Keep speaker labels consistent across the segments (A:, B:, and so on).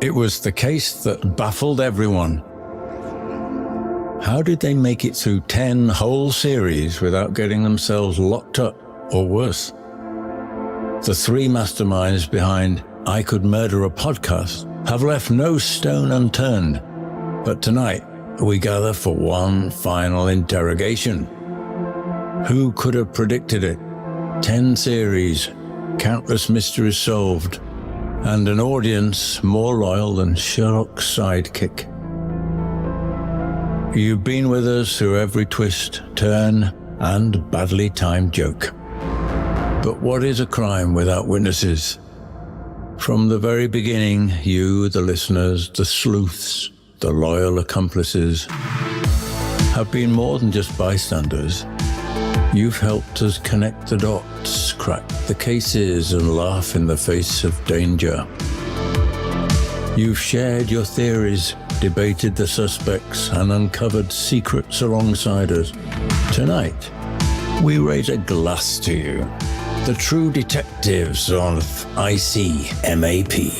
A: It was the case that baffled everyone. How did they make it through 10 whole series without getting themselves locked up or worse? The three masterminds behind I Could Murder a Podcast have left no stone unturned. But tonight, we gather for one final interrogation. Who could have predicted it? 10 series, countless mysteries solved, and an audience more loyal than Sherlock's sidekick. You've been with us through every twist, turn, and badly timed joke. But what is a crime without witnesses? From the very beginning, you, the listeners, the sleuths, the loyal accomplices, have been more than just bystanders. You've helped us connect the dots, crack the cases, and laugh in the face of danger. You've shared your theories, debated the suspects, and uncovered secrets alongside us. Tonight, we raise a glass to you, the true detectives of ICMAP.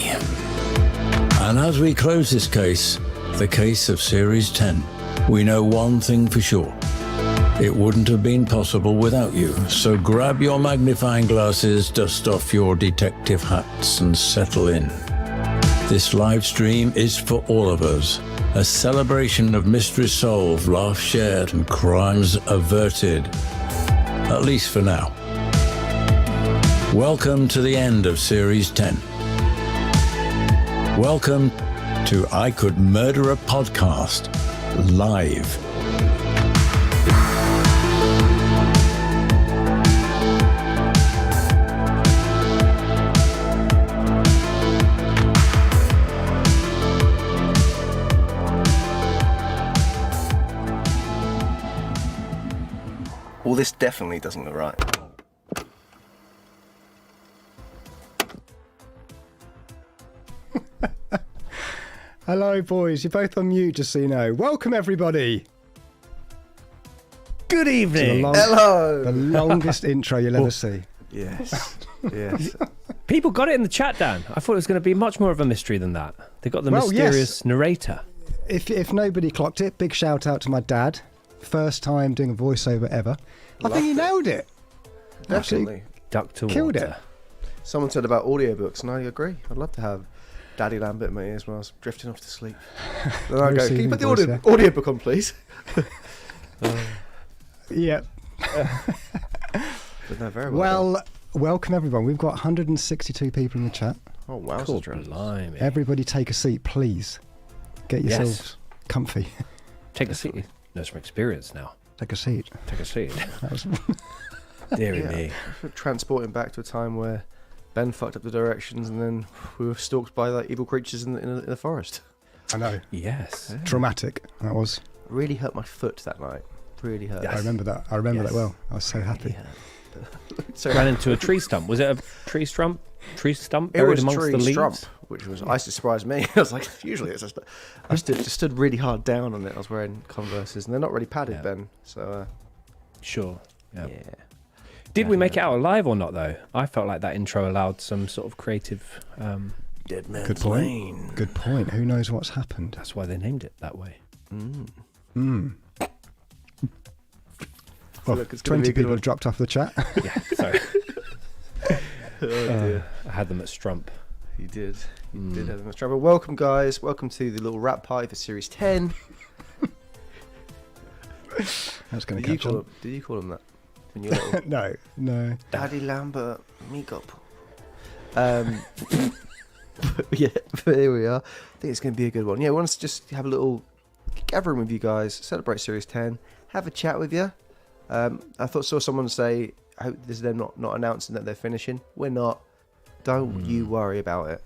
A: And as we close this case, the case of Series 10, we know one thing for sure. It wouldn't have been possible without you. So grab your magnifying glasses, dust off your detective hats, and settle in. This live stream is for all of us. A celebration of mysteries solved, laughs shared, and crimes averted. At least for now. Welcome to the end of Series 10. Welcome to I Could Murder a Podcast, live.
B: Well, this definitely doesn't look right.
C: Hello, boys. You're both on mute, just so you know. Welcome, everybody.
D: Good evening.
B: Hello.
C: The longest intro you'll ever see.
B: Yes. Yes.
D: People got it in the chat, Dan. I thought it was going to be much more of a mystery than that. They got the mysterious narrator.
C: If nobody clocked it, big shout out to my dad. First time doing a voiceover ever. I think he nailed it.
B: Definitely.
D: Duck to
C: Killed
D: water.
C: it.
B: Someone said about audiobooks, and I agree. I'd love to have Daddy Lambert in my ears when I was drifting off to sleep. Then I go, can you put the audiobook on, please?
C: Yeah.
B: But no, very well.
C: Well, welcome, everyone. We've got 162 people in the chat.
B: Oh, wow.
D: Cool, blimey.
C: Everybody take a seat, please. Get yourselves comfy.
D: Take a seat. Know some experience now.
C: Take a seat.
D: Take a seat.
C: That was...
D: Deary me.
B: Transporting back to a time where Ben fucked up the directions and then we were stalked by like evil creatures in the forest.
C: I know.
D: Yes.
B: Yeah.
C: Traumatic, that was.
B: Really hurt my foot that night. Really hurt.
C: I remember that. I remember that well. I was so happy.
B: So
D: Ran into a tree stump. Was it a tree stump? Tree stump
B: it
D: buried
B: was
D: amongst
B: tree
D: the leaves?
B: stump, which was I surprised me. I was like, usually it's just. I just stood really hard down on it. I was wearing Converses, and they're not really padded, Ben. So.
D: Sure. Yeah.
B: Yeah.
D: Did we make it out alive or not, though? I felt like that intro allowed some sort of creative...
B: Dead Man's
C: Good point.
B: Lane.
C: Good point. Who knows what's happened?
D: That's why they named it that way.
C: Well,
B: Look, it's gonna
C: 20
B: be a good
C: people
B: one.
C: have dropped off the chat.
D: Yeah, sorry.
B: Oh dear.
D: I had them at Strump.
B: You did. You did have them trouble. Welcome, guys. Welcome to the little rap party for Series 10.
C: That's going to catch on.
B: Did you call him that? When you were little?
C: No.
B: Daddy Lambert, me up. Yeah, but here we are. I think it's going to be a good one. Yeah, I want us to just have a little gathering with you guys, celebrate Series 10, have a chat with you. I saw someone say, I hope this is them not announcing that they're finishing. We're not. Don't you worry about it.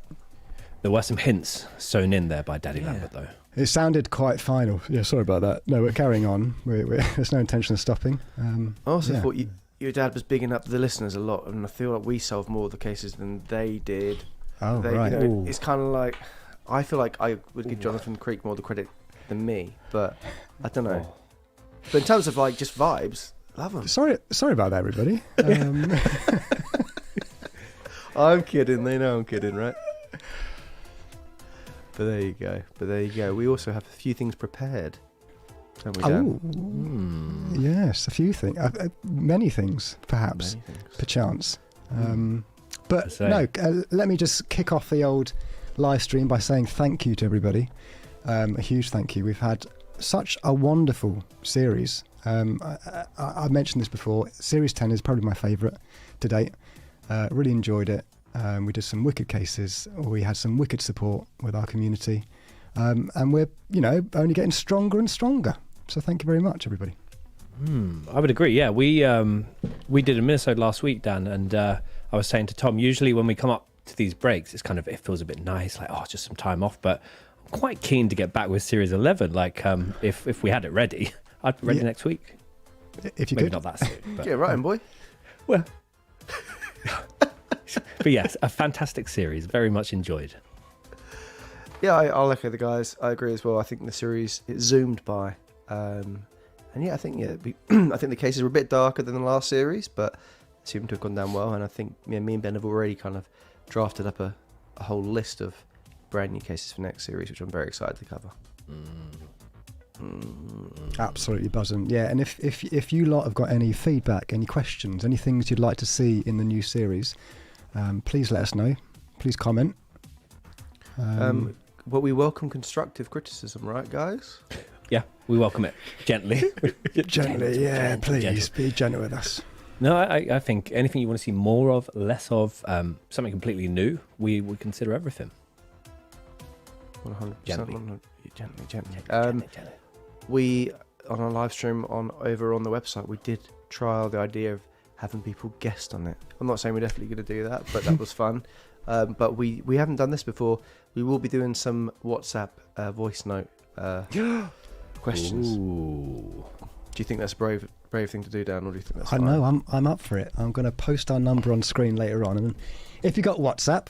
D: There were some hints sewn in there by Daddy Lambert, though.
C: It sounded quite final. Yeah, sorry about that. No, we're carrying on. There's no intention of stopping.
B: I also thought your dad was bigging up the listeners a lot, and I feel like we solved more of the cases than they did.
C: Oh, right.
B: You know, it's kind of like, I feel like I would give Jonathan Creek more the credit than me, but I don't know. But in terms of like just vibes, love them.
C: Sorry about that, everybody.
B: I'm kidding. They know I'm kidding, right? But there you go. We also have a few things prepared, don't we, Dan?
C: Yes, a few things. Many things, perhaps. Perchance. But no, let me just kick off the old live stream by saying thank you to everybody. A huge thank you. We've had such a wonderful series. I mentioned this before. Series 10 is probably my favourite to date. Really enjoyed it. We did some wicked cases. We had some wicked support with our community. And we're, only getting stronger and stronger. So thank you very much, everybody.
D: I would agree. Yeah, we did a minisode last week, Dan, and I was saying to Tom, usually when we come up to these breaks, it feels a bit nice, like, oh, just some time off. But I'm quite keen to get back with Series 11. Like, if we had it ready, I'd be ready next week.
C: If you
D: Maybe
C: could.
D: not that soon. But,
B: Get right in, boy.
D: Well, but yes, a fantastic series. Very much enjoyed.
B: Yeah, I'll echo the guys. I agree as well. I think the series, it zoomed by. And yeah, I think I think the cases were a bit darker than the last series, but seemed to have gone down well. And I think me and Ben have already kind of drafted up a whole list of brand new cases for next series, which I'm very excited to cover.
C: Absolutely buzzing. Yeah, and if you lot have got any feedback, any questions, any things you'd like to see in the new series, please let us know. Please comment.
B: But we welcome constructive criticism, right, guys?
D: Yeah, we welcome it gently.
C: Gently, yeah, please be gentle with us.
D: No, I think anything you want to see more of, less of, something completely new, we would consider everything.
B: 100%.
D: Gently.
B: Gently. We, on our live stream over on the website, we did trial the idea of having people guest on it. I'm not saying we're definitely going to do that, but that was fun. But we haven't done this before. We will be doing some WhatsApp voice note questions.
D: Ooh.
B: Do you think that's a brave thing to do, Dan, or do you think that's
C: I
B: fine?
C: know, I'm up for it. I'm going to post our number on screen later on. And if you got WhatsApp,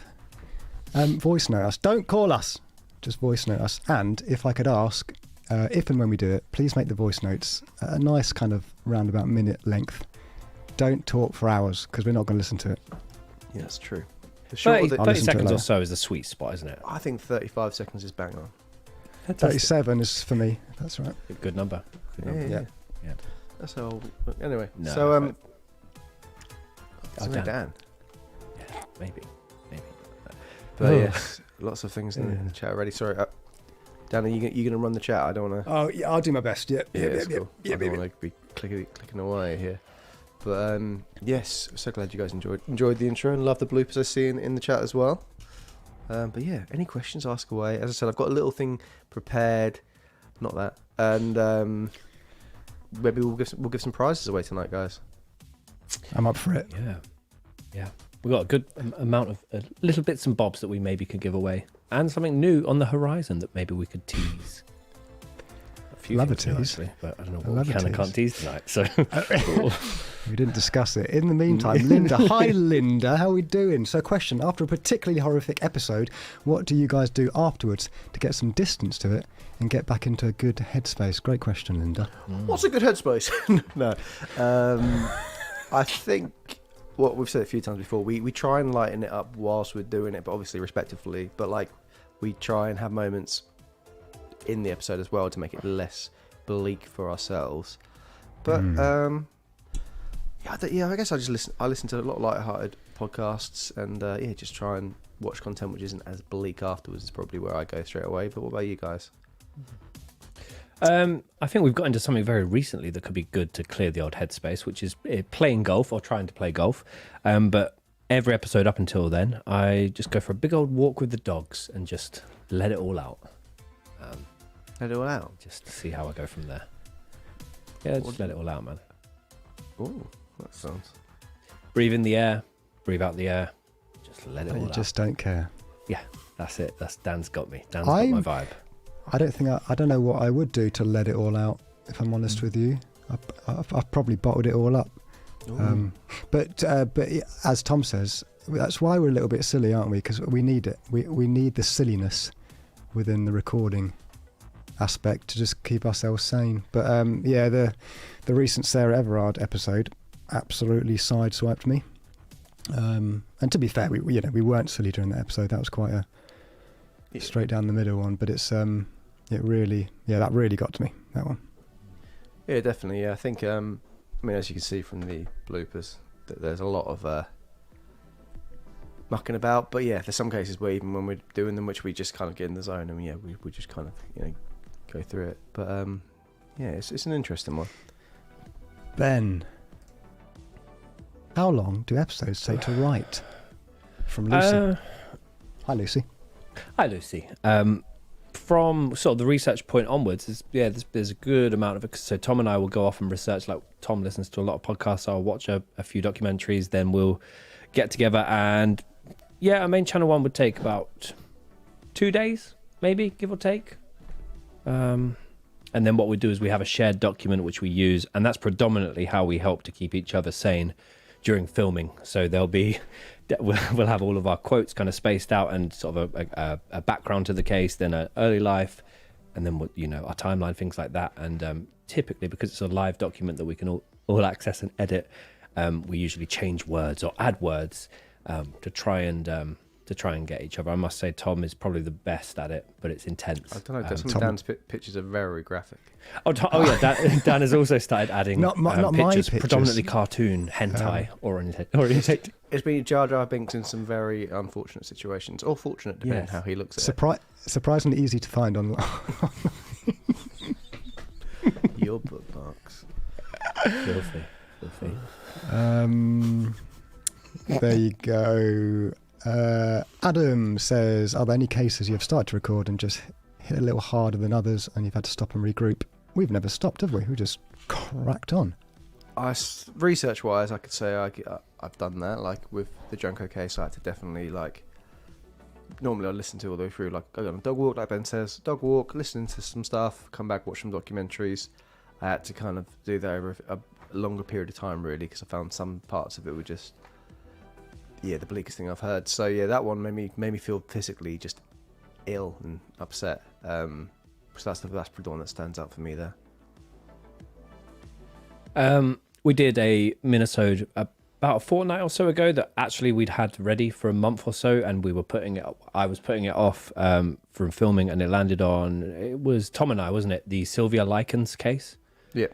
C: voice note us. Don't call us. Just voice note us. And if I could ask, if and when we do it, please make the voice notes a nice kind of roundabout minute length. Don't talk for hours, because we're not going to listen to it.
B: Yeah, that's true.
D: 30
C: listen to it
D: seconds
C: later.
D: or so is the sweet spot, isn't it?
B: I think 35 seconds is bang on.
C: 37 is for me. That's right.
D: Good number. Good number.
B: Yeah. That's how. Anyway,
D: No,
B: so
D: Dan.
B: Dan.
D: Yeah, maybe.
B: But yes, lots of things in the chat already. Sorry, Dan, are you going to run the chat? I don't want to.
C: Oh, yeah, I'll do my best. Yeah,
B: It's cool. I don't want to be clicking away here. But yes, so glad you guys enjoyed the intro and love the bloopers I see in the chat as well. But yeah, any questions, ask away. As I said, I've got a little thing prepared. Not that. And maybe we'll give some prizes away tonight, guys.
C: I'm up for it.
D: Yeah. We've got a good amount of little bits and bobs that we maybe could give away. And something new on the horizon that maybe we could tease. A few
C: Love a
D: things new,
C: tease.
D: actually, but I don't know what we can and can't tease tonight. So
C: We didn't discuss it. In the meantime, Linda. Hi, Linda. How are we doing? So, question. After a particularly horrific episode, what do you guys do afterwards to get some distance to it and get back into a good headspace? Great question, Linda.
B: What's a good headspace? No. I think what we've said a few times before, we try and lighten it up whilst we're doing it, but obviously respectively. But like, we try and have moments in the episode as well to make it less bleak for ourselves. But yeah, I guess I listen to a lot of light-hearted podcasts, and just try and watch content which isn't as bleak afterwards is probably where I go straight away. But what about you guys?
D: I think we've got into something very recently that could be good to clear the old headspace, which is playing golf or trying to play golf. But every episode up until then, I just go for a big old walk with the dogs and just let it all out.
B: Let it all out.
D: Just to see how I go from there. Yeah, just let it all out, man.
B: Oh, that sounds.
D: Breathe in the air, breathe out the air. Just let it all
C: You
D: out.
C: just don't care.
D: Yeah, that's it. Dan's got me. Dan's got my vibe.
C: I don't know what I would do to let it all out, if I'm honest with you. I've probably bottled it all up. But as Tom says, that's why we're a little bit silly, aren't we? Because we need it. We need the silliness within the recording aspect to just keep ourselves sane. But the recent Sarah Everard episode absolutely sideswiped me. And to be fair, we weren't silly during that episode. That was quite straight down the middle one, but it's that really got to me, that one.
B: Yeah, definitely. Yeah, I think I mean, as you can see from the bloopers, that there's a lot of mucking about, but yeah, there's some cases where even when we're doing them, which we just kind of get in the zone, and we just kind of go through it. But yeah, it's an interesting one.
C: Ben, how long do episodes take to write? From Lucy. Hi, Lucy.
D: Hi, Lucy. From sort of the research point onwards, there's a good amount of. So Tom and I will go off and research. Like Tom listens to a lot of podcasts. So I'll watch a few documentaries. Then we'll get together and our main channel one would take about 2 days, maybe, give or take. And then what we do is we have a shared document which we use, and that's predominantly how we help to keep each other sane during filming. So we'll have all of our quotes kind of spaced out and sort of a background to the case, then an early life, and then our timeline, things like that. And typically, because it's a live document that we can all access and edit, we usually change words or add words to try and get each other. I must say Tom is probably the best at it, but it's intense.
B: I don't know. Some of Dan's pictures are very graphic.
D: Dan has also started adding
C: not my
D: pictures,
C: pictures.
D: Predominantly cartoon, hentai oriented.
B: It's been Jar Jar Binks in some very unfortunate situations, or fortunate, depending on how he looks at it.
C: Surprisingly easy to find online.
B: Your bookmarks.
D: Filthy.
C: There you go. Adam says, are there any cases you have started to record and just hit a little harder than others and you've had to stop and regroup? We've never stopped, have we? We just cracked on.
B: Research wise, I could say I've done that. Like with the Junko case, I had to definitely normally I listen to all the way through, like go on a dog walk, like Ben says, dog walk, listening to some stuff, come back, watch some documentaries. I had to kind of do that over a longer period of time, really, because I found some parts of it were just the bleakest thing I've heard. So yeah, that one made me feel physically just ill and upset. So that's the one that stands out for me there.
D: We did a minisode about a fortnight or so ago that actually we'd had ready for a month or so, and I was putting it off from filming, and it landed on, it was Tom and I, wasn't it? The Sylvia Likens case.
B: Yeah.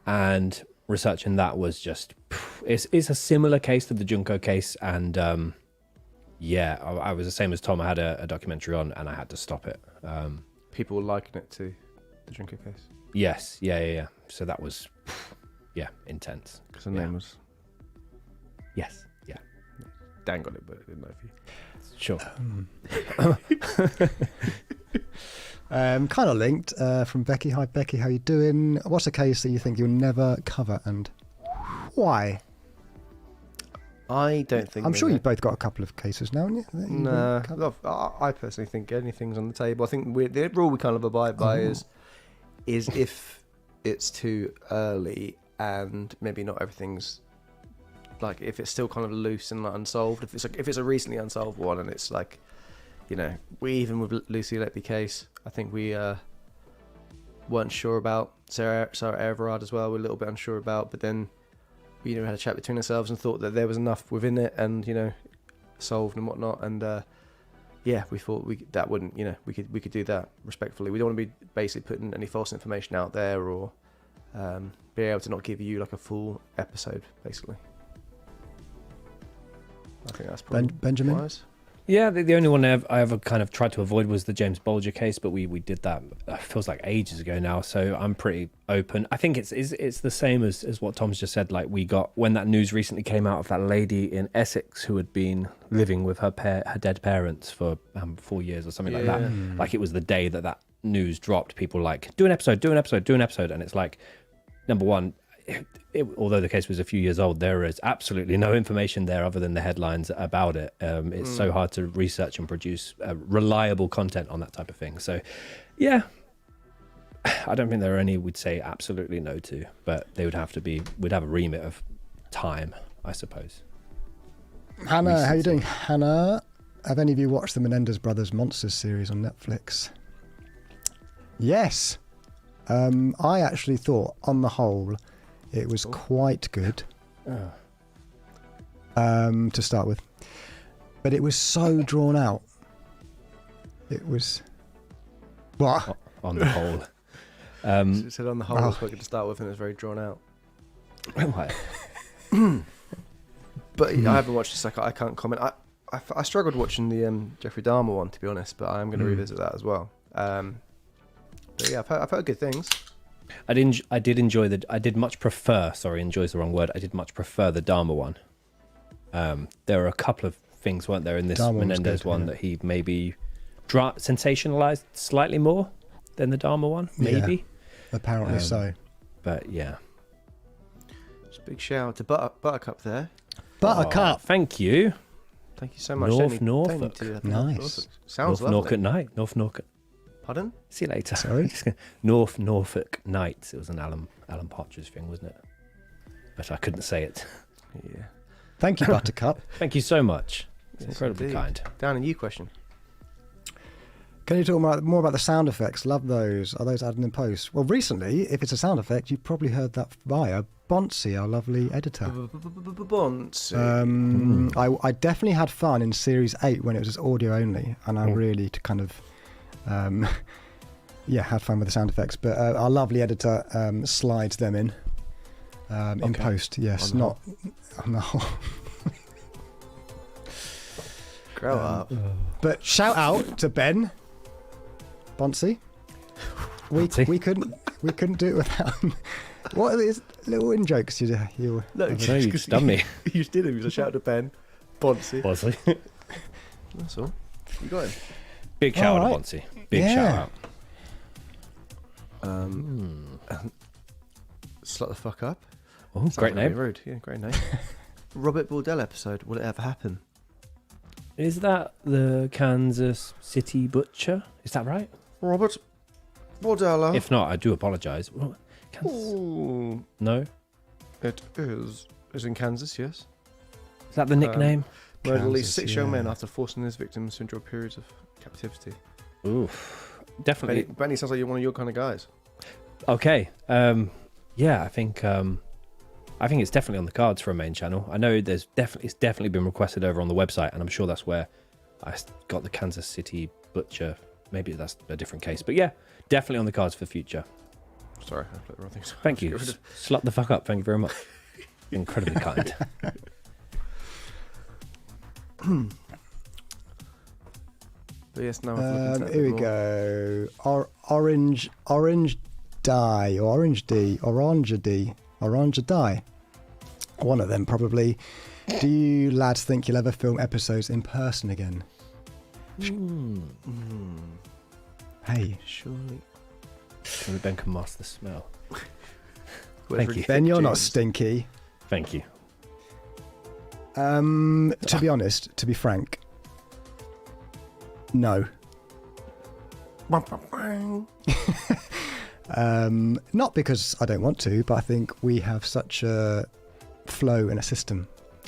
D: And researching that was just, it's a similar case to the Junko case, and I was the same as Tom. I had a documentary on and I had to stop it.
B: People were liking it to the Junko case.
D: Yes, yeah. So that was, intense.
B: Because the name was...
D: Yes, yeah.
B: Dan got it, but I didn't know if you...
D: Sure.
C: Kind of linked from Becky. Hi, Becky, how you doing? What's a case that you think you'll never cover and why?
B: I don't think...
C: I'm sure you've both got a couple of cases now, haven't you?
B: No, I personally think anything's on the table. I think the rule we kind of abide by is if it's too early and maybe not everything's... Like, if it's still kind of loose and unsolved, if it's a recently unsolved one, and it's like, we even with Lucy Letby case, I think we weren't sure about Sarah Everard as well. We're a little bit unsure about, but then we had a chat between ourselves and thought that there was enough within it, and solved and whatnot, and we thought that wouldn't, we could do that respectfully. We don't want to be basically putting any false information out there or be able to not give you like a full episode, basically. I think that's probably
C: Benjamin.
B: Wise.
D: Yeah, the only one I ever kind of tried to avoid was the James Bolger case, but we did that. Feels like ages ago now, so I'm pretty open. I think it's the same as what Tom's just said. Like, we got, when that news recently came out of that lady in Essex who had been living with her dead parents for 4 years or something like that. Like, it was the day that news dropped. People were like, do an episode, and it's like, number one, although the case was a few years old, there is absolutely no information there other than the headlines about it. It's so hard to research and produce reliable content on that type of thing. So, yeah, I don't think there are any we'd say absolutely no to, but they would have to be, we'd have a remit of time, I suppose.
C: Hannah, how you doing? Hannah, have any of you watched the Menendez Brothers Monsters series on Netflix? Yes. I actually thought, on the whole, it was quite good to start with, but it was so drawn out. It was what?
D: On the whole.
B: It said on the whole, was quite good to start with, and it was very drawn out. But I haven't watched this. I can't comment. I struggled watching the Jeffrey Dahmer one, to be honest, but I'm going to revisit that as well. But yeah, I've heard good things.
D: I did enjoy I did much prefer. Sorry, enjoy's the wrong word. I did much prefer the Dahmer one. There were a couple of things, weren't there, in this
C: Dahmer
D: Menendez one that he maybe sensationalized slightly more than the Dahmer one, maybe.
C: Yeah, apparently so.
D: But yeah.
B: Just a big shout out to Buttercup there.
C: Buttercup.
D: Thank you.
B: Thank you so much.
D: Norfolk.
C: Nice.
B: Sounds
D: North
B: lovely.
D: Norfolk Night. North Norfolk.
B: Pardon?
D: See you later.
C: Sorry?
D: North Norfolk Nights. It was an Alan Partridge thing, wasn't it? But I couldn't say it.
B: Yeah.
C: Thank you, Buttercup.
D: Thank you so much. It's incredibly
B: indeed.
D: kind.
B: Dan, and you question.
C: Can you talk more about the sound effects? Love those. Are those added in post? Well, recently, if it's a sound effect, you've probably heard that via Bonsey, our lovely editor.
B: Bonsey.
C: I definitely had fun in Series 8 when it was just audio only, and I really kind of, had fun with the sound effects. But our lovely editor slides them in post. Yes, not on the whole.
B: Grow up.
C: But shout out to Ben Bonsey. We couldn't do it without him. What are these little in jokes you
B: No,
D: you stunned me.
B: You did him. It was a shout out to Ben Bonsey.
D: Bonsey.
B: That's all. You got him.
D: Big shout out
C: Alright.
D: to Bonsey. Big shout out.
B: Slut the fuck up.
D: Oh,
B: Sounds
D: great
B: like
D: name.
B: rude. Yeah, great name. Robert Bordell episode. Will it ever happen?
D: Is that the Kansas City Butcher? Is that right?
B: Robert Bordella.
D: If not, I do apologise.
B: Ooh,
D: No?
B: it is. It's in Kansas, yes.
D: Is that the nickname?
B: Murdered at least
C: Kansas,
B: 6 young men
C: yeah.
B: after forcing his victims to endure periods of captivity.
D: Oof. Definitely.
B: Benny sounds like you're one of your kind of guys.
D: Okay. Yeah, I think it's definitely on the cards for a main channel. I know it's definitely been requested over on the website, and I'm sure that's where I got the Kansas City Butcher. Maybe that's a different case, but yeah, definitely on the cards for the future.
B: Sorry, I put the wrong things.
D: Thank you. Slut the fuck up. Thank you very much. Incredibly kind.
B: But yes, now
C: here we go. Orange dye, or orange D, orange dye. One of them probably. Do you lads think you'll ever film episodes in person again? Hey,
B: Surely.
D: Only Ben can master the smell.
B: Whoever
D: you.
C: Ben, you're not
B: James.
C: stinky.
D: Thank you.
C: To be honest, to be frank, no. Not because I don't want to, but I think we have such a flow in a system,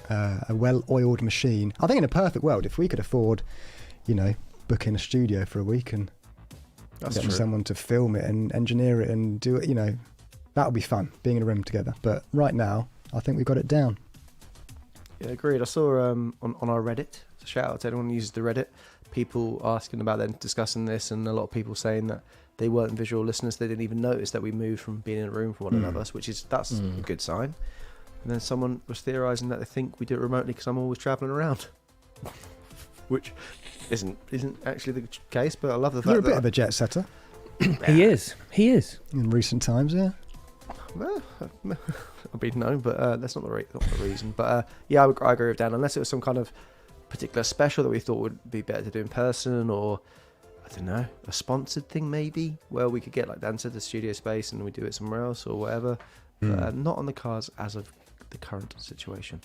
C: a well-oiled machine. I think in a perfect world, if we could afford, booking a studio for a week and getting someone to film it and engineer it and do it, that would be fun, being in a room together. But right now, I think we've got it down.
B: Yeah, agreed. I saw on our Reddit, so shout out to anyone who uses the Reddit, people asking about them discussing this, and a lot of people saying that they weren't visual listeners. They didn't even notice that we moved from being in a room from one another, that's a good sign. And then someone was theorising that they think we do it remotely because I'm always travelling around, which isn't actually the case. But I love the fact
C: You're a
B: that
C: bit of a jet setter
D: He is.
C: in recent times, yeah.
B: Well, I'll be no, but that's not the reason. But yeah, I agree with Dan. Unless it was some kind of particular special that we thought would be better to do in person, or I don't know, a sponsored thing maybe, where we could get, like Dan said, the studio space and we do it somewhere else or whatever. But not on the cards as of the current situation.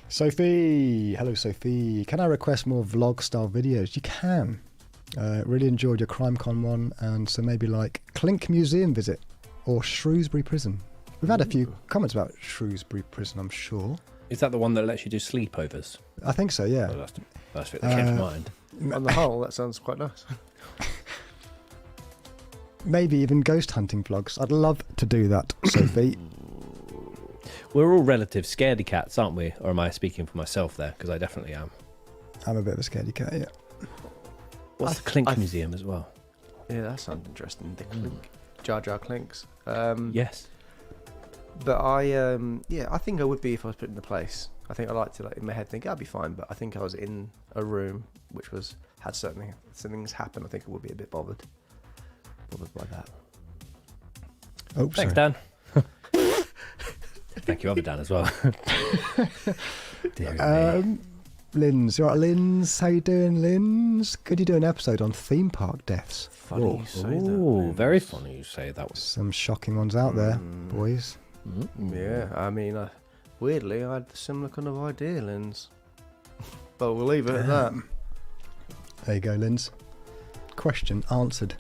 C: Sophie, hello Sophie. Can I request more vlog style videos? You can. Really enjoyed your CrimeCon one, and so maybe like Clink Museum visit or Shrewsbury Prison. We've had a few comments about Shrewsbury Prison, I'm sure.
D: Is that the one that lets you do sleepovers?
C: I think so, yeah.
D: Oh, that's the first bit that came to mind.
B: On the whole, that sounds quite nice.
C: Maybe even ghost hunting vlogs. I'd love to do that, Sophie.
D: We're all relative scaredy cats, aren't we? Or am I speaking for myself there? Because I definitely am.
C: I'm a bit of a scaredy cat, yeah.
D: What's the Clink Museum as well?
B: Yeah, that sounds interesting. The Clink. Jar Jar Clinks.
D: Yes.
B: But I think I would be if I was put in the place. I think I like to, like, in my head, think I'd be fine. But I think I was in a room which had certain things happen. I think I would be a bit bothered by that.
C: Oh,
D: thanks,
C: sorry.
D: Dan. Thank you, other Dan, as well. Dear me.
C: Linz, you all right, Linz? How you doing, Linz? Could you do an episode on theme park deaths?
B: Funny you say that.
D: Oh, very funny you say that.
C: Some shocking ones out there, boys.
B: Yeah, I mean, weirdly, I had a similar kind of idea, Linz. But we'll leave it at that.
C: There you go, Linz. Question answered.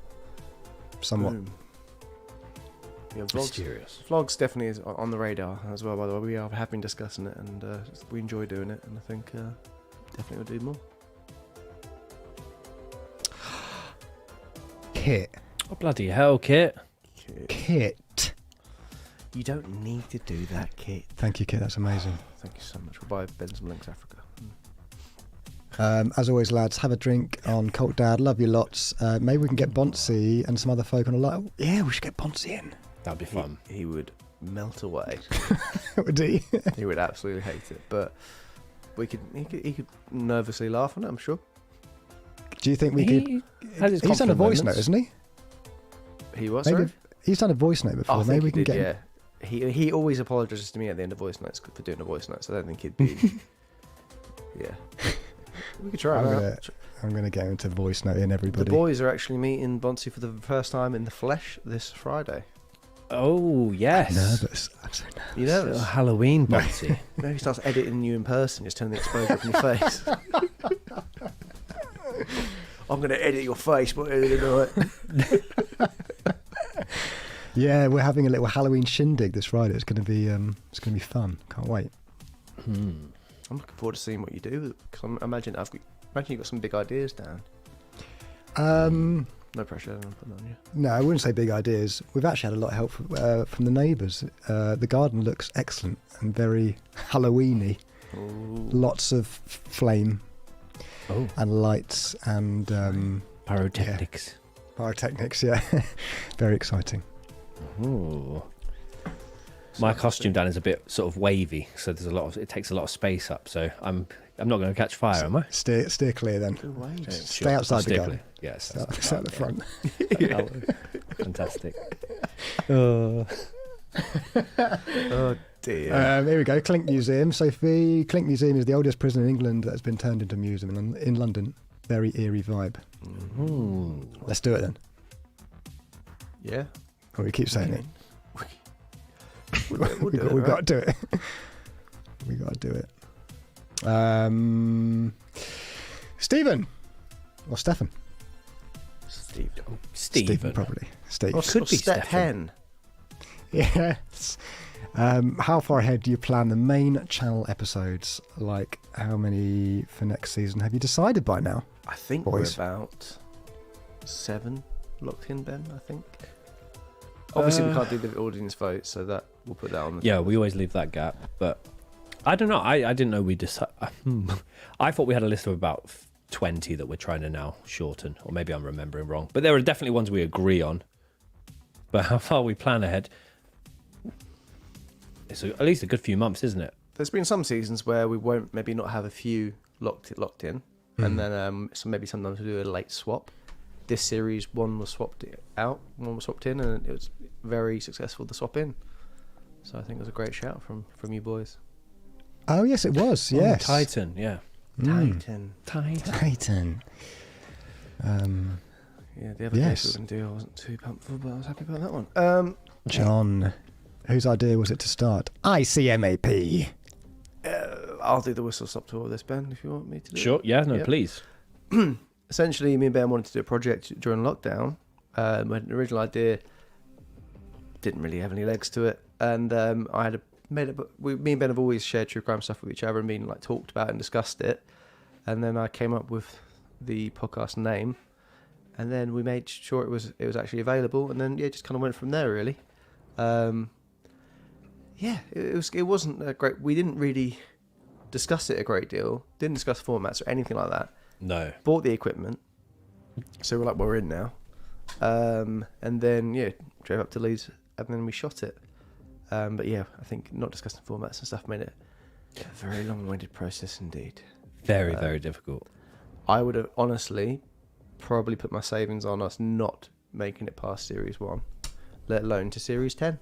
C: Somewhat.
B: Boom. Yeah,
D: Mysterious.
B: vlogs definitely is on the radar as well, by the way. We have been discussing it, and we enjoy doing it, and I think definitely we'll do more.
C: Kit.
D: Oh, bloody hell, Kit.
C: Kit.
B: You don't need to do that, Kit.
C: Thank you, Kit. That's amazing.
B: Thank you so much. We'll buy Ben some Links Africa.
C: As always, lads, have a drink on Cult Dad. Love you lots. Maybe we can get Bonsey and some other folk on a light. Yeah, we should get Bonsey in.
D: That'd be fun.
B: He would melt away.
C: Would he?
B: He would absolutely hate it. But he could nervously laugh on it, I'm sure.
C: Do you think we could? He's done a voice note, hasn't he?
B: He was,
C: Maybe
B: sorry?
C: he's done a voice note before.
B: I think
C: Maybe we
B: he
C: can
B: did,
C: get him.
B: yeah. He always apologises to me at the end of voice notes for doing a voice note, so I don't think he'd be... Yeah. We could try it.
C: I'm going to get him to voice note in everybody.
B: The boys are actually meeting Bonsey for the first time in the flesh this Friday.
D: Oh, yes.
C: Nervous. I'm so nervous.
B: You nervous?
D: Halloween, Bonsey.
B: Maybe he starts editing you in person, just turn the exposure up in your face. I'm going to edit your face, but you're going to do it.
C: Yeah, we're having a little Halloween shindig this Friday. It's going to be fun. Can't wait.
B: I'm looking forward to seeing what you do, because I imagine you've got some big ideas, Dan. No pressure, I don't put that on you.
C: No, I wouldn't say big ideas. We've actually had a lot of help from the neighbours. The garden looks excellent and very Halloweeny.
B: Ooh.
C: Lots of flame and lights and
D: Pyrotechnics.
C: yeah. Pyrotechnics, yeah. Very exciting.
D: Ooh. My costume, Dan, is a bit sort of wavy, so it takes a lot of space up. So I'm not going to catch fire, am I?
C: Steer clear then.
B: Good waves.
C: Stay outside the garden.
D: Yes.
C: Stay at the front.
D: Fantastic.
B: Oh dear.
C: Here we go. Clink Museum. Sophie, Clink Museum is the oldest prison in England that's been turned into a museum in London. Very eerie vibe.
D: Ooh.
C: Let's do it then.
B: Yeah.
C: Oh, we keep saying it.
B: We'll do it,
C: We've
B: right?
C: got to do it. We got to do it. Stephen or Stefan?
B: Stephen.
C: Probably. Steve.
B: Or
D: Could be
B: Step
D: Stefan.
B: 10.
C: Yes. How far ahead do you plan the main channel episodes? Like, how many for next season have you decided by now?
B: I think
C: Boys.
B: we're about 7 locked in, Ben, I think. Obviously, we can't do the audience vote, so that we'll put that on the...
D: Yeah, we always leave that gap. But I don't know. I didn't know we decided. I thought we had a list of about 20 that we're trying to now shorten. Or maybe I'm remembering wrong. But there are definitely ones we agree on. But how far we plan ahead... It's at least a good few months, isn't it?
B: There's been some seasons where we won't maybe not have a few locked in. And then so maybe sometimes we do a late swap. This series, one was swapped out, one was swapped in, and it was very successful to swap in. So I think it was a great shout from you boys.
C: Oh, yes, it was. Yes.
D: Titan, yeah.
B: Titan.
C: Titan.
B: Yeah, the other
C: Yes.
B: case we were going to do, I wasn't too pumped for, but I was happy about that one.
C: John, whose idea was it to start? ICMAP.
B: I'll do the whistle stop tour of this, Ben, if you want me to do
D: Sure,
B: it.
D: yeah, no,
B: Yep.
D: please.
B: Essentially, me and Ben wanted to do a project during lockdown. We had an original idea, didn't really have any legs to it, and I had me and Ben have always shared true crime stuff with each other and been like talked about and discussed it, and then I came up with the podcast name, and then we made sure it was actually available, and then just kind of went from there really. It wasn't a great. We didn't really discuss it a great deal. Didn't discuss formats or anything like that.
D: No.
B: Bought the equipment. So we're like, we're in now. And then, drove up to Leeds and then we shot it. But yeah, I think not discussing formats and stuff made it a very long-winded process indeed.
D: Very, very difficult.
B: I would have honestly probably put my savings on us not making it past Series 1, let alone to Series 10.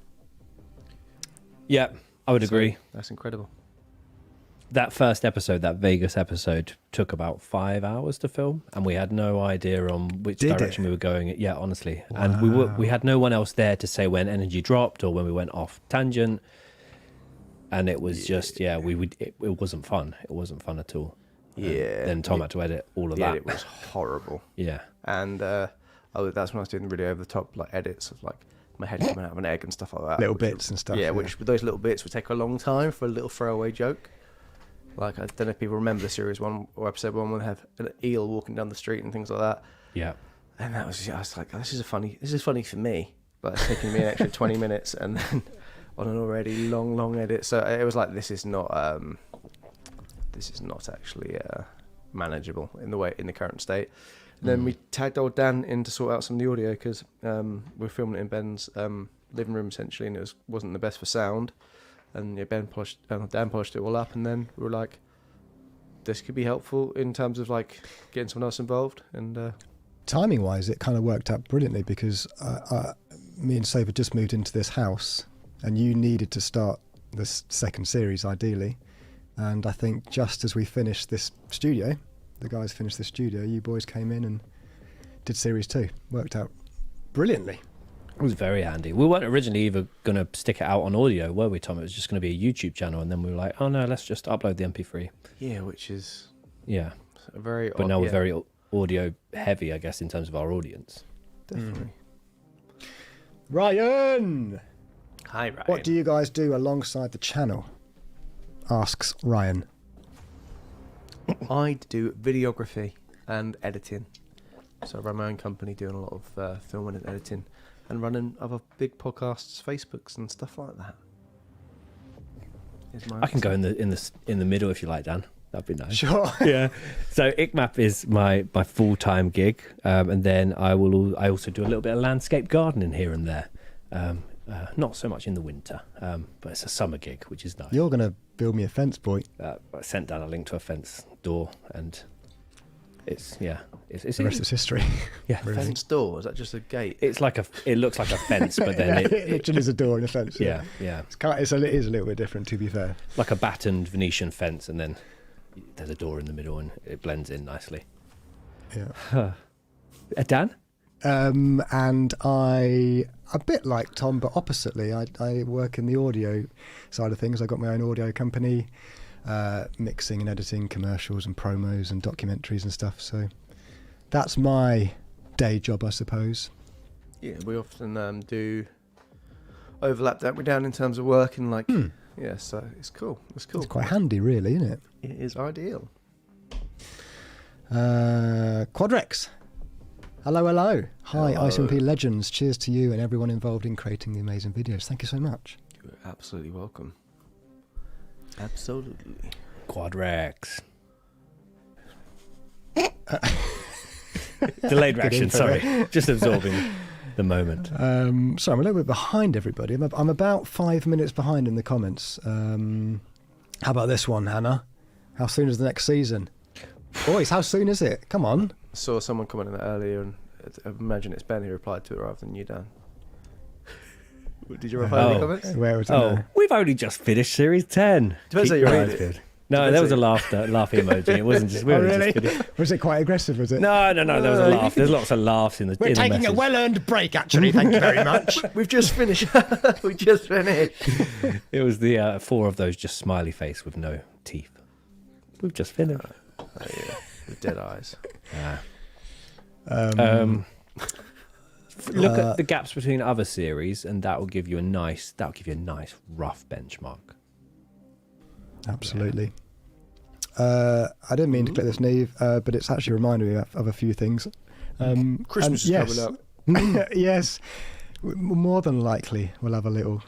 D: Yeah, I would agree.
B: That's incredible.
D: That first episode, that Vegas episode, took about 5 hours to film, and we had no idea on which direction we were going. Yeah, honestly. Wow. And we had no one else there to say when energy dropped or when we went off tangent. And it was just, it wasn't fun. It wasn't fun at all.
B: Yeah.
D: Then Tom had to edit all of that.
B: It was horrible.
D: Yeah.
B: And that's when I was doing the really over the top like edits of like my head coming out of an egg and stuff like that.
C: Little bits and stuff.
B: Yeah, which those little bits would take a long time for a little throwaway joke. Like, I don't know if people remember the Series 1 or Episode 1 when they have an eel walking down the street and things like that.
D: Yeah.
B: And I was like, oh, this is funny for me. But it's taking me an extra 20 minutes and then on an already long edit. So it was like, this is not actually manageable in the current state. And then we tagged old Dan in to sort out some of the audio because we're filming it in Ben's living room essentially, and it wasn't the best for sound. And Dan polished it all up, and then we were like, this could be helpful in terms of like getting someone else involved. And
C: timing wise, it kind of worked out brilliantly because me and Save had just moved into this house, and you needed to start this second series ideally. And I think just as we finished this studio, the guys finished the studio, you boys came in and did series 2. Worked out brilliantly.
D: It was very handy. We weren't originally even going to stick it out on audio, were we, Tom? It was just going to be a YouTube channel, and then we were like, oh no, let's just upload the MP3.
B: Yeah, which is
D: a
B: very.
D: But now we're very audio heavy, I guess, in terms of our audience.
B: Definitely.
C: Ryan!
B: Hi, Ryan.
C: What do you guys do alongside the channel? Asks Ryan.
B: I do videography and editing. So I run my own company doing a lot of filming and editing and running other big podcasts, Facebooks and stuff like that.
D: I can go in the middle if you like, Dan. That'd be nice.
C: Sure.
D: Yeah. So ICMAP is my full-time gig, and then I also do a little bit of landscape gardening here and there. Not so much in the winter, but it's a summer gig, which is nice.
C: You're going to build me a fence, boy.
D: I sent down a link to a fence door, and it's
C: the rest is history.
D: Yeah.
B: Really. Fence door? Is that just a gate?
D: It looks like a fence, but then
C: it literally is a door and a fence.
D: Yeah.
C: It is a little bit different, to be fair.
D: Like a battened Venetian fence, and then there's a door in the middle, and it blends in nicely.
C: Yeah.
D: Dan?
C: And I, a bit like Tom, but oppositely, I work in the audio side of things. I got my own audio company, mixing and editing commercials and promos and documentaries and stuff. So that's my day job, I suppose. Yeah,
B: we often do overlap, don't we, down in terms of work and like, yeah, so it's cool. It's cool.
C: It's quite handy, really, isn't it?
B: It is ideal.
C: Quadrex. Hello. Hi,
B: Hello.
C: ICMP legends. Cheers to you and everyone involved in creating the amazing videos. Thank you so much.
B: You're absolutely welcome. Absolutely.
D: Quadrex. Delayed reaction, sorry. Just absorbing the moment.
C: So I'm a little bit behind everybody. I'm about 5 minutes behind in the comments. How about this one, Hannah? How soon is the next season? Boys, how soon is it? Come on.
B: I saw someone comment on that earlier, and I imagine it's Ben who replied to it rather than you, Dan. Did you reply to the comments?
C: Where was it?
D: We've only just finished Series 10.
B: Depends how you read it.
D: No, there was a laughing emoji. It wasn't just...
C: really? Was it quite aggressive, was it?
D: No, there was a laugh. There's lots of laughs in the
C: We're taking a well-earned break, actually. Thank you very much.
B: We've just finished. We just finished.
D: It was the 4 of those just smiley face with no teeth. We've just finished.
B: Oh, yeah. With dead eyes.
D: Look at the gaps between other series, and that will give you a nice rough benchmark.
C: Absolutely. I didn't mean to click this, Neve, but it's actually reminded me of a few things.
B: Christmas is coming up.
C: Yes, more than likely we'll have a little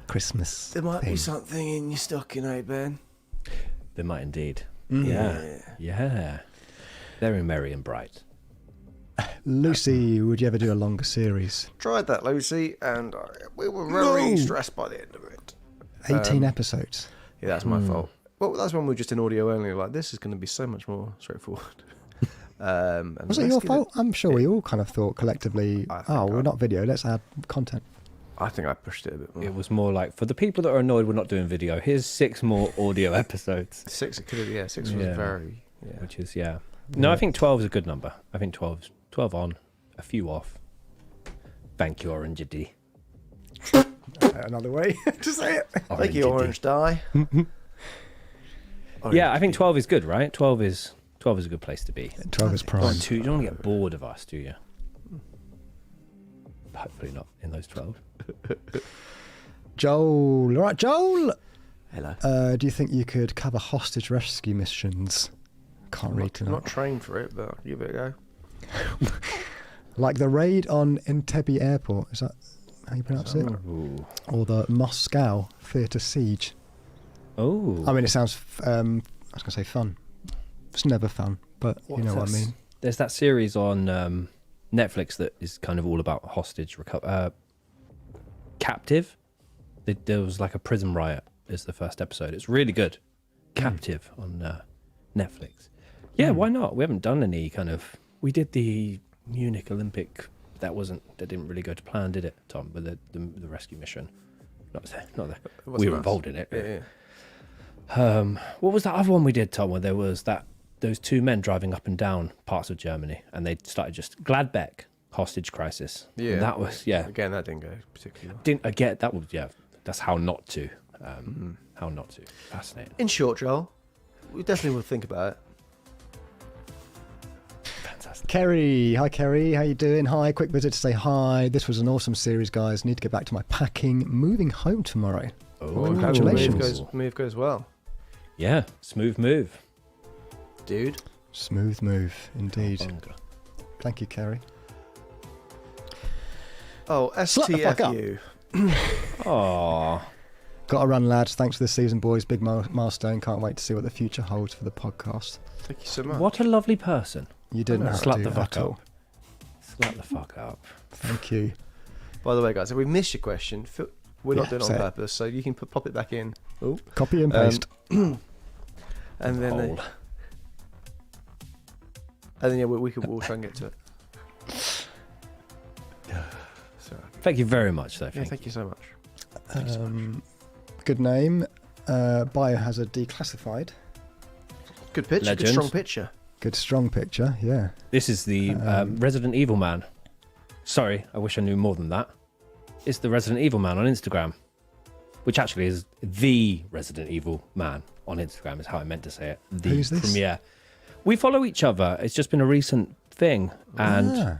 C: Christmas
B: There might
C: thing.
B: be something in your stocking, eh, Ben?
D: They might indeed.
C: Mm.
D: Yeah. Very merry and bright.
C: Lucy, would you ever do a longer series?
B: Tried that, Lucy, and we were very stressed by the end of it.
C: 18 episodes.
B: Yeah, that's my fault. Well, that's when we were just in audio only. Like, this is going to be so much more straightforward.
C: Was it your fault? I'm sure we all kind of thought collectively, we're not video, let's add content.
B: I think I pushed it a bit more.
D: It was more like, for the people that are annoyed we're not doing video, here's 6 more audio episodes.
B: 6, it could have, 6 was very,
D: Which is, No, I think 12 is a good number. I think 12 on, a few off. Thank you, Orange D.
C: Another way to say it.
B: Thank you, Orange Dye.
D: Yeah, I think 12 is good, right? 12 is a good place to be.
C: 12 is prime.
D: You don't want to get bored of us, do you? Hopefully not in those 12.
C: Joel. All right, Joel.
B: Hello.
C: Do you think you could cover hostage rescue missions? Can't read tonight.
B: I'm not trained for it, but I'll give it a go.
C: Like the raid on Entebbe Airport. Is that how you pronounce it?
D: Ooh.
C: Or the Moscow Theatre Siege.
D: Oh.
C: I mean, it sounds, I was going to say fun. It's never fun, but you know what I mean.
D: There's that series on Netflix that is kind of all about hostage Captive. There was like a prison riot is the first episode. It's really good. Captive on Netflix. Yeah, why not? We haven't done any kind of... We did the Munich Olympic. That didn't really go to plan, did it, Tom? With the rescue mission. Not the we were involved in it.
B: Yeah.
D: What was that other one we did, Tom? Where there was those 2 men driving up and down parts of Germany, and they started just Gladbeck hostage crisis.
B: Yeah,
D: and that was
B: Again, that didn't go particularly well.
D: I get that was That's how not to. How not to. Fascinating.
B: In short, Joel, we definitely will think about it.
D: Fantastic.
C: Kerry. Hi, Kerry. How you doing? Hi. Quick visit to say hi. This was an awesome series, guys. Need to get back to my packing. Moving home tomorrow.
D: Oh,
C: congratulations.
B: Move goes well.
D: Yeah, smooth move.
B: Dude.
C: Smooth move, indeed. Thank you, Kerry.
B: Oh, STFU.
D: Aww.
C: Got to run, lads. Thanks for this season, boys. Big milestone. Can't wait to see what the future holds for the podcast.
B: Thank you so much.
D: What a lovely person.
C: You didn't have
D: Slap
C: to
D: the fuck
C: at all.
D: up. Slap the fuck up.
C: Thank you.
B: By the way, guys, if we missed your question, we're not doing it on
C: say it.
B: purpose, so you can pop it back in. Oh.
C: Copy and paste.
B: And then we'll try and get to it. Sorry.
D: Thank you very much, though.
B: Thank you so much.
C: Good name. Biohazard Declassified.
B: Good picture.
D: Legend.
B: Good strong picture.
C: Good strong picture. Yeah.
D: This is the Resident Evil man. Sorry, I wish I knew more than that. It's the Resident Evil man on Instagram, which actually is the Resident Evil man on Instagram, is how I meant to say it.
C: Who's this?
D: Premiere. We follow each other. It's just been a recent thing, and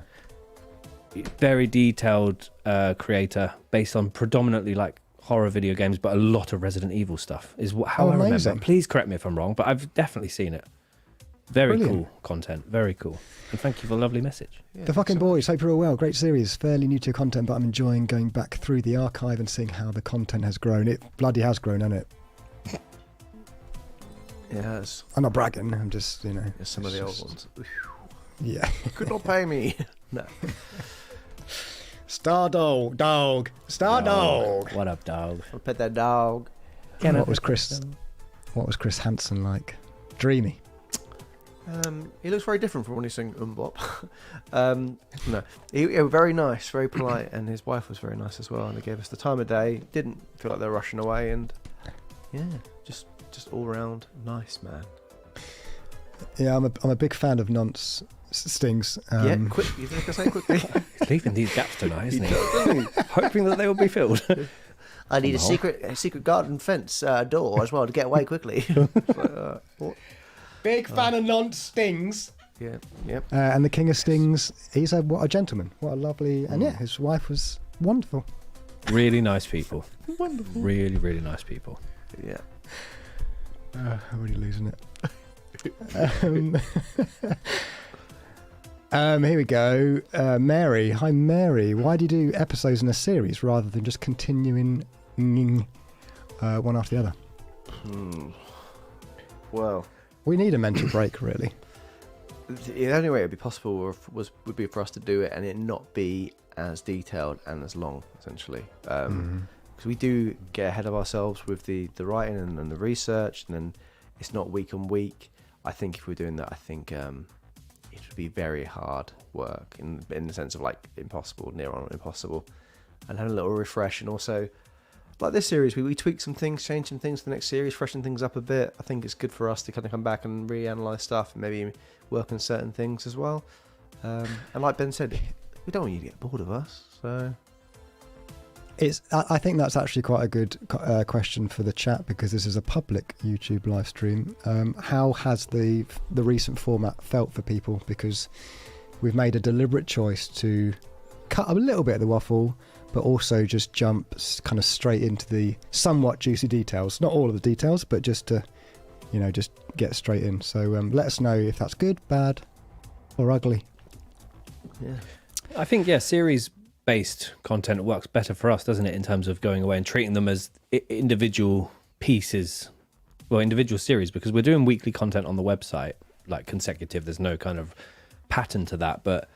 D: very detailed creator based on predominantly like horror video games, but a lot of Resident Evil stuff is how I
C: amazing.
D: remember. Please correct me if I'm wrong, but I've definitely seen it. Very
C: Brilliant.
D: cool content. Very cool. And thank you for a lovely message.
B: Yeah,
C: The fucking boys. Hope you're all well. Great series. Fairly new to your content, but I'm enjoying going back through the archive and seeing how the content has grown. It bloody has grown, hasn't it?
B: Yes.
C: I'm not bragging. I'm just,
B: Yeah, some of the old ones.
C: Yeah.
B: Could not pay me. No.
C: Star dog.
D: What up, dog?
B: I'll pet that dog.
C: What was Chris Hansen like? Dreamy.
B: He looks very different from when he's saying Bop. No, he very nice, very polite, and his wife was very nice as well. And they gave us the time of day. Didn't feel like they were rushing away, and just all round nice man.
C: Yeah, I'm a big fan of Nonce Stings.
B: Quick. You think I say quickly?
D: He's leaving these gaps tonight, isn't he? Hoping that they will be filled.
B: I need a secret garden fence door as well to get away quickly.
C: Big fan of Nonce Stings.
B: Yeah, yep.
C: And the King of Stings, what a gentleman. What a lovely... And his wife was wonderful.
D: Really nice people.
B: Wonderful.
D: Really, really nice people.
B: Yeah.
C: I'm already losing it. Here we go. Mary. Hi, Mary. Why do you do episodes in a series rather than just continuing one after the other?
B: Well,
C: We need a mental break, really.
B: the only way it would be possible would be for us to do it and it not be as detailed and as long, essentially. Because we do get ahead of ourselves with the writing and the research, and then it's not week on week. I think if we're doing that, I think it would be very hard work in the sense of like impossible, near on impossible, and having a little refresh. And also, like this series, we tweak some things, change some things for the next series, freshen things up a bit. I think it's good for us to kind of come back and reanalyze stuff and maybe work on certain things as well. And like Ben said, we don't want you to get bored of us, so...
C: I think that's actually quite a good question for the chat, because this is a public YouTube live stream. How has the recent format felt for people? Because we've made a deliberate choice to cut a little bit of the waffle, but also just jump kind of straight into the somewhat juicy details. Not all of the details, but just to, just get straight in. So let us know if that's good, bad, or ugly.
B: Yeah.
D: I think, series-based content works better for us, doesn't it, in terms of going away and treating them as individual pieces, well, individual series, because we're doing weekly content on the website, like consecutive. There's no kind of pattern to that, but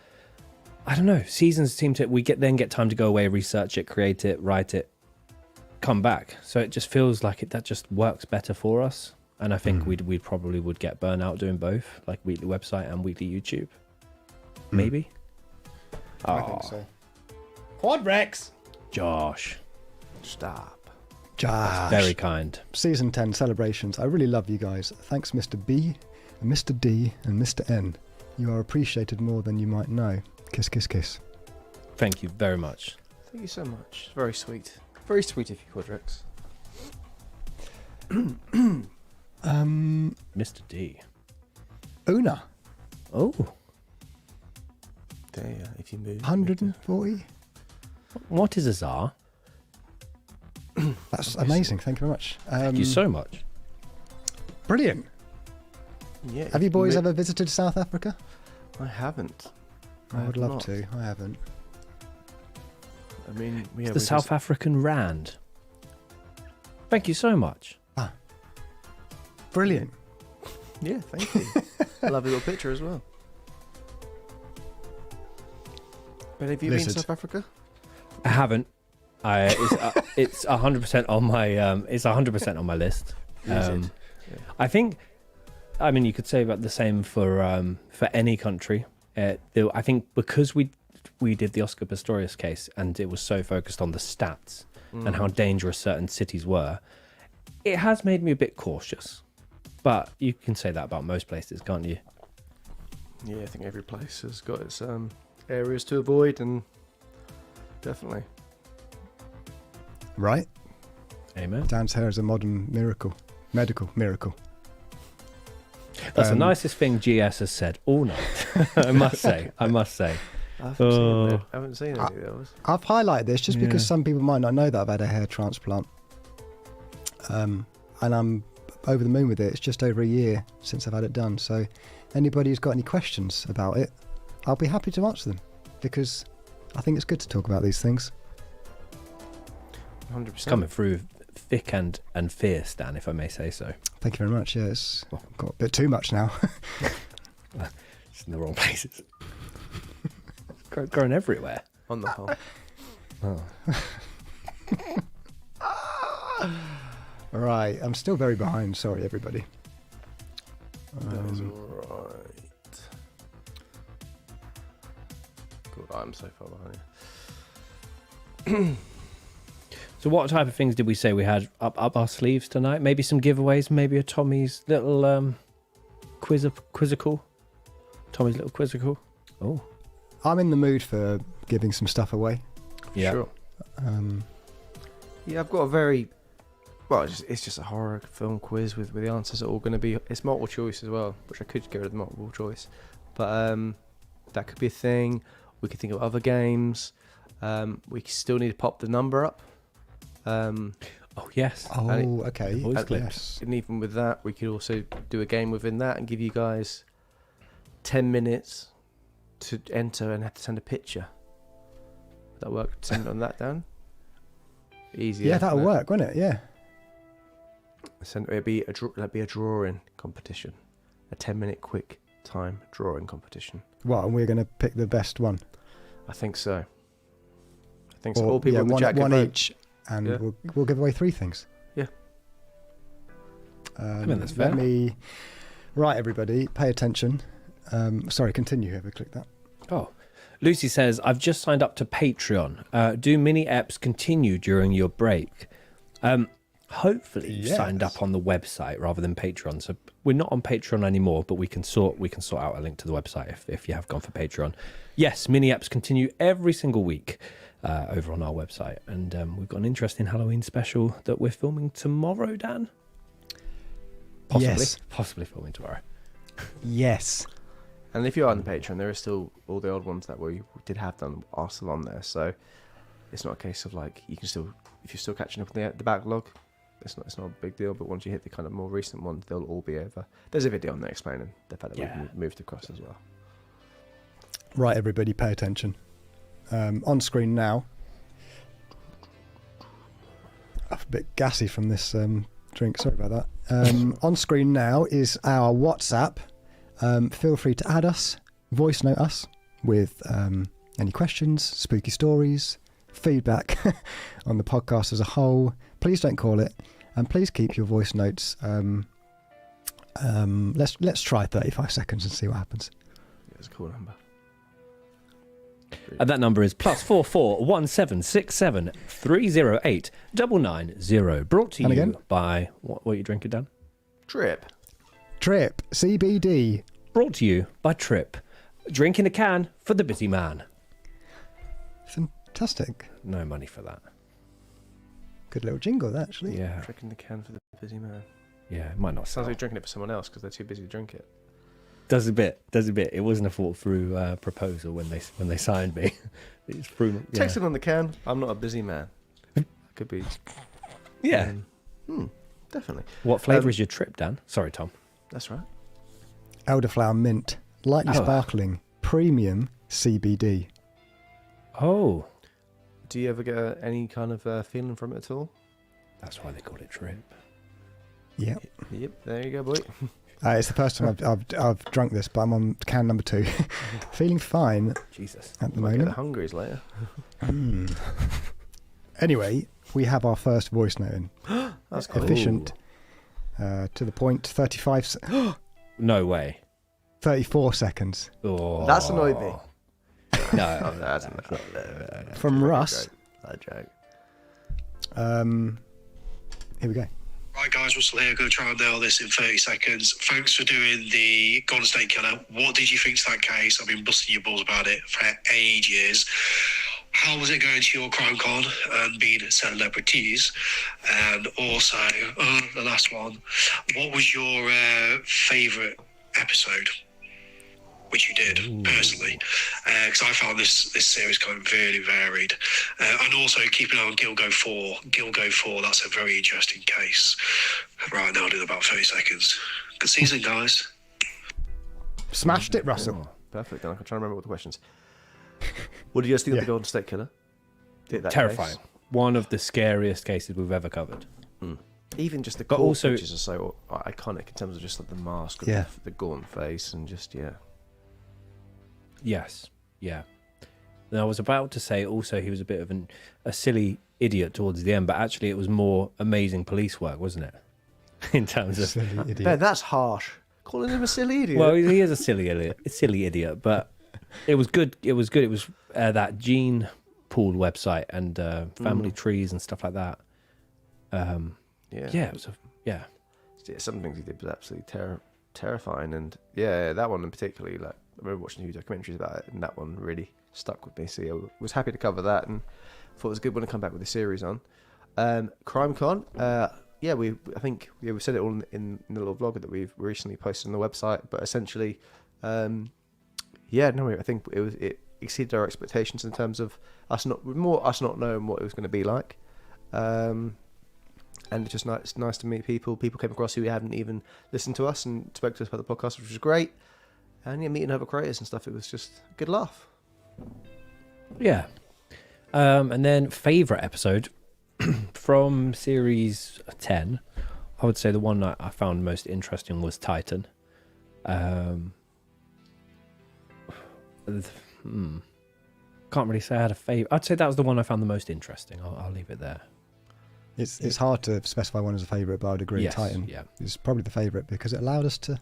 D: I don't know. Seasons seem to, then get time to go away, research it, create it, write it, come back. So it just feels like that just works better for us. And I think we probably would get burnout doing both, like weekly website and weekly YouTube. Maybe.
C: I think so. Quadrex!
D: Josh.
B: Stop.
C: Josh.
D: Very kind.
C: Season 10 celebrations. I really love you guys. Thanks, Mr. B, and Mr. D, and Mr. N. You are appreciated more than you might know. Kiss, kiss, kiss.
D: Thank you very much.
B: Thank you so much. Very sweet. Very sweet of you, Quadrex.
D: Mr. D.
C: Una.
D: Oh.
B: There, if you move.
C: 140.
D: What is a czar?
C: That's amazing. Thank you very much.
D: Thank you so much.
C: Brilliant.
B: Yeah.
C: Have you boys ever visited South Africa?
B: I haven't.
C: I would love
B: not.
C: to. I haven't.
B: I mean,
D: It's the South African Rand. Thank you so much.
C: Brilliant.
B: Yeah, thank you. Lovely little picture as well. But have you been to South Africa?
D: I haven't. It's 100% on my it's 100% on my list. I think. I mean, you could say about the same for any country. I think because we did the Oscar Pistorius case and it was so focused on the stats and how dangerous certain cities were, it has made me a bit cautious. But you can say that about most places, can't you?
B: Yeah, I think every place has got its areas to avoid, and definitely.
C: Right.
D: Amen.
C: Dan's hair is a modern miracle. Medical miracle.
D: That's the nicest thing GS has said all night. I must say.
B: I haven't seen any of those.
C: I've highlighted this just because some people might not know that I've had a hair transplant. And I'm over the moon with it. It's just over a year since I've had it done. So anybody who's got any questions about it, I'll be happy to answer them, because I think it's good to talk about these things.
B: 100%.
D: It's coming through thick and fierce, Dan, if I may say so.
C: Thank you very much. Yeah, it's got a bit too much now.
D: It's in the wrong places. It's growing everywhere.
B: On the whole.
C: Right, I'm still very behind. Sorry, everybody.
B: That is alright. God, I'm so far behind you.
D: So what type of things did we say we had up our sleeves tonight? Maybe some giveaways, maybe a Tommy's little quizzical. Tommy's little quizzical. Oh.
C: I'm in the mood for giving some stuff away.
D: Yeah.
B: Sure. Yeah, I've got a very... Well, it's just a horror film quiz with the answers are all going to be... It's multiple choice as well, which I could get rid of the multiple choice. But that could be a thing. We could think of other games. We still need to pop the number up.
D: Oh, yes.
C: Oh, okay.
B: Yes. And even with that, we could also do a game within that and give you guys 10 minutes to enter and have to send a picture. Would that work? Send on that down? Easy.
C: Yeah, that'll work, won't it? Yeah.
B: So it'd be a drawing competition, a 10-minute quick time drawing competition.
C: Well, and we're going to pick the best one.
B: I think so. So.
C: Or,
B: All people in the chat
C: one
B: can vote.
C: each, and we'll give away 3 things.
B: Yeah.
D: I mean, that's fair.
C: Right, everybody, pay attention. Sorry, continue. Whoever clicked that.
D: Oh, Lucy says, I've just signed up to Patreon. Do mini eps continue during your break? Hopefully you signed up on the website rather than Patreon. So we're not on Patreon anymore, but we can sort out a link to the website if you have gone for Patreon. Yes, mini eps continue every single week over on our website. And we've got an interesting Halloween special that we're filming tomorrow, Dan? Possibly.
C: Yes.
D: Possibly filming tomorrow.
C: Yes.
B: And if you are on the Patreon, there are still all the old ones that we did have done are still on there. So it's not a case of like you can still, if you're still catching up on the backlog, it's not a big deal. But once you hit the kind of more recent ones, they'll all be over. There's a video on there explaining the fact that we've moved across as well.
C: Right, everybody, pay attention. On screen now. I'm a bit gassy from this drink. Sorry about that. On screen now is our WhatsApp. Feel free to add us, voice note us with any questions, spooky stories, feedback on the podcast as a whole. Please don't call it, and please keep your voice notes. Let's try 35 seconds and see what happens.
B: Yeah, it's a cool number.
D: And that number is +44 1767 308 990. Brought to you by what are you drinking, Dan?
B: Trip
C: CBD.
D: Brought to you by Trip. Drink in a can for the busy man.
C: Fantastic.
D: No money for that.
C: Good little jingle, that, actually.
D: Yeah.
B: Drinking the can for the busy man.
D: Yeah, it might not
B: Sounds
D: sound.
B: like you're drinking it for someone else because they're too busy to drink it.
D: Does a bit. It wasn't a thought through proposal when they signed me. It's through. Yeah.
B: Texting on the can. I'm not a busy man. Could be.
D: Yeah.
B: Definitely.
D: What flavour is your Trip, Dan? Sorry, Tom.
B: That's right.
C: Elderflower mint, lightly sparkling, premium CBD.
D: Oh.
B: Do you ever get any kind of feeling from it at all?
D: That's why they call it Trip.
C: Yep.
B: Yep. There you go, boy.
C: It's the first time I've drunk this, but I'm on can number 2. Feeling fine.
D: Jesus.
C: At the
B: Might
C: moment.
B: get the hungries later.
C: Anyway, we have our first voice note in.
B: That's cool.
C: Efficient. To the point.
D: No way.
C: 34 seconds.
D: Oh.
B: That's annoyed me.
D: No.
B: That's not.
C: From Russ.
B: That joke.
C: Here we go.
E: Right, guys, Russell here. Going to try and nail this in 30 seconds. Thanks for doing the Golden State Killer. What did you think to that case? I've been busting your balls about it for ages. How was it going to your crime con and being celebrities? And also, the last one, what was your favourite episode? Which you did, personally. Because I found this series kind of really varied. And also keep an eye on Gilgo 4. Gilgo 4, that's a very interesting case. Right now, in about 30 seconds. Good season, guys.
C: Smashed it, Russell.
B: Perfect. I'm trying to remember what the questions. What did you guys think of the Golden State Killer?
D: Terrifying.
B: Case?
D: One of the scariest cases we've ever covered.
B: Even just the
D: But
B: core
D: also-
B: pictures are so iconic in terms of just like the mask, with the gaunt face, and just
D: Yes. Yeah. And I was about to say also he was a bit of a silly idiot towards the end, but actually it was more amazing police work, wasn't it? In terms of
C: Silly idiot.
B: Ben, that's harsh. Calling him a silly idiot.
D: well, he is a silly idiot, but it was good. It was that gene pool website and family trees and stuff like that. It was
B: some things he did was absolutely terrifying, and that one in particularly, like I remember watching a few documentaries about it, and that one really stuck with me. So I was happy to cover that, and thought it was a good one to come back with the series on. CrimeCon, I think we said it all in the little vlog that we've recently posted on the website, but essentially, I think it exceeded our expectations in terms of us not knowing what it was going to be like. And it's just nice to meet people. People came across who hadn't even listened to us and spoke to us about the podcast, which was great. And meeting other creators and stuff, it was just a good laugh.
D: Yeah. And then favourite episode from series 10 I would say the one that I found most interesting was Titan. Can't really say I had a favourite. I'd say that was the one I found the most interesting. I'll leave it there.
C: It's hard to specify one as a favourite, but I would agree.
D: Yes,
C: Titan
D: yeah.
C: is probably the favourite because it allowed us to.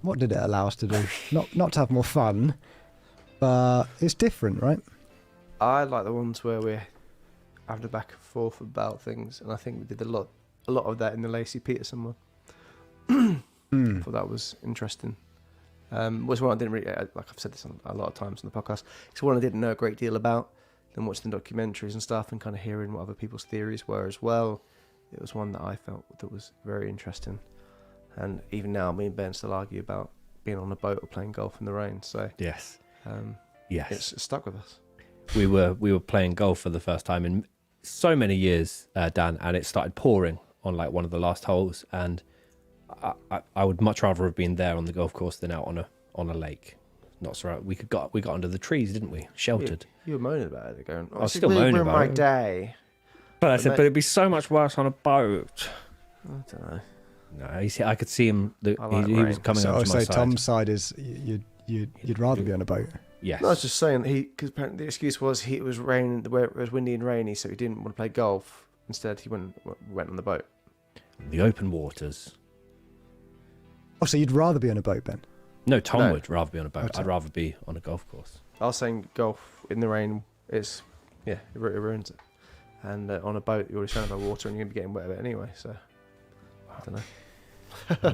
C: What did it allow us to do? not to have more fun, but it's different, right? I
B: like the ones where we're having a back and forth about things, and I think we did a lot of that in the Lacey Peterson one. I thought that was interesting. Was one I didn't really, like I've said this a lot of times on the podcast, it's one I didn't know a great deal about. Then watching the documentaries and stuff and kind of hearing what other people's theories were as well. It was one that I felt that was very interesting. And even now, me and Ben still argue about being on a boat or playing golf in the rain. So
D: yes,
B: it's stuck with us.
D: We were playing golf for the first time in so many years, Dan, and it started pouring on like one of the last holes, and I would much rather have been there on the golf course than out on a lake. Not surrounded. We got under the trees, didn't we? Sheltered.
B: You were moaning about it, going.
D: I was still moaning about
B: my
D: it.
B: Day.
D: But I said, but it'd be so much worse on a boat.
B: I don't know.
D: No, I could see him. He was coming
C: so
D: up to my side.
C: Tom's side is you'd rather be on a boat.
B: Yes. No, I was just saying because apparently the excuse was it was raining, where it was windy and rainy, so he didn't want to play golf. Instead, he went on the boat.
D: The open waters.
C: Oh, so you'd rather be on a boat, Ben?
D: No, Tom would rather be on a boat. I'd rather be on a golf course.
B: I was saying golf in the rain is, it ruins it. And on a boat, you're already surrounded by water and you're going to be getting wet of it anyway, so I don't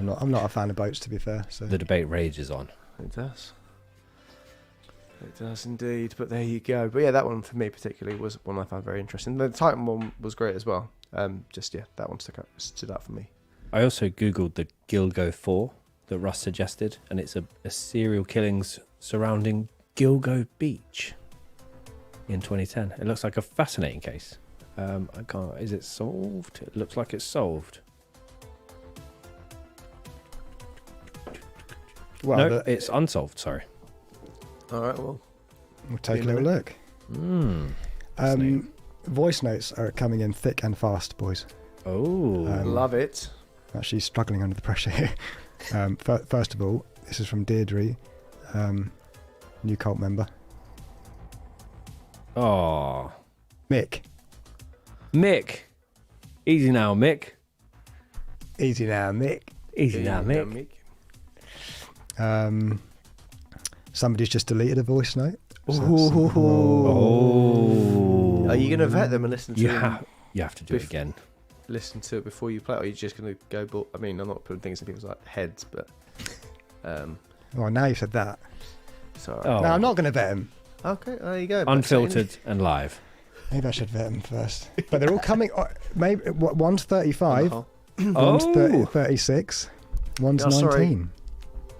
B: know.
C: I'm not a fan of boats, to be fair. So
D: the debate rages on.
B: It does. It does indeed, but there you go. But yeah, that one for me particularly was one I found very interesting. The Titan one was great as well. That one stood out for me.
D: I also googled the Gilgo 4 that Russ suggested, and it's a serial killings surrounding Gilgo Beach in 2010. It looks like a fascinating case. Is it solved? It looks like it's solved.
C: Well,
D: no, it's unsolved. Sorry.
B: All right, well,
C: we'll take a little look. Voice notes are coming in thick and fast, boys.
D: Oh,
B: love it.
C: Actually struggling under the pressure here. First of all, this is from Deirdre, new cult member.
D: Oh,
C: Mick.
D: Easy now, Mick.
C: Easy now, Mick. Somebody's just deleted a voice note.
B: Oh. Are you going to vet them and listen to them?
D: You have to do it again.
B: Listen to it before you play, or are you just going to go... I mean, I'm not putting things in people's heads, but...
C: Well, now you said that.
B: Sorry.
C: No, I'm not going to vet him.
B: Okay, there you go.
D: Unfiltered and live.
C: Maybe I should vet him first. But they're all coming... Maybe one's 35,
B: Oh.
C: one's 36, one's 19.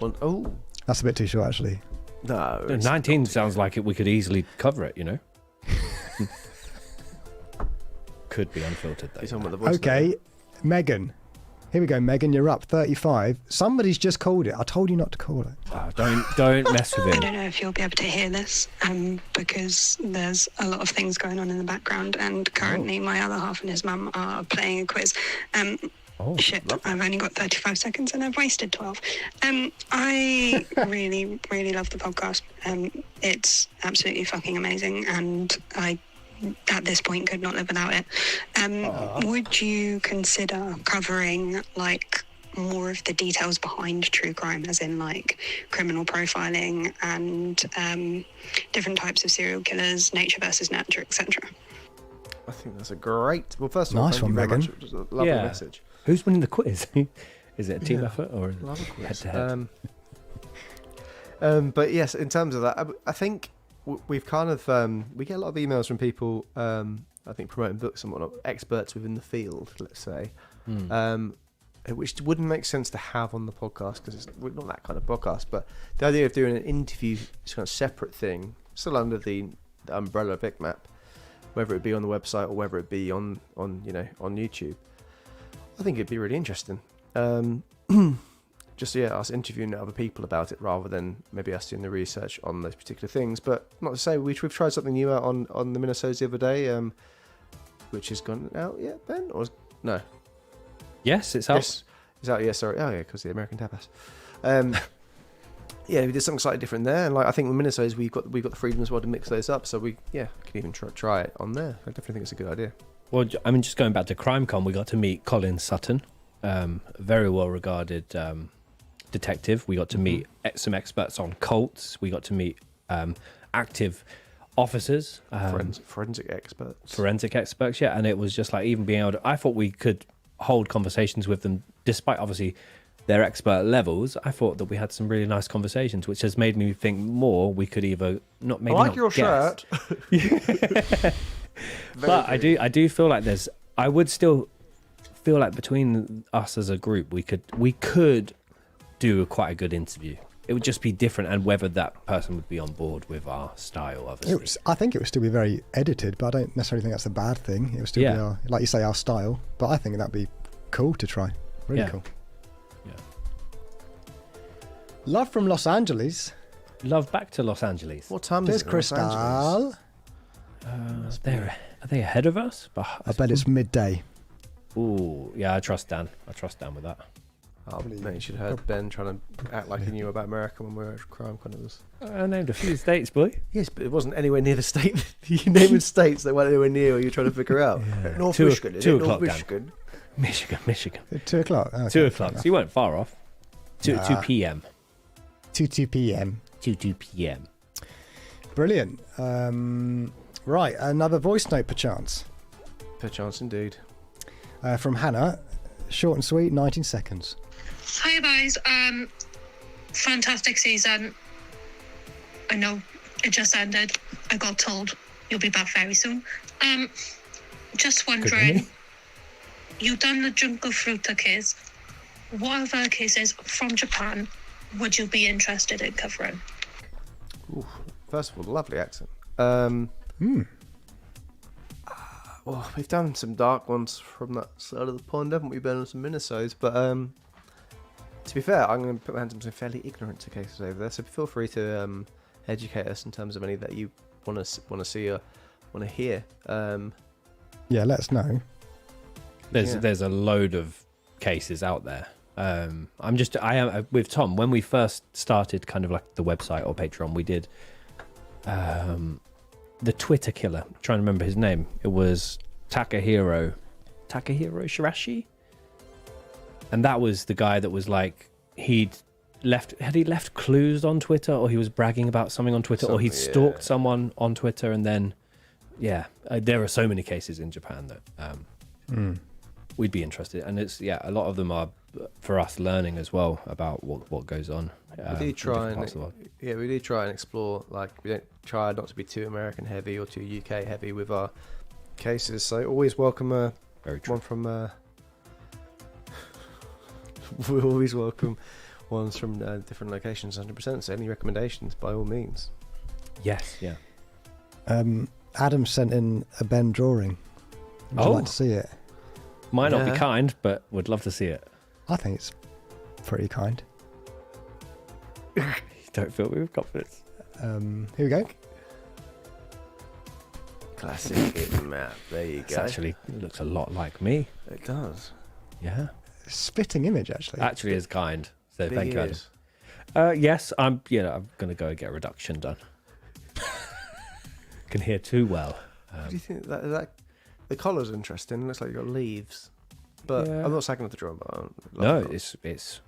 B: Oh.
C: That's a bit too short, actually.
B: No.
D: 19 sounds like we could easily cover it, you know? Could be unfiltered, though.
C: Okay, Megan. Here we go, Megan, you're up, 35. Somebody's just called it. I told you not to call it.
D: Oh, don't mess with
F: I
D: him.
F: don't know if you'll be able to hear this because there's a lot of things going on in the background, and currently my other half and his mum are playing a quiz. Shit, lovely. I've only got 35 seconds and I've wasted 12. I really, really love the podcast. It's absolutely fucking amazing, and I, at this point, could not live without it. Would you consider covering, like, more of the details behind true crime, as in, like, criminal profiling and different types of serial killers, nature versus nurture, etc.?
B: I think that's a great... Well, first of all,
C: nice
B: thank
C: one,
B: you very
C: Megan.
B: much. It was a lovely message.
D: Who's winning the quiz? Is it a team effort or
B: love a quiz.
D: head-to-head?
B: But yes, in terms of that, I think we've kind of we get a lot of emails from people. I think promoting books and whatnot, experts within the field, let's say, which wouldn't make sense to have on the podcast because we're not that kind of podcast. But the idea of doing an interview is kind of separate thing, still under the umbrella of Big Map, whether it be on the website or whether it be on YouTube. I think it'd be really interesting. Us interviewing other people about it rather than maybe us doing the research on those particular things. But not to say we've tried something new out on the Minnesotas the other day, which has gone out yet, Ben? Or no?
D: Yes, it's out.
B: Yes. It's out, yeah, sorry. Oh, yeah, because the American tapas. Yeah, we did something slightly different there. And like I think with Minnesota's, we've got the freedom as well to mix those up. So we can even try it on there. I definitely think it's a good idea.
D: Well, I mean, just going back to CrimeCon, we got to meet Colin Sutton, a very well-regarded detective. We got to meet some experts on cults. We got to meet active officers,
B: forensic experts.
D: Forensic experts, yeah. And it was just like even being able to, I thought we could hold conversations with them, despite obviously their expert levels. I thought that we had some really nice conversations, which has made me think more we could either not maybe.
B: I like
D: not
B: your
D: guess.
B: shirt.
D: But I do feel like I would still feel like between us as a group we could do quite a good interview. It would just be different, and whether that person would be on board with our style, obviously.
C: I think it would still be very edited, but I don't necessarily think that's a bad thing. It would still be our, like you say, our style. But I think that'd be cool to try. Really cool.
D: Yeah.
C: Love from Los Angeles.
D: Love back to Los Angeles.
B: What time
C: There's
B: is it? in Los Angeles?
C: Crystal.
D: Are they ahead of us?
C: I bet it's midday.
D: Ooh, yeah, I trust Dan. with that.
B: Oh, mate, you should have heard Ben trying to act like he knew about America when we were at Crime Con.
D: I named a few states, boy.
B: Yes, but it wasn't anywhere near the state. You naming states that weren't anywhere near what you're trying to figure out.
D: Yeah.
B: North
D: 2
B: Michigan, is it?
D: o'clock,
B: North
D: Dan.
B: Michigan.
D: Michigan.
C: 2 o'clock. Okay,
D: 2 o'clock. So you weren't far off. 2 p.m.
C: 2 p.m.
D: 2 p.m.
C: Brilliant. Right, another voice note, perchance.
B: Perchance, indeed.
C: From Hannah, short and sweet, 19 seconds.
F: Hi guys, fantastic season. I know it just ended. I got told you'll be back very soon. Just wondering, you've done the Jungle Fruta case. What other cases from Japan would you be interested in covering?
B: Ooh, first of all, lovely accent. Well, we've done some dark ones from that side of the pond, haven't we, Ben, on some Minnesotas? But to be fair, I'm going to put my hands on some fairly ignorant cases over there, so feel free to educate us in terms of any that you want to see or want to hear.
C: Yeah, let us know.
D: There's a load of cases out there. I am with Tom. When we first started, kind of like the website or Patreon, we did the Twitter killer. I'm trying to remember his name. It was Takahiro Shirashi, and that was the guy that was like had he left clues on Twitter, or he was bragging about something on Twitter, or he'd stalked someone on Twitter, and then there are so many cases in Japan that we'd be interested, and it's a lot of them are for us learning as well about what goes on.
B: We do try and explore. Like, we don't try not to be too American heavy or too UK heavy with our cases. So always welcome one from. We always welcome ones from different locations, 100%. So any recommendations, by all means.
D: Yes, yeah.
C: Adam sent in a Ben drawing. Would you like to see it?
D: Might not be kind, but would love to see it.
C: I think it's pretty kind.
D: You don't feel me with confidence.
C: Here we go.
B: Classic map. There you go.
D: Actually, it looks a lot like me.
B: It does.
D: Yeah.
C: Spitting image, actually.
D: Actually is kind. So
B: Big
D: thank you,
B: ears.
D: Adam. Yes, I'm going to go and get a reduction done. Can hear too well.
B: What do you think? That the collar's interesting. It looks like you've got leaves. But I'm not sagging off the drawing. But
D: no, it's.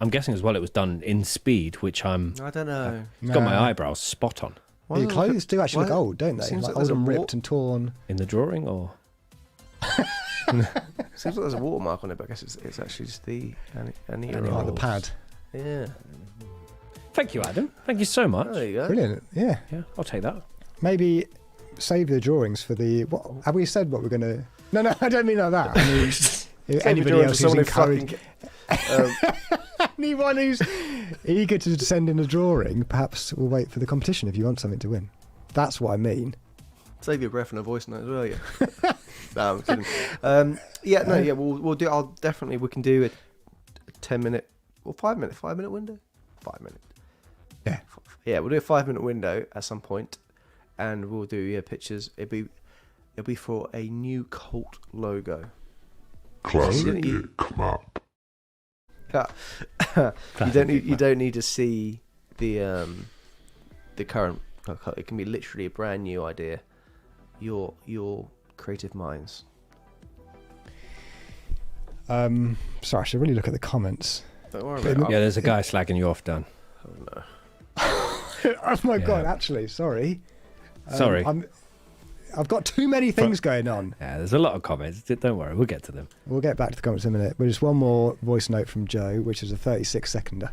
D: I'm guessing as well it was done in speed, which I
B: don't know.
D: It's got my eyebrows spot on.
C: Your clothes do actually look old, don't they?
B: Seems
C: like
B: like
C: old and ripped and torn.
D: In the drawing, or?
B: Seems like there's a watermark on it, but I guess it's actually just the
C: the pad.
B: Yeah.
D: Thank you, Adam. Thank you so much.
B: There you go.
C: Brilliant. Yeah.
D: Yeah, I'll take that.
C: Maybe save the drawings for the. What have we said? What we're going to? No, I don't mean like that. I mean, if anybody else who's encouraged. Anyone who's eager to send in a drawing, perhaps we'll wait for the competition if you want something to win. That's what I mean.
B: Save your breath and a voice note as well, yeah. No, I'm kidding. We'll do. We can do a 10-minute or 5-minute window. 5 minute.
C: Yeah.
B: Yeah, we'll do a 5-minute window at some point, and we'll do pictures. It'll be for a new cult logo.
G: Classic map.
B: You don't need to see the current. It can be literally a brand new idea. Your creative minds.
C: Sorry, I should really look at the comments.
B: Don't worry about it.
D: Yeah, there's a guy slagging you off, Dan.
B: Oh no.
C: Oh my god! Actually, sorry.
D: Sorry.
C: I've got too many things going on.
D: Yeah, there's a lot of comments. Don't worry, we'll get to them.
C: We'll get back to the comments in a minute. But just one more voice note from Joe, which is a 36-seconder.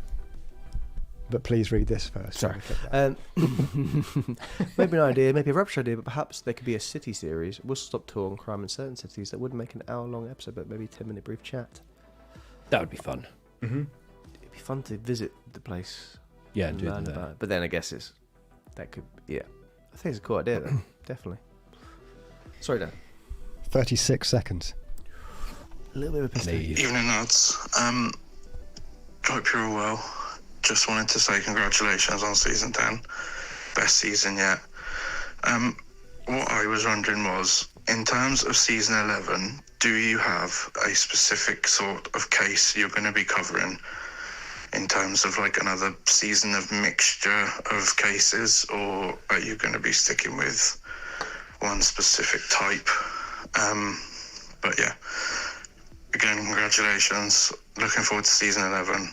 C: But please read this first.
B: Sorry. Maybe an idea, maybe a rubbish idea, but perhaps there could be a city series. We'll stop tour on crime in certain cities that wouldn't make an hour-long episode, but maybe a 10-minute brief chat.
D: That would be fun.
C: Mm-hmm.
B: It'd be fun to visit the place.
D: Yeah, and do
B: learn
D: that.
B: about it. But then I guess I think it's a cool idea, though. Definitely. Sorry, Dan.
C: 36 seconds.
B: A little bit of a piss take.
E: Evening, lads. Hope you're all well. Just wanted to say congratulations on season 10. Best season yet. What I was wondering was, in terms of season 11, do you have a specific sort of case you're going to be covering in terms of like another season of mixture of cases, or are you going to be sticking with one specific type? But yeah, again, congratulations. Looking forward to season 11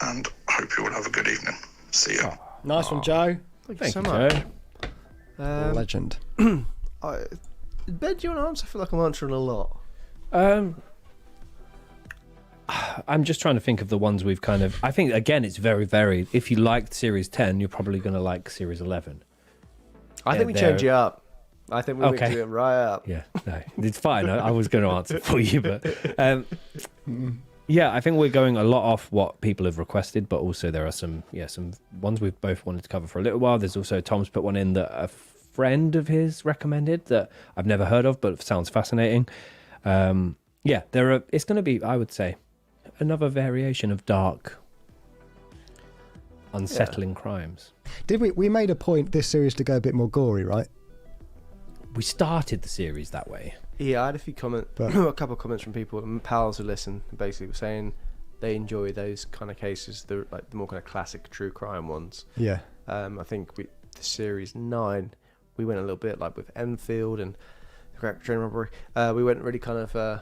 E: and hope you all have a good evening. See ya.
C: Nice one, Joe.
B: Thank you so much.
C: Legend.
B: Ben, do you want to answer? I feel like I'm answering a lot.
D: I'm just trying to think of the ones we've kind of... I think, again, it's very varied. If you liked Series 10, you're probably going to like Series 11.
B: I think we change it up. I think we mix it right up.
D: Yeah, no, it's fine. I was going to answer for you, but... yeah, I think we're going a lot off what people have requested, but also there are some ones we've both wanted to cover for a little while. There's also Tom's put one in that a friend of his recommended that I've never heard of, but sounds fascinating. It's going to be, I would say, another variation of dark, unsettling crimes.
C: Did we made a point this series to go a bit more gory, right?
D: We started the series that way.
B: Yeah, I had a few comments, a couple of comments from people and pals who listen, basically were saying they enjoy those kind of cases, the more kind of classic true crime ones.
C: Yeah.
B: I think the series 9, we went a little bit like with Enfield and the Great Train Robbery. We went really kind of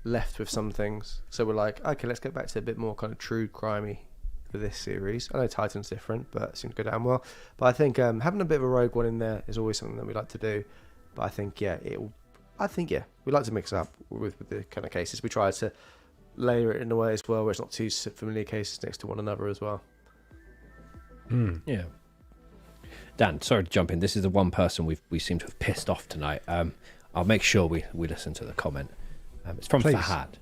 B: left with some things, so we're like, okay, let's go back to a bit more kind of true crimey for this series. I know Titan's different, but it seemed to go down well. But I think having a bit of a rogue one in there is always something that we like to do. But I think we like to mix up with the kind of cases. We try to layer it in a way as well where it's not two familiar cases next to one another as well.
D: Yeah. Dan, sorry to jump in. This is the one person we seem to have pissed off tonight. I'll make sure we listen to the comment. It's from Fahad.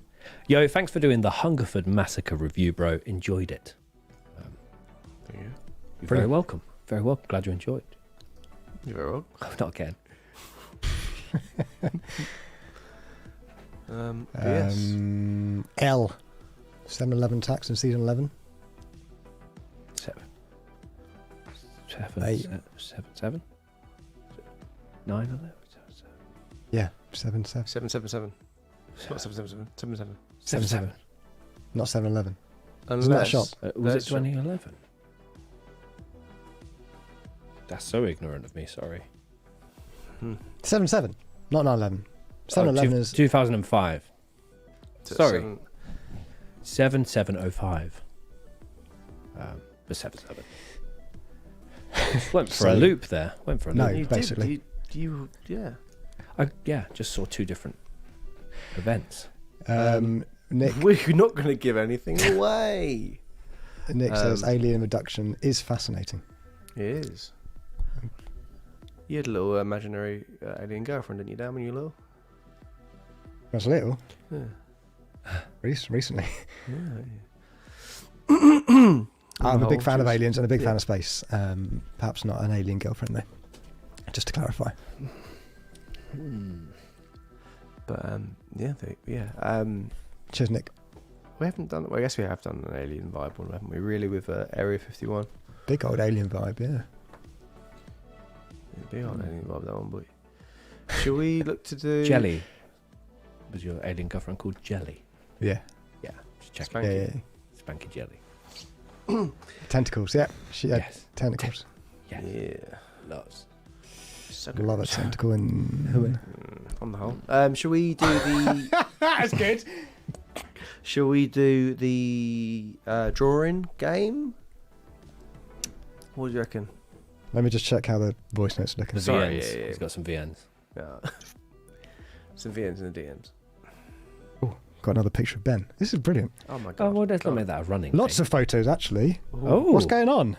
D: Yo, thanks for doing the Hungerford Massacre review, bro. Enjoyed it.
B: Thank you.
D: You're very welcome. Very welcome. Glad you enjoyed.
B: You're very welcome.
D: Oh, not again.
B: Yes.
C: L 7-11 tax in season 11.
D: 7 9 on there.
C: Yeah, 7.
B: 777. Not 777.
D: 7
C: Not 7-11.
B: Unless
C: Isn't that a shop?
D: Was it 2011? That's so ignorant of me. Sorry.
C: 7-7, not 9-11. 7-11 is
D: 2005. Sorry. 7705. The 77. Went for a loop there.
C: No, basically.
B: Yeah.
D: Just saw two different events.
C: Nick,
B: we're not going to give anything away.
C: Nick says alien abduction is fascinating.
B: It is. You had a little imaginary alien girlfriend, didn't you, Dan, when you were little?
C: I was little.
B: Yeah.
C: Recently.
B: Yeah.
C: I'm a big fan of aliens and a big fan of space. Perhaps not an alien girlfriend, though. Just to clarify.
B: But,
C: Cheers, Nick.
B: we haven't done... Well, I guess we have done an alien vibe one, haven't we? Really, with Area 51.
C: Big old alien vibe, yeah.
B: Big old alien vibe, that one, boy. Shall we look to do...
D: Jelly. Was your alien girlfriend called Jelly?
C: Yeah.
D: Yeah. Just check
B: Spanky.
D: it.
C: Yeah.
D: Spanky Jelly.
C: Tentacles. Yeah. She had
D: Yes.
C: tentacles.
D: Yes.
B: Yeah.
D: Lots.
C: Love a tentacle in.
B: On the whole. Shall we do the...
C: That's good.
B: Shall we do the drawing game? What do you reckon?
C: Let me just check how the voice notes looking.
D: The
B: Sorry,
D: VNs.
B: yeah.
D: He's got some VNs.
B: Yeah. Some VNs in the DMs.
C: Oh, got another picture of Ben. This is brilliant.
B: Oh my god.
D: Oh, well, let's not make that a running
C: Lots
D: thing.
C: of photos, actually.
D: Oh.
C: What's going on?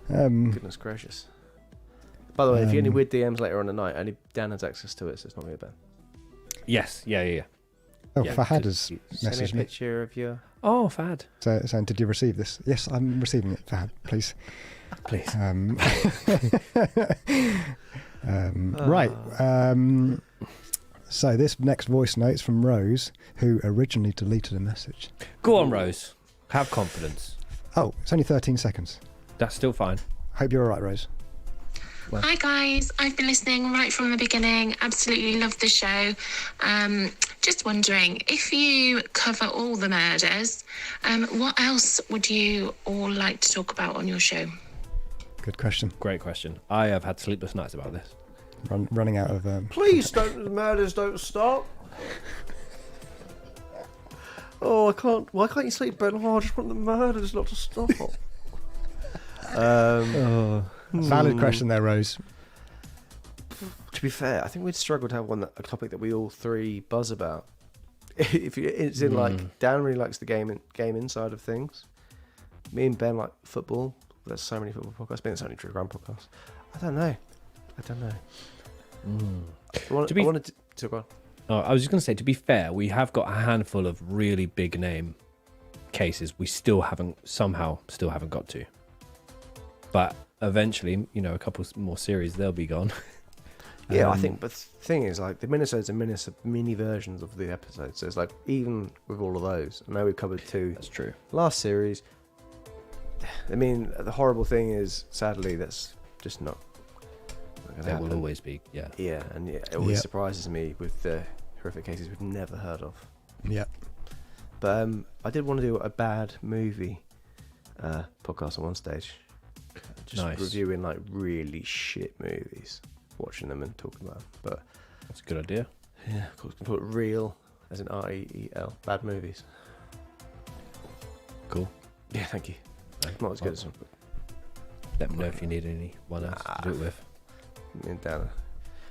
B: Goodness gracious. By the way, if you get any weird DMs later on the night, only Dan has access to it, so it's not me or Ben.
D: Yes. Yeah.
C: Oh,
D: Yeah,
C: Fahad
D: just-
C: has
B: Send me a
C: messaged me.
B: picture of your...
D: Oh, Fad.
C: Saying, did you receive this? Yes, I'm receiving it, Fahad, please.
D: Please.
C: Right. So this next voice note is from Rose, who originally deleted a message.
D: Go on, Rose. Have confidence.
C: Oh, it's only 13 seconds.
D: That's still fine.
C: Hope you're all right, Rose.
H: Hi guys, I've been listening right from the beginning. Absolutely love the show. Just wondering, if you cover all the murders, what else would you all like to talk about on your show?
C: Good question.
D: Great question. I have had sleepless nights about this.
C: Running out of...
B: Please don't, the murders don't stop. Oh, I can't. Why can't you sleep, Ben? Oh, I just want the murders not to stop.
C: Valid question there, Rose.
B: To be fair, I think we'd struggle to have a topic that we all three buzz about. If it's in like Dan really likes the game inside of things. Me and Ben like football. There's so many football podcasts. Ben, it's only true crime podcasts. I don't know. I wanted to go on.
D: Oh, I was just going to say, to be fair, we have got a handful of really big name cases we somehow still haven't got to. But eventually, a couple more series, they'll be gone.
B: Yeah, I think, but the thing is, like, the minisodes are mini versions of the episodes. So it's like, even with all of those, I know we've covered 2
D: That's true.
B: last series. I mean, the horrible thing is, sadly, that's just not gonna
D: There
B: happen.
D: will always be, yeah.
B: Yeah, and it always surprises me with the horrific cases we've never heard of.
C: Yeah.
B: But I did want to do a bad movie podcast at one stage. Just
D: Nice.
B: reviewing like really shit movies, watching them and talking about them. But
D: That's a good idea.
B: yeah, of course, we can put real as in REEL, bad movies.
D: Cool.
B: Yeah, thank you. Not as good as
D: Let me know if you need anyone else to do it with.
B: me and Dan.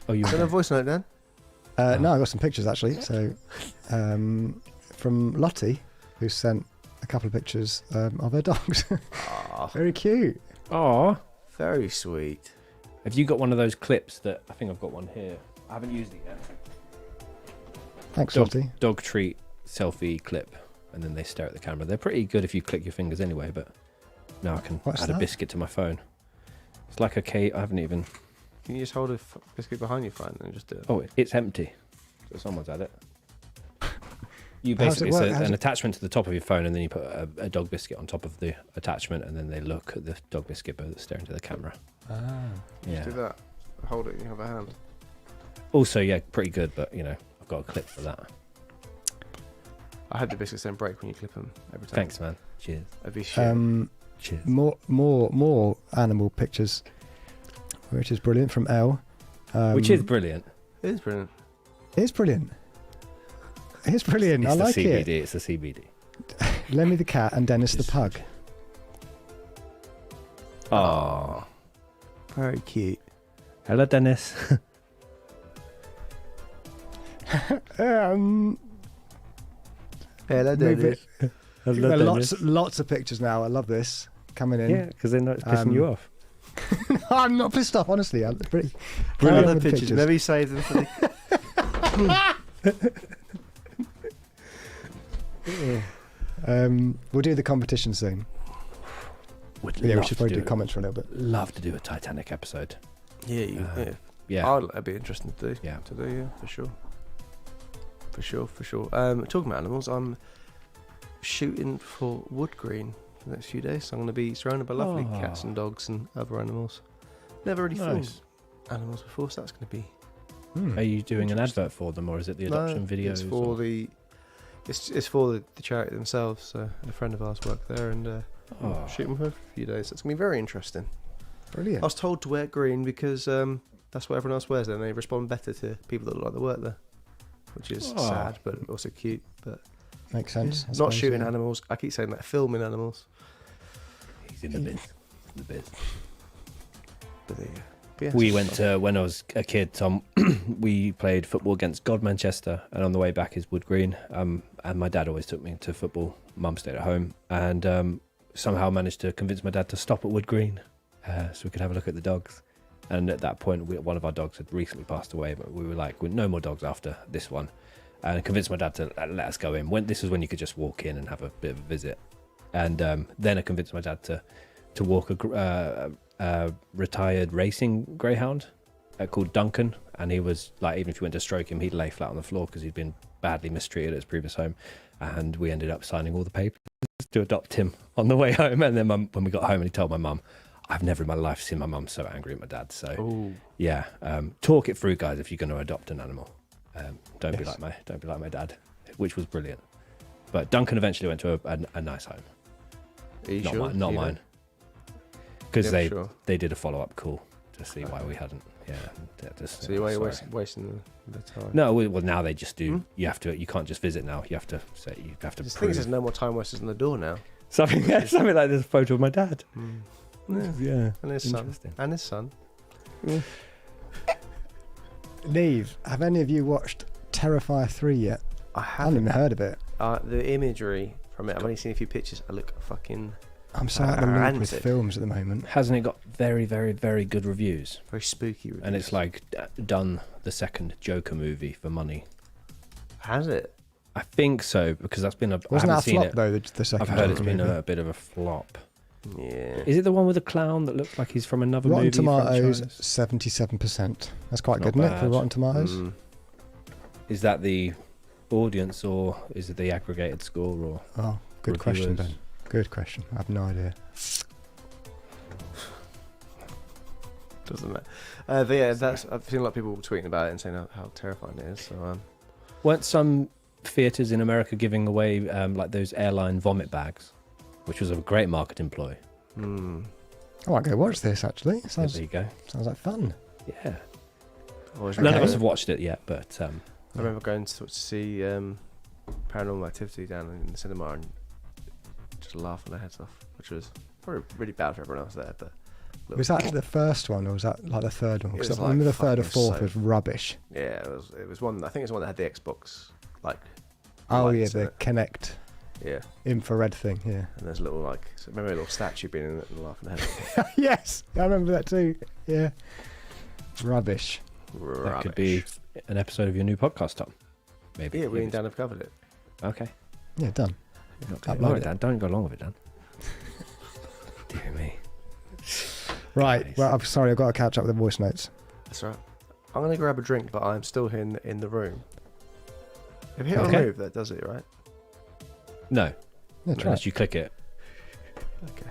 D: Oh, you
B: Send a voice note, Dan.
C: No, I got some pictures actually. So, from Lottie, who sent a couple of pictures of her dogs. Very cute.
D: Aw.
B: Very sweet.
D: Have you got one of those clips that I think I've got one here? I haven't used it yet.
C: Thanks, Lottie.
D: Dog treat selfie clip, and then they stare at the camera. They're pretty good if you click your fingers anyway, but now I can
C: What's
D: add a
C: that?
D: biscuit to my phone. It's like a cake. I haven't even.
B: Can you just hold a biscuit behind your phone and just do it?
D: Oh, it's empty. So someone's had it. You
C: How's it
D: basically,
C: work?
D: it's
C: How's
D: an
C: it-
D: attachment to the top of your phone, and then you put a dog biscuit on top of the attachment, and then they look at the dog biscuit, but they're staring to the camera.
C: Ah.
D: Yeah.
B: Do that. Hold it. You have a hand.
D: Also, yeah, pretty good, but I've got a clip for that.
B: I hope the biscuits don't break when you clip them every time.
D: Thanks, man. Cheers.
B: That'd be shit.
D: Cheers.
C: More animal pictures, which is brilliant from Elle.
D: Which is brilliant.
B: It is brilliant.
C: It's brilliant. It's brilliant.
D: It's
C: I like
D: the CBD.
C: it.
D: It's the CBD.
C: Lemmy the cat and Dennis the
D: Just-
C: pug.
D: Oh.
B: Very cute.
D: Hello, Dennis.
B: Hello,
C: Move it.
D: Hello,
C: Lots of pictures now. I love this coming in.
D: Yeah, because they know it's pissing you off.
C: I'm not pissed off, honestly. I'm pretty
B: Brilliant.
C: brilliant
B: Other
C: with
B: pictures. Maybe you save them for the...
C: We'll do the competition soon. Yeah, we should probably do comments for a little bit.
D: Love to do a Titanic episode.
B: Yeah.
D: Yeah.
B: That'd be interesting to do.
D: Yeah.
B: For sure. Talking about animals, I'm shooting for wood green for the next few days. So I'm going to be surrounded by lovely cats and dogs and other animals. Never really filmed
D: Nice.
B: animals before, so that's going to be
D: Are you doing an advert for them, or is it the adoption videos?
B: It's for it's for the charity themselves. So a friend of ours worked there, and shoot them for a few days. It's gonna be very interesting.
C: Brilliant.
B: I was told to wear green because that's what everyone else wears, and they respond better to people that look like they work there, which is sad, but also cute. But
C: makes sense.
B: Not shooting animals. I keep saying that. Filming animals.
D: He's in the bin.
B: But there you go. Yeah,
D: we went to, when I was a kid, Tom, we played football against God Manchester, and on the way back is Wood Green. And my dad always took me to football. Mum stayed at home, and somehow managed to convince my dad to stop at Wood Green so we could have a look at the dogs. And at that point, one of our dogs had recently passed away, but we were like, no more dogs after this one. And I convinced my dad to let us go in. This was when you could just walk in and have a bit of a visit. And then I convinced my dad to walk a retired racing greyhound called Duncan, and he was like, even if you went to stroke him, he'd lay flat on the floor because he'd been badly mistreated at his previous home. And we ended up signing all the papers to adopt him on the way home. And then when we got home, and he told my mum, I've never in my life seen my mum so angry at my dad. So yeah, talk it through, guys, if you're going to adopt an animal. Don't be like my dad, which was brilliant. But Duncan eventually went to a nice home.
B: Are you sure?
D: Not mine. Because they did a follow-up call to see why we hadn't. Yeah.
B: So you're wasting the time.
D: No, well now they just do. You can't just visit now. You have to say. You have to.
B: I think there's no more time wasters on the door now.
D: Something like there's a photo of my dad.
B: Yeah. And his son.
C: Yeah. Neve, have any of you watched Terrifier 3 yet?
B: I
C: haven't even heard of it.
B: The imagery from it, I've only seen a few pictures. I look fucking...
C: I'm so out of the loop with films at the moment.
D: Hasn't it got very, very, very good reviews?
B: Very spooky reviews.
D: And it's like done the second Joker movie for money.
B: Has it?
D: I think so, because that's been
C: Wasn't that a flop, though, the second
D: I've heard
C: Joker
D: it's been
C: movie?
D: a bit of a flop.
B: Yeah.
D: Is it the one with the clown that looks like he's from another
C: Rotten
D: movie?
C: Tomatoes, 77%. That's quite good, isn't it, for Rotten Tomatoes?
D: Is that the audience, or is it the aggregated score? Or
C: good question, Ben. Good question. I have no idea.
B: Doesn't matter. But yeah, I've seen a lot of people tweeting about it and saying how terrifying it is. So,
D: weren't some theatres in America giving away like those airline vomit bags, which was a great marketing ploy?
C: I might go watch this, actually.
D: There you go.
C: Sounds like fun.
D: Yeah.
B: None
D: of us have watched it yet, but...
B: I remember going to see Paranormal Activity down in the cinema and just laughing their heads off, which was probably really bad for everyone else there. But
C: was that the first one, or was that like the third one? Because I
B: like
C: remember the third or fourth was rubbish.
B: Yeah, it was one. I think it was one that had the Xbox
C: the Kinect.
B: Yeah.
C: Infrared thing. Yeah.
B: And there's a little remember a little statue being in it and laughing their head.
C: Yes, I remember that too. Yeah. Rubbish.
D: That could be an episode of your new podcast, Tom. Maybe.
B: Yeah, we and Dan have covered it.
D: Okay.
C: Yeah, done.
D: Upload it, Dan. Don't go along with it, Dan. Dear me.
C: Right.
D: Nice.
C: Well, I'm sorry. I've got to catch up with the voice notes.
B: That's right. I'm going to grab a drink, but I'm still here in the room. If you hit on move, that does it, right?
D: No.
C: Yeah, try
D: unless you click it.
B: Okay.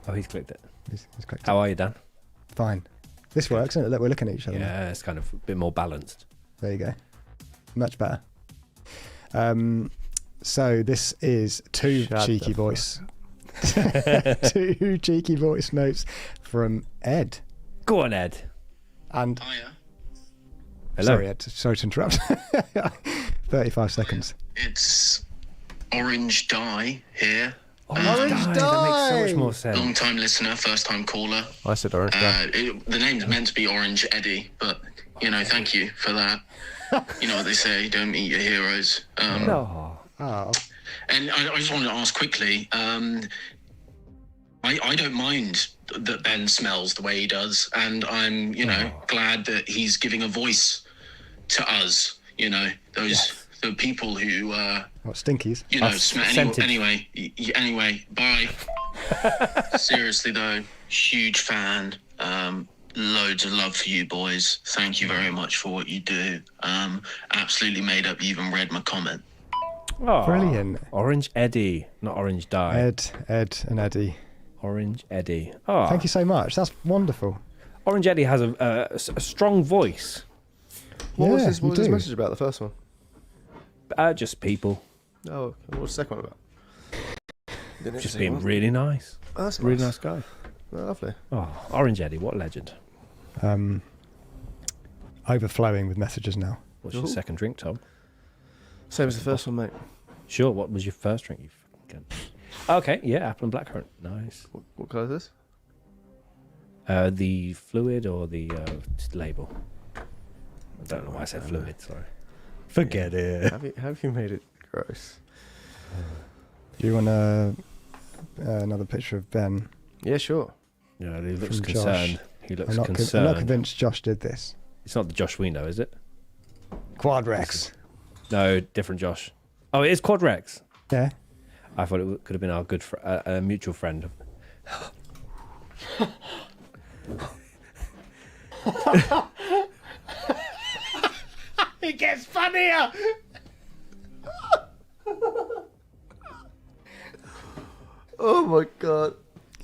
D: Oh, he's clicked it.
C: He's clicked
D: How are you, Dan?
C: Fine. This works, isn't it? Look, we're looking at each other.
D: Yeah, it's kind of a bit more balanced.
C: There you go. Much better. So this is two cheeky voice notes from Ed.
D: Go on, Ed.
C: And
E: Hiya.
C: Hello. Sorry, Ed. Sorry to interrupt. 35 seconds.
E: It's Orange Dye here.
C: Orange Dye.
D: That makes so much more sense.
E: Long time listener, first time caller.
B: I said Orange Dye.
E: The name's meant to be Orange Eddie, but thank you for that. You know what they say, don't meet your heroes.
C: Oh.
E: And I just wanted to ask quickly, I don't mind that Ben smells the way he does, and I'm, glad that he's giving a voice to us, the people who...
C: what, stinkies?
E: Smell... Anyway, bye. Seriously, though, huge fan. Loads of love for you boys. Thank you very much for what you do. Absolutely made up. You even read my comment.
D: Oh,
C: brilliant.
D: Orange Eddie, not Orange Dye.
C: Ed and Eddie.
D: Orange Eddie. Oh,
C: thank you so much. That's wonderful.
D: Orange Eddie has a strong voice.
B: What was
C: Yeah,
B: his
C: you do.
B: message about, the first one?
D: Just people.
B: Oh, what was the second one about? Didn't
D: Just
B: say
D: being
B: what?
D: really nice.
B: Oh, that's
D: Really nice guy.
B: Oh, lovely.
D: Oh, Orange Eddie, what a legend.
C: Overflowing with messages now.
D: What's your second drink, Tom?
B: Same as the first one, mate.
D: Sure, what was your first drink? You fucking cunt. Okay, yeah, apple and blackcurrant. Nice.
B: What colour is this?
D: The fluid or the label? I don't know why I said fluid, sorry. Forget it.
B: Have you made it gross?
C: Do you want another picture of Ben?
B: Yeah, sure.
D: Yeah, he looks
C: From
D: concerned.
C: Josh.
D: He looks
C: I'm not
D: concerned.
C: convinced Josh did this.
D: It's not the Josh we know, is it?
C: Quad Rex.
D: No, different Josh. Oh, it is Quad Rex.
C: Yeah.
D: I thought it could have been our good mutual friend. It gets funnier.
B: Oh my god.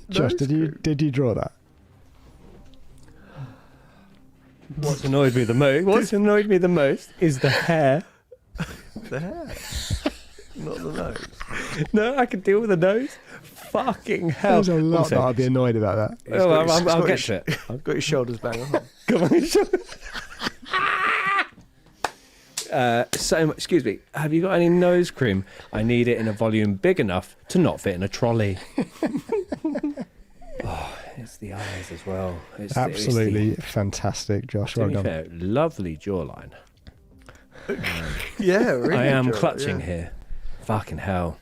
C: Josh, did you draw that?
D: What's annoyed me the most is the hair.
B: The hair? Not the nose.
D: No, I can deal with the nose. Fucking hell.
C: There's a lot
D: Also-
C: that I'd be annoyed about that.
D: Oh, I'll get to it.
B: I've got your shoulders bang on.
D: Come on. Excuse me, have you got any nose cream? I need it in a volume big enough to not fit in a trolley. Oh, it's the eyes as well.
C: Absolutely fantastic, Josh.
D: To
C: Well
D: be
C: done.
D: fair, lovely jawline.
B: Yeah, really.
D: I am
B: Joe,
D: clutching
B: yeah.
D: here. Fucking hell.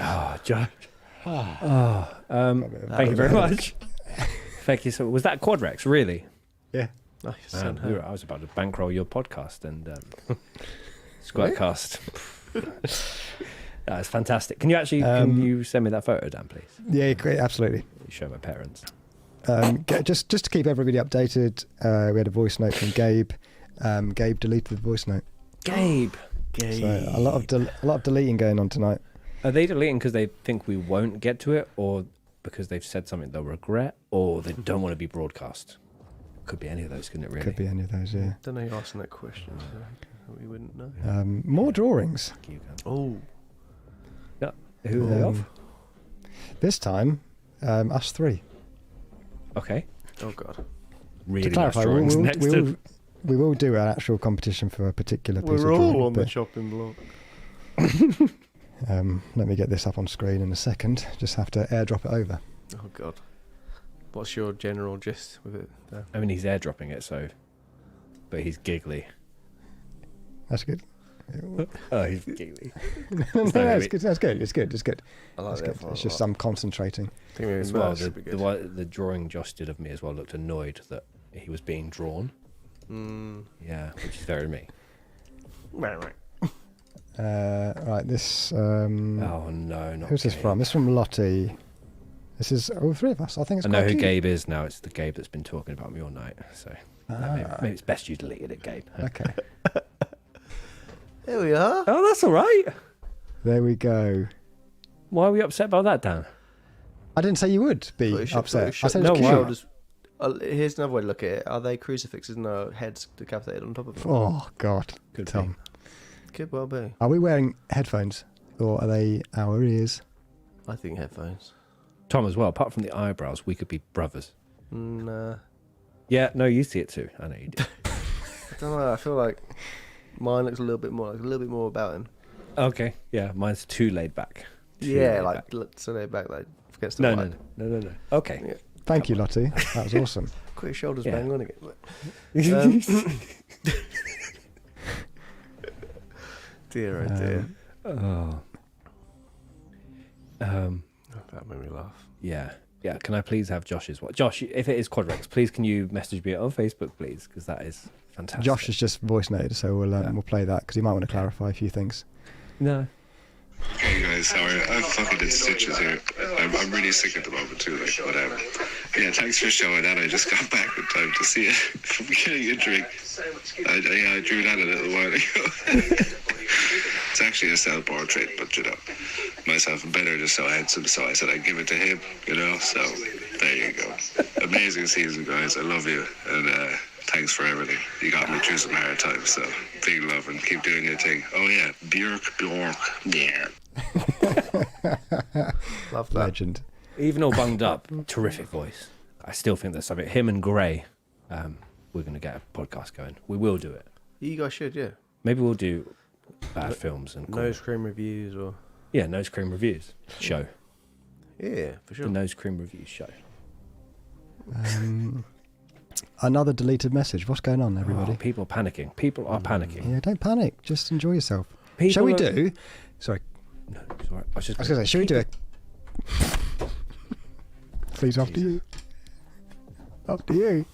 D: Oh, Josh. Thank you very much. Thank you. So, was that Quadrex, really?
C: Yeah.
B: Nice.
D: Man, I was about to bankroll your podcast and Squirtcast. That's fantastic. Can you actually can you send me that photo, Dan, please?
C: Yeah, great, absolutely.
D: You show my parents.
C: Just to keep everybody updated, we had a voice note from Gabe. Gabe deleted the voice note.
D: Gabe.
C: So a lot of deleting going on tonight.
D: Are they deleting because they think we won't get to it, or because they've said something they'll regret, or they don't want to be broadcast? Could be any of those, couldn't it? Really?
C: Could be any of those, yeah.
B: Don't know you're asking that question, so we wouldn't know.
C: More drawings.
B: Oh.
D: Yeah. Who are they of?
C: This time, us three.
D: Okay.
B: Oh god.
D: Really
C: To
D: nice
C: clarify,
D: drawings next to.
C: we will do an actual competition for a particular piece
B: We're
C: of drawing.
B: all on the
C: but,
B: chopping block.
C: let me get this up on screen in a second. Just have to airdrop it over.
B: Oh god. What's your general gist with it there?
D: I mean, he's airdropping it, so. But he's giggly.
C: That's good.
D: Oh, he's giggly.
C: no, it's good. That's good. It's good. It's good.
B: I like
C: That's
B: that.
C: good. It's just I'm concentrating.
B: I think maybe
D: As well,
B: should be good.
D: the drawing Josh did of me as well looked annoyed that he was being drawn. Yeah, which is very me.
B: Right.
C: Right, this.
D: Oh no, not
C: Who's this
D: Gabe.
C: from? This is from Lottie. This is all three of us. I think it's
D: I know
C: quite
D: who
C: cute.
D: Gabe is now. It's the Gabe that's been talking about me all night. So maybe it's best you deleted it, Gabe.
C: Okay.
B: Here we are.
D: Oh, that's all right.
C: There we go.
D: Why are we upset about that, Dan?
C: I didn't say you would be
B: Thought you should-
C: upset.
B: thought
C: I
B: you
C: said
B: should-
C: it's
D: No,
C: cute.
D: why?
B: Shoulders- here's another way to look at it. Are they crucifixes and no heads decapitated on top of them?
C: Oh God,
D: Could
C: Tom.
B: Could well be.
C: Are we wearing headphones or are they our ears?
B: I think headphones.
D: Tom as well. Apart from the eyebrows, we could be brothers.
B: Nah.
D: Yeah, no, you see it too. I know you do.
B: I don't know. I feel like mine looks a little bit more about him.
D: Okay, yeah, mine's too laid back. Too
B: Yeah,
D: laid
B: like
D: back.
B: look, so they're back like against the
D: No.
B: light.
D: Okay.
B: Yeah.
C: Thank you, Lottie. That was awesome.
B: Got your shoulders
D: Yeah.
B: bang on again. Dear, oh dear.
D: Oh.
B: That made me laugh.
D: Yeah. Can I please have Josh's one? Josh, if it is Quadrex, please can you message me on Facebook, please? Because that is fantastic.
C: Josh has just voice noted, so we'll play that because he might want to clarify a few things.
D: No.
G: Hey guys, sorry, I fucking did stitches here. I'm really sick at the moment too, like, but yeah, thanks for showing that. I just got back in time to see it from getting a drink. I drew that a little while ago. It's actually a self-portrait, but you know, myself and Ben are just so handsome, so I said I'd give it to him, you know, so there you go. Amazing season, guys. I love you, and thanks for everything. You got me through some hard times, so big love and keep doing your thing. Oh yeah, Björk. Yeah.
B: Love that.
C: Legend.
D: Even all bunged up, terrific voice. I still think there's something. Him and Gray, we're going to get a podcast going. We will do it.
B: You guys should, yeah.
D: Maybe we'll do bad films and
B: Nose cream reviews or...
D: Yeah, Nose Cream Reviews show.
B: Yeah, for sure.
D: The Nose Cream Reviews show.
C: Another deleted message. What's going on, everybody?
D: Oh, people panicking. People are panicking.
C: Yeah, don't panic. Just enjoy yourself.
D: People
C: Shall we
D: are-
C: do? Sorry.
D: No, it's all right. I was
C: I was going to say, shall we do it? Please, after you. After you.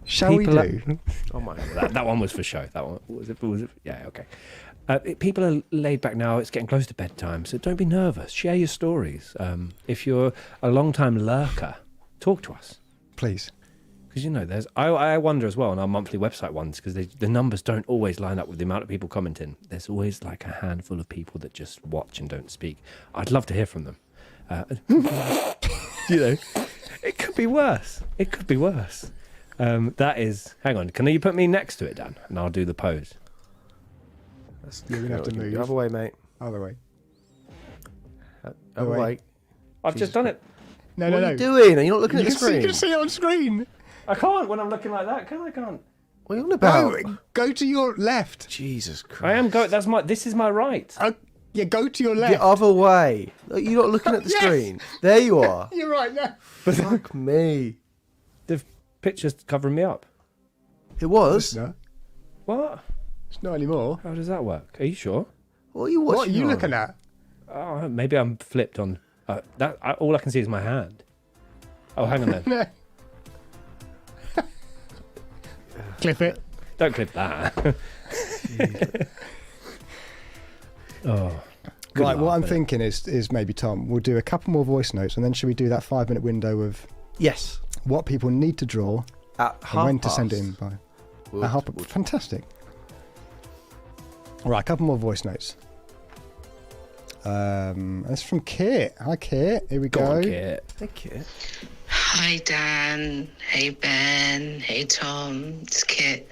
C: Shall we
D: People
C: do?
B: Oh my God.
D: that one was for show. That one was it. Yeah, okay. People are laid back now. It's getting close to bedtime, so don't be nervous. Share your stories. If you're a long-time lurker, talk to us.
C: Please.
D: Because, you know, I wonder as well on our monthly website ones, because the numbers don't always line up with the amount of people commenting. There's always like a handful of people that just watch and don't speak. I'd love to hear from them. You know, it could be worse. It could be worse. That is... Hang on. Can you put me next to it, Dan? And I'll do the pose.
C: You're going to have to move.
B: Other way, mate.
C: Other way.
B: Other way.
D: I've just done it.
C: No,
B: What are you doing? Are you not looking at the
C: You
B: screen?
C: can see it on screen.
D: I can't when I'm looking like that, can I? I can't.
B: What are you on about?
C: Go to your left.
B: Jesus Christ.
D: I am going... This is my right.
C: Yeah, go to your left.
B: The other way. Look, you're not looking at the
C: Yes.
B: screen. There you are.
C: You're right now.
B: Fuck me.
D: The picture's covering me up.
B: It was.
C: No,
D: What?
C: it's not anymore.
D: How does that work? Are you sure?
B: What are you watching?
C: What are you
B: on?
C: looking at?
D: Oh, maybe I'm flipped on. All I can see is my hand. Oh, hang on then.
C: Clip it.
D: Don't clip that. Oh. Good
C: Right, what
D: laugh,
C: I'm
D: innit?
C: thinking is maybe, Tom, we'll do a couple more voice notes and then should we do that 5-minute window of
B: Yes.
C: what people need to draw
B: At
C: and
B: half
C: when to send it
B: past.
C: in by?
B: Would-
C: At half-
B: would-
C: Fantastic. All right, a couple more voice notes. That's from Kit. Hi, Kit. Here we
D: Go
C: go.
D: on, Kit.
B: Thank you.
I: Hi Dan, hey Ben, hey Tom, it's Kit.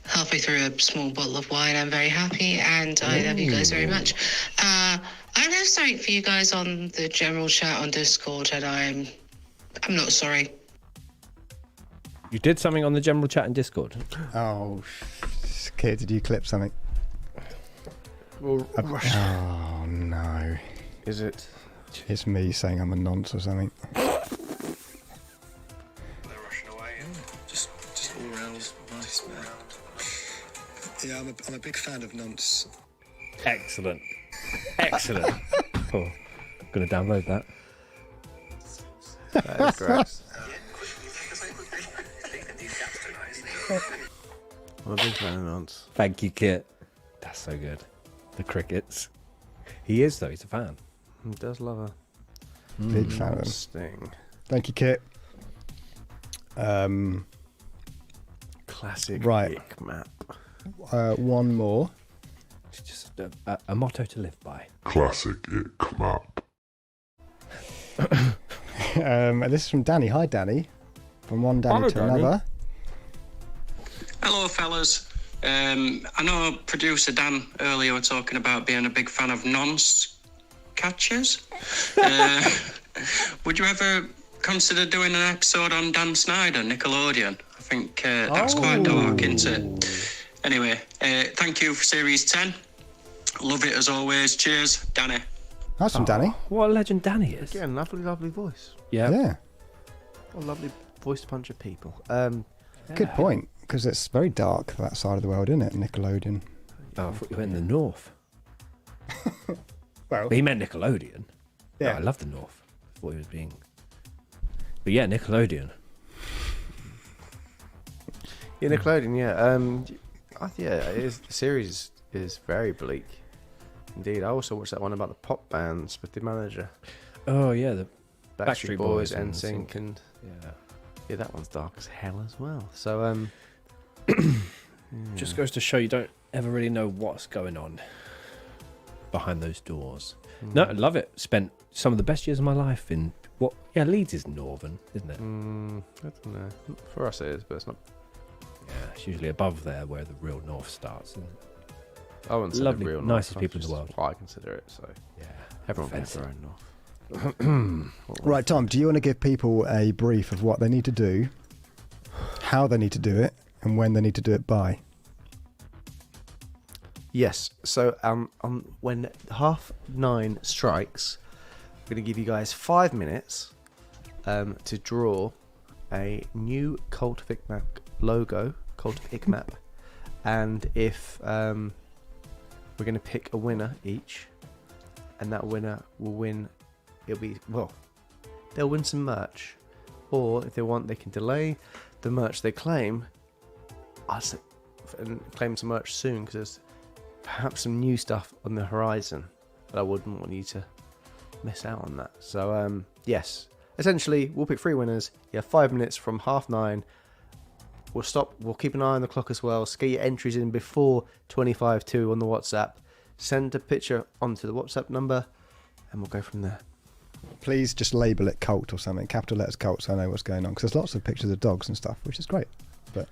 I: Halfway through a small bottle of wine, I'm very happy and I love you guys very much. I left something for you guys on the general chat on Discord and I'm not sorry.
D: You did something on the general chat in Discord.
C: Oh, Kit, did you clip something?
B: Well,
C: Oh, no.
B: is it?
C: It's me saying I'm a nonce or something.
J: Just all around nice man.
C: Yeah, I'm a big fan of nonce.
D: Excellent. Excellent. Oh, I'm going to download that.
B: That is gross. I'm a big fan of nonce.
D: Thank you, Kit. That's so good. The crickets. He is, though. He's a fan.
B: He does love
C: Big fan of
B: a
C: them.
B: sting.
C: Thank you, Kit.
B: Classic
C: Right.
B: ick map.
C: One more.
D: It's just a motto to live by.
K: Classic ick map.
C: This is from Danny. Hi, Danny. From one Danny
D: Hello,
C: to
D: Danny.
C: another.
L: Hello, fellas. I know producer Dan earlier were talking about being a big fan of nonce catchers. Would you ever consider doing an episode on Dan Snyder, Nickelodeon? I think that's quite dark, isn't it? Anyway, thank you for Series 10. Love it as always. Cheers, Danny.
C: That's from Danny.
D: What a legend Danny is.
B: Again, lovely, lovely voice.
D: Yeah.
C: Yeah.
B: What a lovely voice punch of people.
C: Good point. Because it's very dark, that side of the world, isn't it? Nickelodeon.
D: Oh, I thought you went in the north.
C: Well,
D: But he meant Nickelodeon.
C: Yeah.
D: Oh, I love the north. I thought he was being... But yeah, Nickelodeon.
B: Yeah, Nickelodeon, yeah. It is, the series is very bleak. Indeed. I also watched that one about the pop bands with the manager.
D: Oh, yeah, the
B: Backstreet Boys, NSYNC,
D: NSYNC.
B: and
D: Yeah.
B: yeah, that one's dark as hell as well. So,
D: Just goes to show you don't ever really know what's going on behind those doors. No, I love it. Spent some of the best years of my life in What? Yeah, Leeds is northern, isn't it?
B: I don't know. For us it is, but it's not.
D: Yeah, it's usually above there where the real north starts. Isn't it?
B: I wouldn't say
D: Lovely,
B: the real
D: nicest
B: north,
D: people in the
B: that's
D: world.
B: just what I consider it. So
D: Yeah,
B: everyone gets
D: fancy.
B: their own north.
C: Right, Tom, do you want to give people a brief of what they need to do, how they need to do it, and when they need to do it by?
B: Yes. So when 9:30 strikes, I'm going to give you guys 5 minutes to draw a new Cult of Icmac logo, Cult of Icmac, and if we're going to pick a winner each, and that winner will win. They'll win some merch, or if they want, they can delay the merch they claim, and claim some merch soon because there's perhaps some new stuff on the horizon, but I wouldn't want you to miss out on that. So yes, essentially we'll pick 3 winners. You have 5 minutes from 9:30. We'll stop. We'll keep an eye on the clock as well. So get your entries in before 25:02 on the WhatsApp. Send a picture onto the WhatsApp number, and we'll go from there.
C: Please just label it cult or something, capital letters cult, so I know what's going on. Because there's lots of pictures of dogs and stuff, which is great. But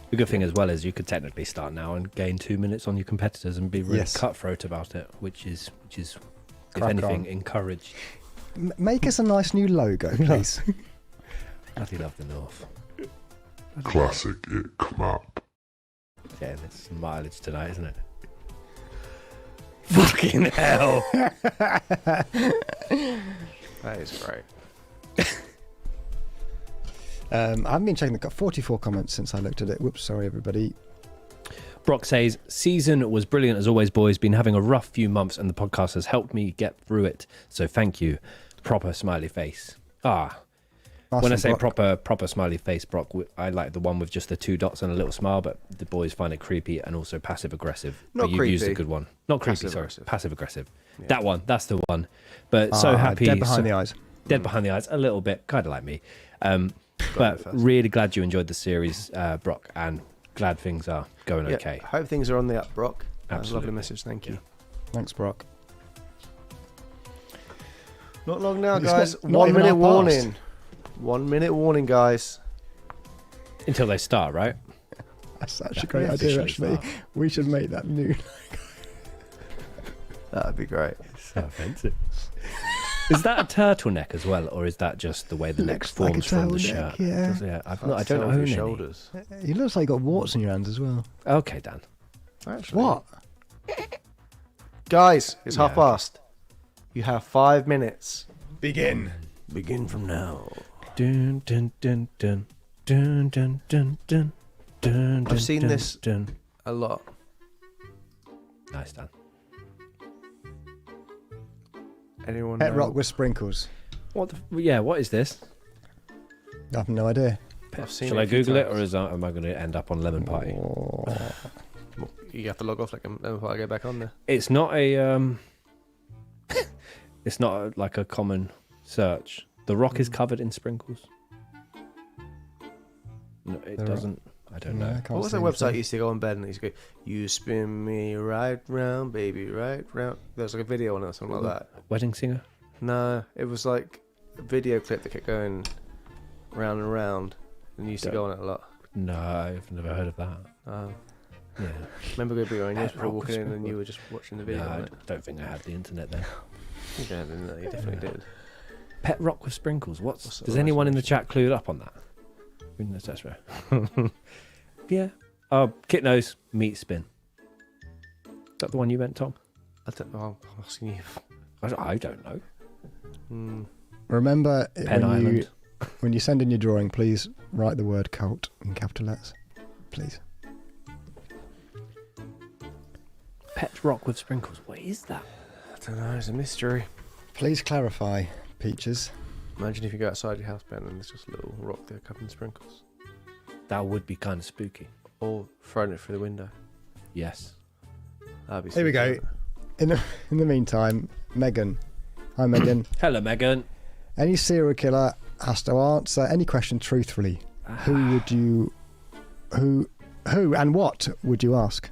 D: the good thing as well is you could technically start now and gain 2 minutes on your competitors and be really
C: Yes.
D: cutthroat about it, which is if
C: Crack
D: anything
C: on.
D: encouraged.
C: make us a nice new logo, please.
D: Bloody love the north.
K: Classic it come up.
D: Yeah, there's some mileage tonight, isn't it? Fucking hell!
B: That is great.
C: I've been checking. Got 44 comments since I looked at it. Whoops, sorry everybody.
D: Brock says, season was brilliant as always, boys. Been having a rough few months and the podcast has helped me get through it. So thank you. Proper smiley face.
C: Nice
D: When I
C: one,
D: say
C: Brock.
D: proper smiley face, Brock, I like the one with just the 2 dots and a little smile, but the boys find it creepy and also passive aggressive.
B: Not
D: But you've used a
B: creepy.
D: good one. Not creepy, sorry.
B: Passive-aggressive.
D: Passive aggressive.
B: Yeah.
D: That one, that's the one. But so happy.
C: Dead behind the eyes.
D: Dead behind the eyes, a little bit, kind of like me. But
B: first.
D: really glad you enjoyed the series, Brock, and glad things are going
B: Yeah,
D: okay.
B: hope things are on the up, Brock.
D: Absolutely.
B: Lovely message. Thank you.
C: Thanks, Brock.
B: Not long now,
C: It's
B: guys.
C: not
B: 1
C: even
B: minute
C: half past.
B: warning. 1 minute warning, guys.
D: Until they start, right?
C: That's such a great idea, actually. We should make that new.
B: That'd be great.
D: So offensive. Is that a turtleneck as well, or is that just the way the neck
C: Looks like
D: forms
C: a
D: from the
C: turtleneck,
D: shirt?
C: yeah.
D: I
B: Can't
D: don't
B: tell
D: own
B: with your
D: any.
B: shoulders.
C: He looks like you got warts on your hands as well.
D: Okay, Dan.
B: Actually,
C: What?
B: guys? It's
D: Yeah.
B: 9:30. You have 5 minutes.
C: Begin.
B: Begin from now.
D: Dun, dun, dun, dun, dun, dun, dun, dun, dun,
B: I've seen
D: dun,
B: this-
D: Dun.
B: A lot.
D: Nice, Dan.
B: Anyone?
C: Pet
B: know?
C: rock with sprinkles.
D: What is this?
C: I have no idea.
B: I've seen
D: Shall
B: it
D: I
B: a few
D: Google it,
B: times.
D: or am I going to end up on Lemon Party?
B: You have to log off like before I go back on there.
D: It's not a it's not like a common search. The rock is covered in sprinkles. No, it
C: The Rock.
D: doesn't. I don't
C: No, I
D: know.
C: can't
B: What was
C: see
B: that website
C: anything.
B: you used to go on bed and it used to go, "You spin me right round, baby, right round." There was like a video on it or something like that.
D: Wedding singer.
B: No, it was like a video clip that kept going round and round, and you used to go on it a lot.
D: No, I've never heard of that. Yeah.
B: Remember going before
D: Pet
B: before
D: rock
B: walking in and
D: sprinkles.
B: you were just watching the
D: No,
B: video.
D: I
B: on it.
D: don't think I had the internet then.
B: You didn't, no, you definitely did.
D: Pet rock with sprinkles.
B: What's
D: Does
B: the
D: anyone in the
B: imagination?
D: chat clued up on that? Goodness, that's right. Yeah. Oh, Kit knows. Meat spin. Is that the one you meant, Tom?
B: I don't know. I'm asking you.
D: I don't know.
C: Remember,
D: Pen Island.
C: when you send in your drawing, please write the word cult in capital letters. Please.
D: Pet rock with sprinkles. What is that?
B: I don't know. It's a mystery.
C: Please clarify, Peaches.
B: Imagine if you go outside your house, Ben, and there's just a little rock there covered in sprinkles,
D: That would be kind of spooky.
B: or throwing it through the window.
D: Yes.
B: That'd be.
C: Here we go.
B: sweet.
C: In the meantime, Megan. Hi, Megan.
D: Hello, Megan.
C: Any serial killer has to answer any question truthfully. Who would you... Who and what would you ask?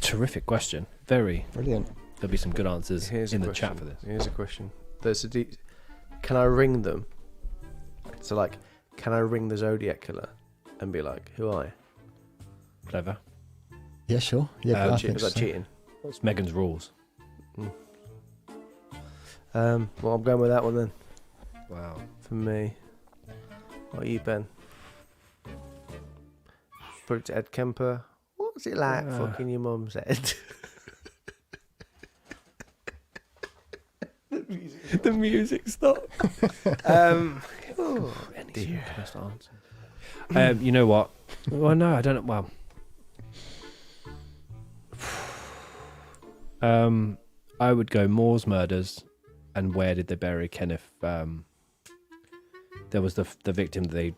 D: Terrific question. Very.
C: Brilliant.
D: There'll be some good answers
B: Here's
D: in
B: a
D: the
B: question.
D: chat for this.
B: Here's a question. Can I ring them So, like, can I ring the Zodiac Killer and be like, who are you?
D: Clever.
C: Yeah, sure. Yeah, I think
B: is that
C: so.
B: cheating?
D: What's Megan's rules?
B: Well, I'm going with that one then.
D: Wow.
B: For me. What are you, Ben? Put it to Ed Kemper. What's it like fucking your mum's head?
D: The music stopped.
B: Any dear.
D: Best answer. You know what? Well, no, I don't know. Well, I would go Moore's murders, and where did they bury Kenneth? There was the victim that they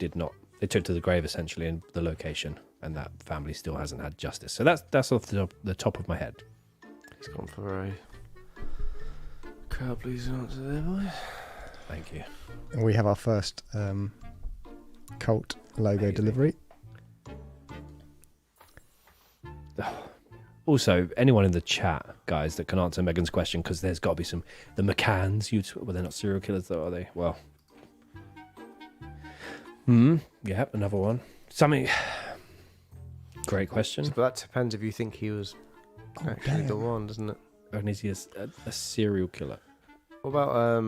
D: took to the grave essentially in the location, and that family still hasn't had justice. So that's off the top of my head.
B: He's gone for a crowd pleasing answer there, boys.
D: Thank you.
C: And we have our first cult logo delivery.
D: Also, anyone in the chat, guys, that can answer Megan's question, because there's got to be the McCanns. Well, they're not serial killers, though, are they? Well, yeah, another one. Something. Great question.
B: But that depends if you think he was actually the one, doesn't it?
D: And is he a serial killer?
B: What about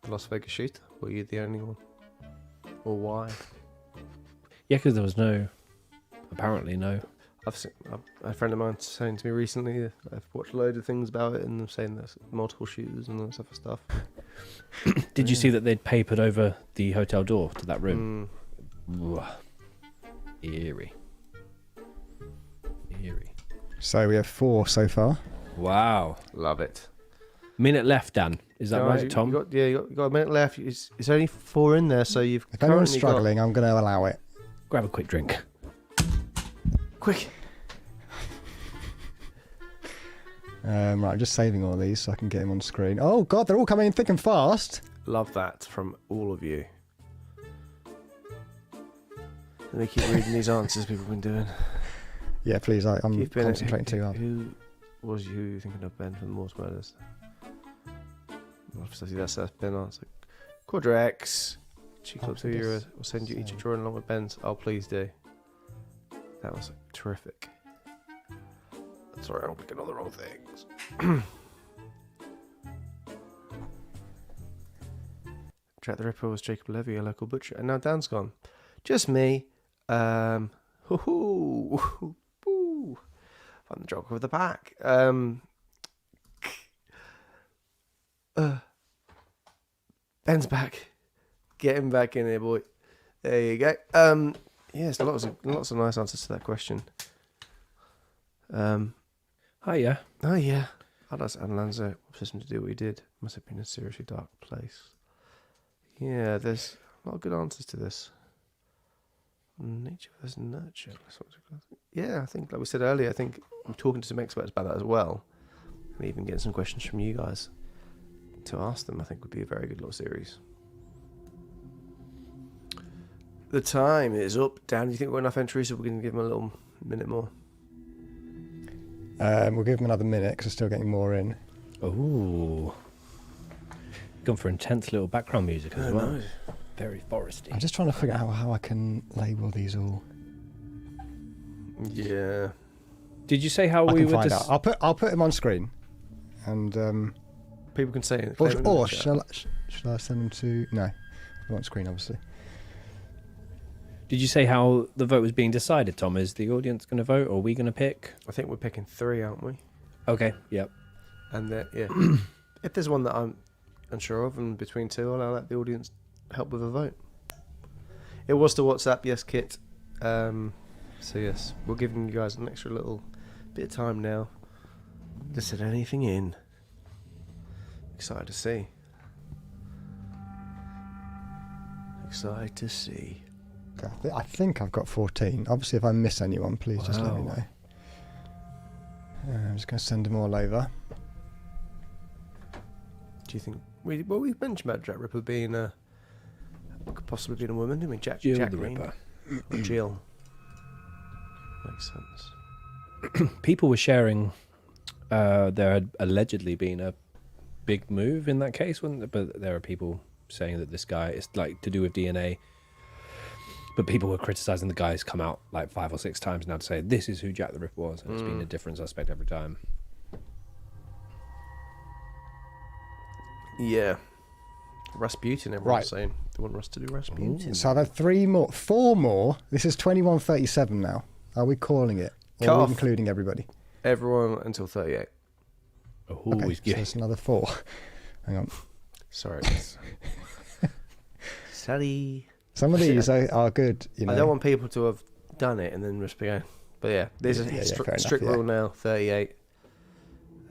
B: the Las Vegas shooter? Were you the only one? Or why?
D: Yeah, because there was apparently no.
B: A friend of mine saying to me recently, I've watched a load of things about it, and they're saying there's multiple shooters and all that type of stuff.
D: Did you see that they'd papered over the hotel door to that room? Eerie.
C: So we have 4 so far.
D: Wow.
B: Love it.
D: Minute left, Dan. Is that right, Tom?
B: You got a minute left. It's only 4 in there, so you've
C: If anyone's struggling, I'm going to allow it.
D: Grab a quick drink.
B: Quick.
C: Right, I'm just saving all these so I can get him on screen. Oh, God, they're all coming in thick and fast.
B: Love that from all of you. Let me keep reading these answers people have been doing.
C: Yeah, please, I'm concentrating too hard.
B: Who was you thinking of, Ben, from the Moore's murders? That's Ben answer. Quadra X. We'll send you each a drawing along with Ben's. Oh, please do. That was terrific. Sorry, I'm clicking on the wrong things. Jack the Ripper was Jacob Levy, a local butcher, and now Dan's gone. Just me. Find the joke of the pack. Ben's back. Get him back in here, boy. There you go. Yes, lots of nice answers to that question.
D: Hiya.
B: Oh yeah. How does Anlanza obsession to do what he did? Must have been a seriously dark place. Yeah, there's a lot of good answers to this. Nature versus nurture. Yeah, I think, like we said earlier, I think I'm talking to some experts about that as well. And even getting some questions from you guys to ask them, I think would be a very good little series. The time is up. Dan, do you think we've got enough entries, or we're going to give them a little minute more?
C: We'll give them another minute because we're still getting more in.
D: Ooh. Gone for intense little background music as well. Nice. Very foresty.
C: I'm just trying to figure out how I can label these all.
B: Yeah.
D: Did you say how
C: I
D: we
C: can
D: would
C: find out. I'll put them on screen, and
B: people can say it.
C: Or shall I send them to? No, they're on screen, obviously.
D: Did you say how the vote was being decided, Tom? Is the audience going to vote, or are we going to pick?
B: I think we're picking 3, aren't we?
D: Okay. Yep.
B: And yeah, if there's one that I'm unsure of, and between 2, I'll let the audience help with a vote. It was to WhatsApp, yes, Kit. So yes, we're giving you guys an extra little bit of time now to set anything in. Excited to see. Excited to see.
C: I think I've got 14. Obviously, if I miss anyone, please just let me know. I'm just going to send them all over.
B: Do you think we mentioned about Jack Ripper being could possibly being a woman, didn't we? Jack
D: Jill
B: Jack
D: the
B: Green.
D: Ripper.
B: Or Jill. Makes sense.
D: People were sharing there had allegedly been a big move in that case, wasn't there? But there are people saying that this guy is like to do with DNA. But people were criticising the guy who's come out like 5 or 6 times now to say this is who Jack the Ripper was, and it's been a different suspect every time.
B: Yeah. Rasputin, everyone's saying. They want us to do Rasputin.
C: So I've had 4 more. This is 21:37 now. Are we calling it? Or are we including everybody?
B: Everyone until 38.
D: Oh,
C: okay, so it's another 4. Hang on.
B: Sorry. Sally.
C: Some of these are good. You know.
B: I don't want people to have done it and then just be going. But yeah, there's a strict rule now, 38.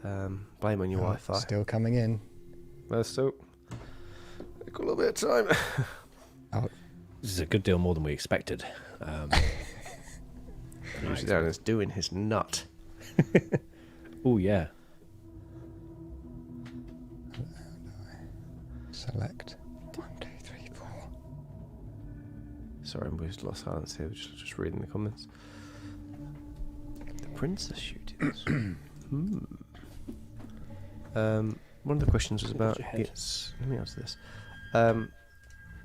B: Blame on your Wi-Fi.
C: Still coming in.
B: Well, still got a little bit of time.
D: This is a good deal more than we expected.
B: Darren is doing his nut.
C: Oh yeah. Select 1, 2, 3, 4.
B: Sorry, we just lost silence here. Just reading the comments. The princess shootings. One of the questions was about. Yes, let me answer this.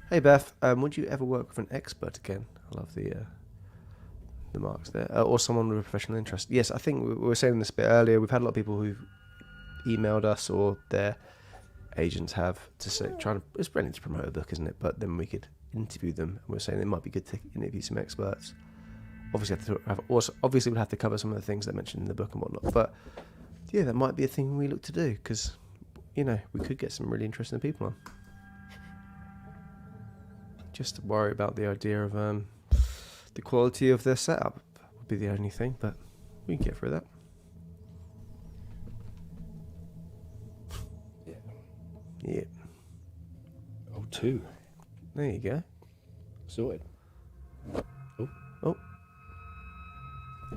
B: Hey Beth, would you ever work with an expert again? I love the marks there, or someone with a professional interest. Yes, I think we were saying this a bit earlier. We've had a lot of people who've emailed us or their agents have to say, it's brilliant to promote a book, isn't it? But then we could interview them. And we're saying it might be good to interview some experts. Obviously, we'll have to cover some of the things they mentioned in the book and whatnot. But yeah, that might be a thing we look to do because, you know, we could get some really interesting people on. Just to worry about the idea of the quality of their setup would be the only thing, but we can get through that. Yeah.
D: Oh, 2.
B: There you go.
D: Sorted.
B: Oh.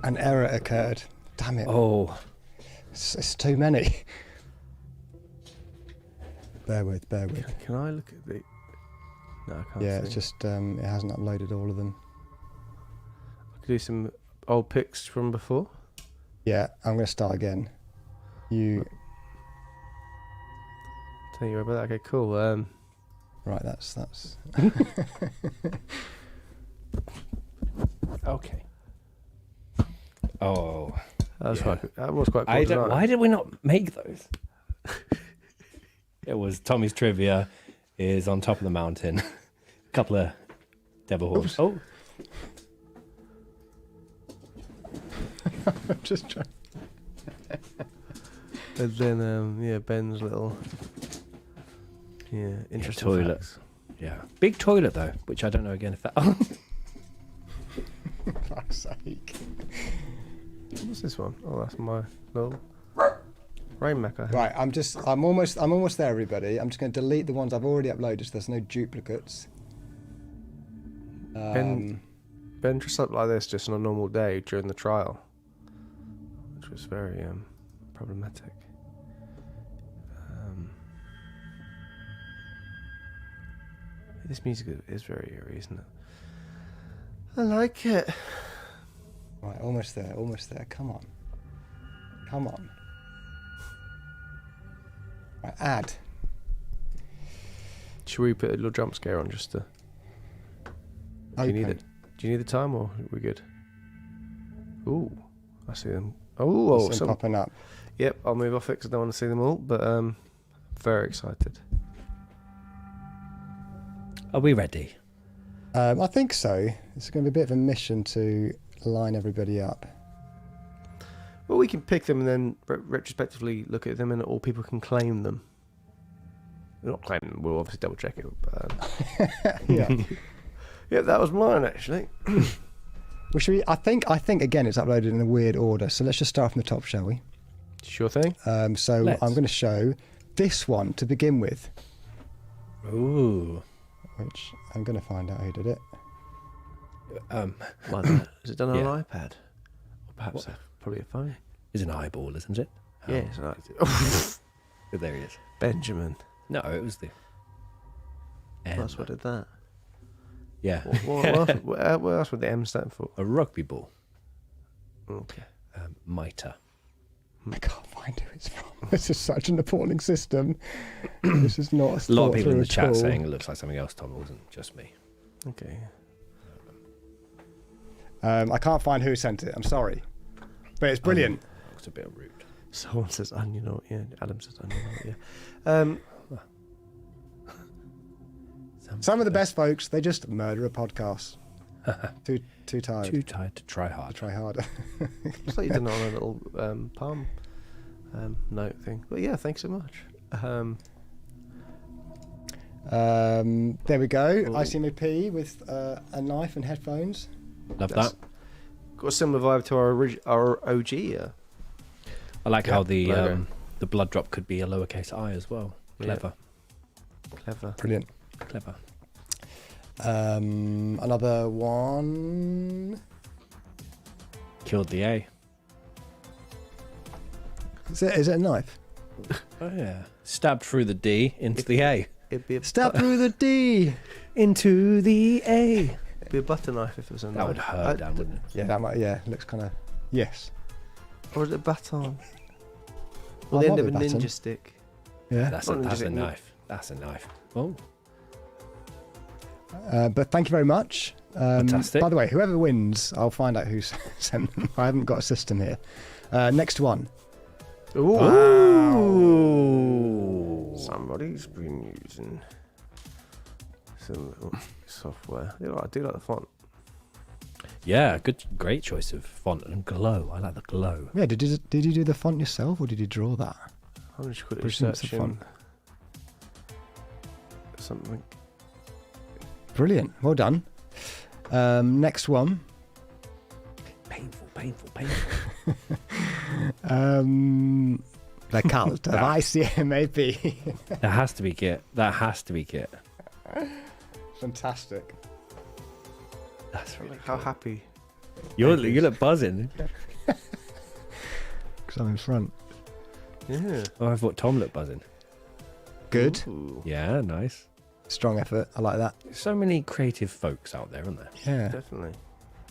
C: An error occurred. Damn it.
D: Oh.
C: It's too many. Bear with.
B: Can I look at the... No, I can't see.
C: Yeah, it's just, it hasn't uploaded all of them.
B: I could do some old pics from before.
C: Yeah, I'm going to start again.
B: Tell you about that. Okay, cool.
C: Right, that's.
D: Okay. Oh.
B: That was quite cool.
D: Why did we not make those? It was Tommy's trivia is on top of the mountain. A couple of devil horns. Oh.
C: I'm just trying.
B: And then, Ben's little, interesting
D: toilet.
B: facts.
D: Yeah, big toilet though, which I don't know again if that.
C: For fuck's sake.
B: What's this one? Oh, that's my little rainmaker.
C: Right, I'm almost there, everybody. I'm just going to delete the ones I've already uploaded, so there's no duplicates.
B: Ben dressed up like this just on a normal day during the trial, which was very problematic. This music is very eerie, isn't it? I like it.
C: Right, almost there. Come on. Right, add.
B: Should we put a little jump scare on just to... Do you need it? Do you need the time or are we good? Ooh, I see them. Oh,
C: some popping up.
B: Yep, I'll move off it because I don't want to see them all, but very excited.
D: Are we ready?
C: I think so. It's going to be a bit of a mission to line everybody up.
B: Well, we can pick them and then retrospectively look at them and all people can claim them. Not claim them, we'll obviously double check it. But,
C: yeah.
B: Yeah, that was mine actually.
C: Well, should we? I think again it's uploaded in a weird order. So let's just start from the top, shall we?
B: Sure thing.
C: So
D: let's. I'm
C: going to show this one to begin with.
D: Ooh.
C: Which I'm going to find out who did it.
B: Like that. Is it done on an iPad? Or perhaps probably a phone.
D: It's an eyeball, isn't it?
B: Yeah, it's an
D: There he is.
B: Benjamin.
D: No, it was the...
B: That's what did that.
D: Yeah.
B: What else would the M stand for?
D: A rugby ball.
B: Okay.
D: Mitre.
C: I can't find find who it's from. This is such an appalling system. This is not
D: A lot of people in the
C: at
D: chat
C: all.
D: saying it looks like something else, Tom. It wasn't just me.
B: Okay.
C: I can't find who sent it. I'm sorry, but it's brilliant.
D: Looks a bit rude.
B: Someone says onion oil. Yeah, Adam says onion oil. Yeah.
C: Some of the best folks, they just murder a podcast. Too tired.
D: Too tired to try hard.
C: To try harder.
B: Looks like you did it on a little palm note thing. But yeah, thanks so much.
C: There we go.
B: Ooh.
C: ICMP with a knife and headphones.
D: Love that.
B: Got a similar vibe to our OG. Yeah.
D: I like how
B: logo.
D: the blood drop could be a lowercase I as well. Clever.
B: Clever.
C: Brilliant.
D: Clever.
C: Another one.
D: Killed the A.
C: Is it a knife?
D: Oh yeah. Stabbed through the D into the A.
B: It'd be a
C: Stab through the D.
D: Into the A.
B: It'd be a butter knife if it was a knife.
D: That would hurt, Dan, wouldn't it?
C: Yeah, that might. Yeah, looks kind of. Yes.
B: Or is it a baton? Or
C: I
B: the end
C: might
B: of a
C: be baton.
B: ninja stick.
C: Yeah.
D: That's
B: Not
D: a
B: just
D: knife. That's a knife. Oh.
C: But thank you very much.
D: Fantastic.
C: By the way, whoever wins, I'll find out who sent them. I haven't got a system here. Next one.
B: Ooh.
D: Wow.
B: Somebody's been using some little software. I do like the font.
D: Yeah, great choice of font and glow. I like the glow.
C: Yeah, did you do the font yourself or did you draw that?
B: I'm just quickly
C: Presume it's a
B: searching something.
C: Brilliant. Well done. Next one.
D: Painful.
C: The cult of ICMAP.
D: That has to be Kit.
C: Fantastic.
D: That's really
B: How happy.
D: You look buzzing.
C: Because I'm in front.
B: Yeah.
D: Oh, I thought Tom looked buzzing.
C: Good.
B: Ooh.
D: Yeah, nice.
C: Strong effort. I like that.
D: So many creative folks out there, aren't there?
C: Yeah.
B: Definitely.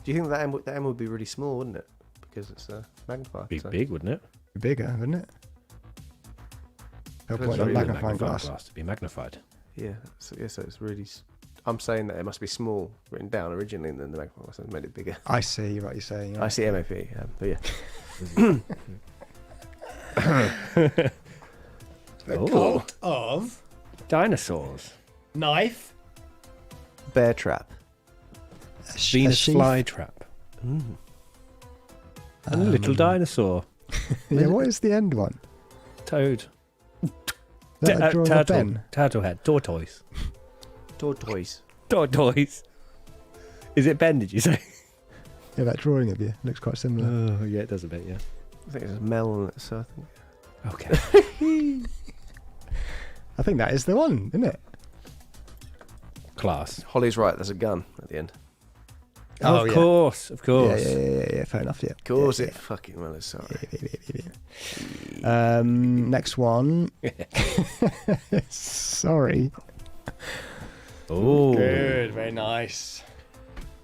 B: Do you think that M would be really small, wouldn't it? Because it's magnified.
D: Be big, wouldn't it?
C: Bigger, wouldn't it? No
B: Depends
C: point
B: on
C: on
B: the
C: magnifying glass.
D: to be magnified.
B: Yeah. So it's really. I'm saying that it must be small written down originally, and then the magnifying glass has made it bigger.
C: I see. Right, you're saying.
B: I see MAP. But yeah.
C: The
D: Oh.
C: cult of
D: Dinosaurs.
C: knife.
B: Bear trap.
D: Venus
C: sheath.
D: flytrap. And a little dinosaur.
C: Yeah, what is the end one?
D: Toad.
C: Is that a drawing of Ben?
D: Turtle head. Tortoise.
B: Tortoise.
D: Tortoise. Is it Ben, did you say?
C: Yeah, that drawing of you looks quite similar.
D: Oh, yeah, it does a bit, yeah.
B: I think it's Mel on it, so I think.
D: Okay.
C: I think that is the one, isn't it?
D: Class.
B: Holly's right. There's a gun at the end.
C: Oh,
D: of
C: yeah.
D: course.
C: Yeah. Fair enough. Yeah.
B: Of course,
C: Yeah,
B: it fucking well is. Sorry.
C: Next one. Sorry.
D: Oh.
C: Good. Very nice.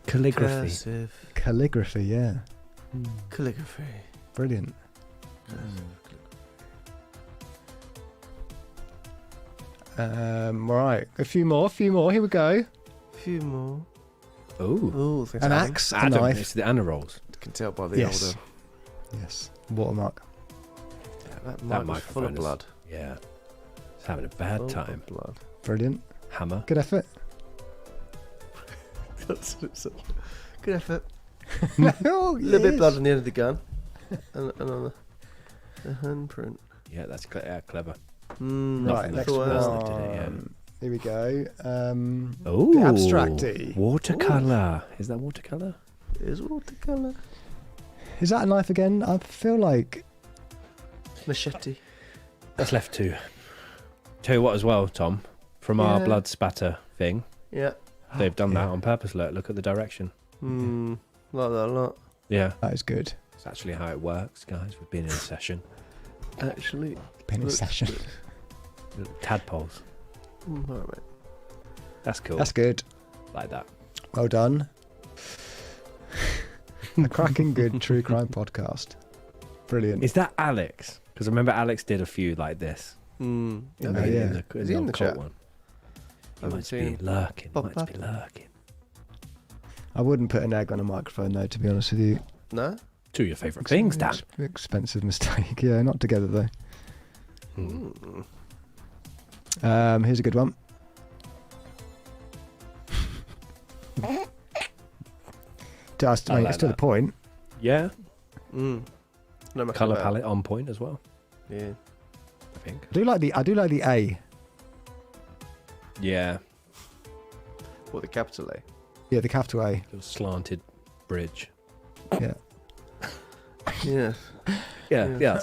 D: Calligraphy.
B: Cursive.
C: Calligraphy. Yeah.
B: Calligraphy.
C: Brilliant. Right. A few more. Here we go.
B: Few more.
D: Oh.
B: Oh,
C: An axe, a
D: Adam,
C: knife.
D: it's the Anna rolls.
B: Can tell by the
C: Yes.
B: older.
C: Yes. Watermark.
B: Yeah, that mic was full of
D: microphone is-
B: blood.
D: Yeah. It's having a bad
B: Full of
D: time.
B: blood.
C: Brilliant.
D: Hammer.
C: Good effort.
B: Good effort.
C: Oh,
B: A little bit of blood on the end of the gun, and on the handprint.
D: Yeah, that's clever.
C: Right. Next
B: thought else
C: one.
D: they did it, yeah.
C: Here we go.
D: Oh.
C: The abstracty.
D: Watercolour. Is that watercolour?
B: Is watercolor.
C: Is that a knife again? I feel like.
B: Machete.
D: That's left two. Tell you what as well, Tom, from our
B: Yeah.
D: blood spatter thing,
B: Yeah.
D: they've done that on purpose. Look at the direction.
B: Like that a lot.
D: Yeah.
C: That is good.
D: It's actually how it works, guys. We've been in a session.
B: Actually.
C: Been in
B: looks
C: session.
B: good.
D: Tadpoles.
B: Alright, mate.
D: That's cool.
C: That's good.
D: Like that.
C: Well done. A cracking good true crime podcast. Brilliant.
D: Is that Alex? Because I remember Alex did a few like this.
B: Mm.
C: Yeah.
B: Is he in the chat?
D: One. He
B: Haven't
D: might
B: seen
D: be lurking.
B: Pop
D: Might be
B: up.
D: lurking.
C: I wouldn't put an egg on a microphone, though, to be honest with you.
B: No?
D: Two of your favourite things, Dan.
C: Expensive mistake. Yeah, not together, though. Here's a good one. It's to the point.
D: Yeah.
B: No matter
D: Colour
B: what.
D: palette on point as well.
B: Yeah.
D: I think.
C: I do like the A.
D: Yeah.
B: What, the capital A?
C: Yeah, the capital A.
D: Little slanted bridge.
C: Yeah.
B: Yeah.
D: Yeah.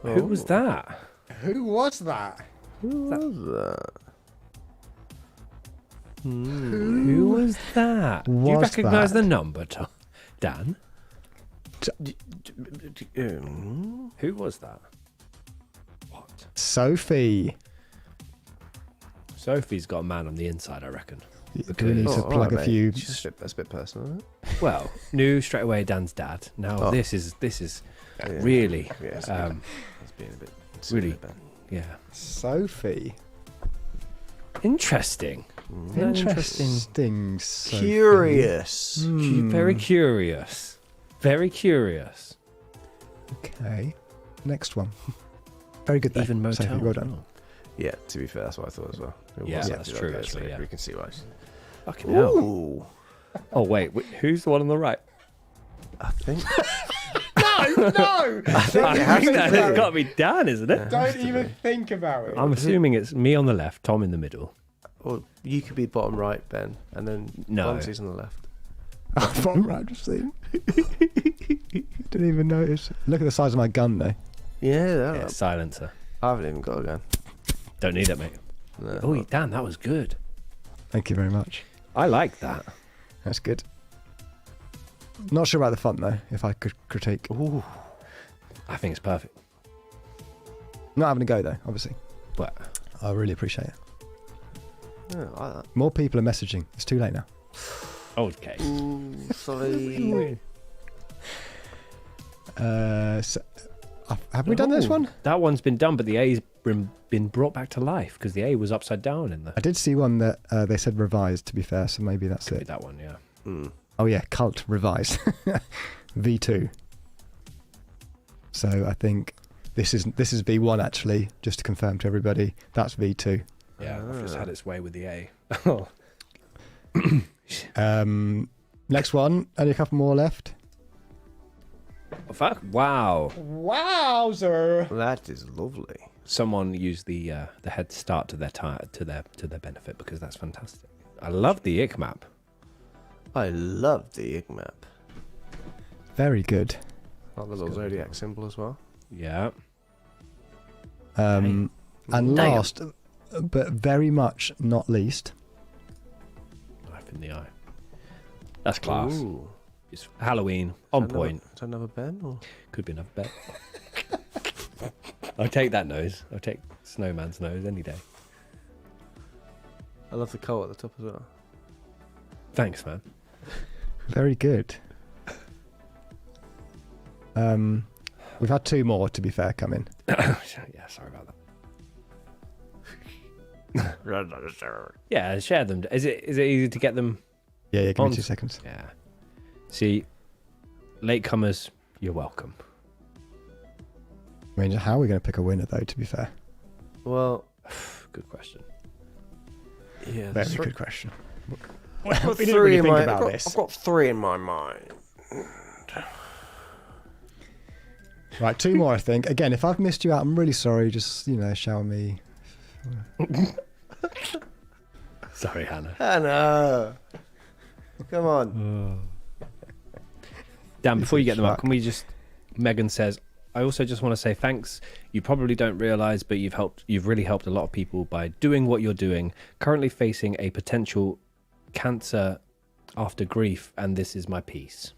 D: Who was that?
C: Who was that?
B: Who was that?
D: Who was that? Do you
C: Was
D: recognise
C: that?
D: the number, Dan? Who was that? What?
C: Sophie.
D: Sophie's got a man on the inside, I reckon.
C: Do we need to plug a few?
B: That's a bit personal, isn't it?
D: Well, knew straight away Dan's dad. Now this is really
B: That's being a bit
D: really
B: bad.
D: yeah.
C: Sophie.
D: Interesting.
C: Interesting. Sophie.
B: Curious.
D: Very curious. Very curious.
C: Okay. Next one. Very good.
D: Even
C: there,
D: motel.
C: Sophie, well done.
B: Yeah, to be fair, that's what I thought as well. It
D: Yeah,
B: was
D: that's
B: actually
D: true,
B: okay,
D: actually,
B: so
D: yeah.
B: We can see why.
D: Fucking hell.
B: Ooh.
D: Oh wait, who's the one on the right?
B: I think.
C: No!
B: I think it has to
D: That's
B: be.
D: got to be Dan, isn't it?
C: Don't even think about it.
D: I'm assuming it's me on the left, Tom in the middle.
B: Or you could be bottom right, Ben, and then
D: No.
B: Bonsey's on the left.
C: Bottom right, just seen. Didn't even notice. Look at the size of my gun, though.
B: Yeah,
D: Silencer.
B: I haven't even got a gun.
D: Don't need it, mate.
B: No.
D: Oh, Dan, that was good.
C: Thank you very much.
D: I like that.
C: That's good. Not sure about the font, though, if I could critique.
B: Ooh.
D: I think it's perfect.
C: Not having a go, though, obviously.
D: But
C: I really appreciate it.
B: Yeah, I like that.
C: More people are messaging. It's too late now.
D: okay.
B: Ooh, sorry.
C: So, have we done this one?
D: That one's been done, but the A's been brought back to life because the A was upside down in the.
C: I did see one that they said revised, to be fair, so maybe that's
D: Could be
C: it.
D: that one, yeah.
C: Oh, yeah, cult revised. V2. So I think this is V1, actually, just to confirm to everybody. That's V2.
D: Yeah, it's had its way with the A.
C: Next one. Only a couple more left.
D: Oh, fuck! Wow.
C: Wowzer!
B: That is lovely.
D: Someone used the head start to their to their benefit because that's fantastic. I love the ick map.
B: I love the Ig map.
C: Very good.
B: Like the little zodiac symbol as well.
D: Yeah.
C: And last, but very much not least.
D: Knife in the eye. That's class.
B: Ooh.
D: It's Halloween on point.
B: Is that another Ben? Or?
D: Could be another bet. I'll take that nose. I'll take Snowman's nose any day.
B: I love the coal at the top as well.
D: Thanks, man.
C: Very good. We've had two more, to be fair, come in.
D: Yeah, sorry about that. Yeah, share them. Is it easy to get them?
C: Yeah, give me 2 seconds.
D: Yeah. See, latecomers, you're welcome.
C: I mean, how are we going to pick a winner, though, to be fair?
B: Well,
D: good question.
B: Yeah,
C: Very good question.
B: I've got
C: We didn't
B: three
C: really
B: in
C: think
B: my.
C: about
B: I've
C: this.
B: got three in my mind.
C: Right, two more, I think. Again, if I've missed you out, I'm really sorry. Just, shower me.
D: Sorry, Hannah.
B: Hannah! Come on.
D: Dan, before you get them up, can we just... Megan says, I also just want to say thanks. You probably don't realise, but you've really helped a lot of people by doing what you're doing. Currently facing a potential cancer after grief, and this is my piece.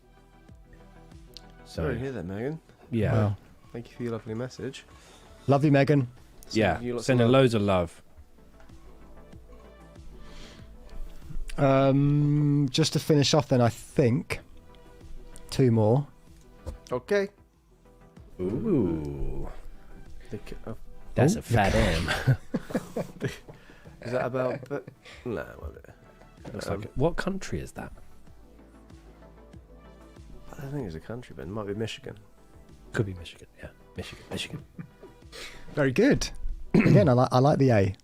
B: Sorry to hear that, Megan.
D: Yeah.
C: Wow.
B: Thank you for your lovely message.
C: Love you, Megan.
D: Yeah, sending loads of love.
C: Just to finish off, then I think 2 more.
B: Okay.
D: Ooh. That's a fat M.
B: Is that about? No.
D: What country is that?
B: I don't think it's a country, but it might be Michigan.
D: Could be Michigan. Yeah, Michigan.
C: Very good. Again, I like the A.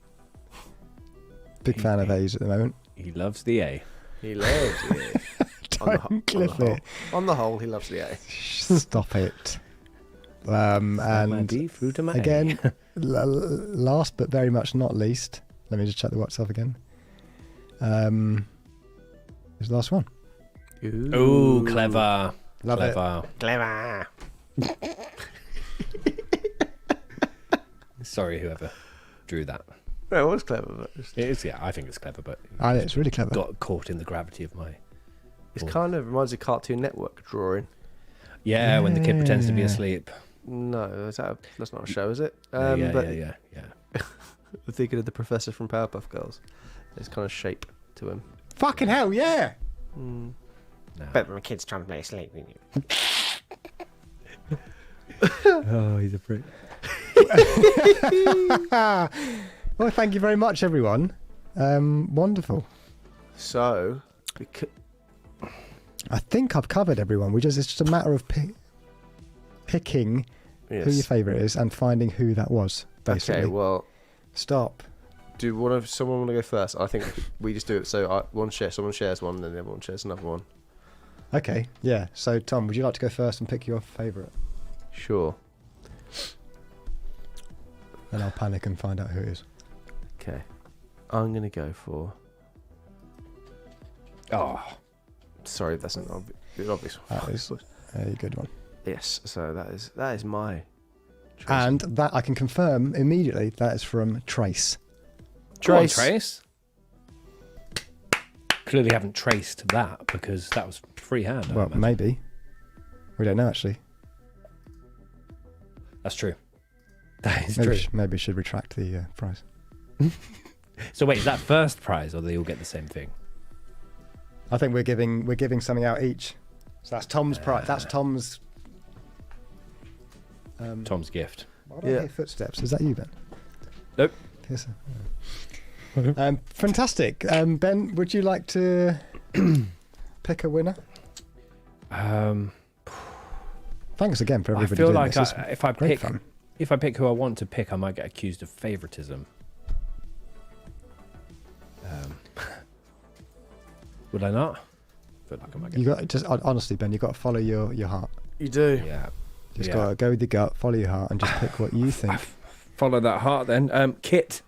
C: Big fan of A's at the moment.
D: He loves the A.
B: He loves the A.
C: Don't cliff it.
B: On the whole, he loves the A.
C: Stop it. And
D: D through to my
C: again, last but very much not least, let me just check the WhatsApp again. Here's the last one.
D: Ooh, clever.
C: Love it.
B: Clever.
D: Sorry, whoever drew that.
B: No, it was clever. But
D: it is, yeah. I think it's clever, but
C: it's really clever.
D: Got caught in the gravity of my.
B: It's kind of reminds me of Cartoon Network drawing.
D: Yeah, when the kid pretends to be asleep.
B: No, that's not a show, is it?
D: Yeah.
B: I'm thinking of the professor from Powerpuff Girls. There's kind of shape to him.
C: Fucking hell, yeah.
B: No.
M: But my kid's trying to play asleep.
D: Oh, he's a prick.
C: Well, thank you very much, everyone. Wonderful.
B: So,
C: I think I've covered everyone. It's just a matter of picking who your favourite is and finding who that was, basically.
B: Okay, well...
C: Stop.
B: Do someone want to go first? I think we just do it so someone shares one, and then everyone shares another one.
C: Okay, yeah. So, Tom, would you like to go first and pick your favourite?
B: Sure.
C: Then I'll panic and find out who it is.
B: Okay. I'm going to go for...
D: Oh.
B: Sorry, that's an obvious one.
C: That is a good one.
B: Yes, so that is my choice.
C: And that I can confirm immediately that is from Trace.
D: Trace. Clearly haven't traced that because that was freehand.
C: Well, maybe. We don't know, actually.
D: That's true. That is true.
C: Maybe we should retract the prize.
D: So wait, is that first prize or they all get the same thing?
C: I think we're giving something out each. So that's Tom's prize. That's Tom's...
D: Tom's gift.
C: Why do I hear footsteps? Is that you, Ben?
D: Nope.
C: Yes, fantastic. Ben, would you like to pick a winner? Thanks again for everybody.
D: I feel
C: doing
D: like
C: this.
D: if I pick who I want to pick, I might get accused of favoritism. Would I not? I feel like I might get.
C: You got just honestly, Ben. You got to follow your heart.
B: You do.
D: Yeah.
C: Just got to go with your gut, follow your heart, and just pick what you think.
D: Follow that heart, then. Kit.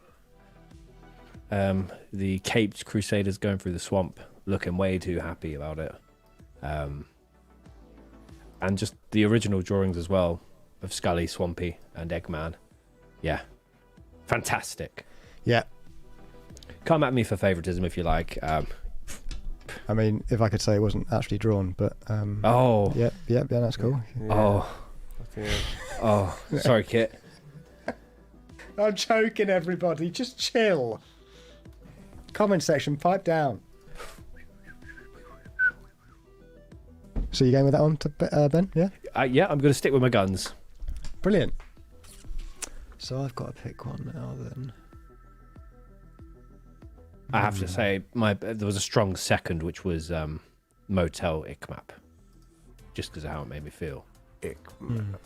D: The caped crusaders going through the swamp, looking way too happy about it. And just the original drawings as well of Scully, Swampy, and Eggman. Yeah. Fantastic.
C: Yeah.
D: Come at me for favoritism if you like.
C: I mean, if I could say it wasn't actually drawn, but yeah, that's cool.
D: Yeah. Oh, sorry, Kit.
C: I'm joking, everybody. Just chill. Comment section, pipe down. So you going with that one, Ben? Yeah.
D: Yeah, I'm going to stick with my guns.
C: Brilliant. So I've got to pick one now, then.
D: I have to say, there was a strong second, which was Motel Ickmap, just because of how it made me feel.
B: Ickmap.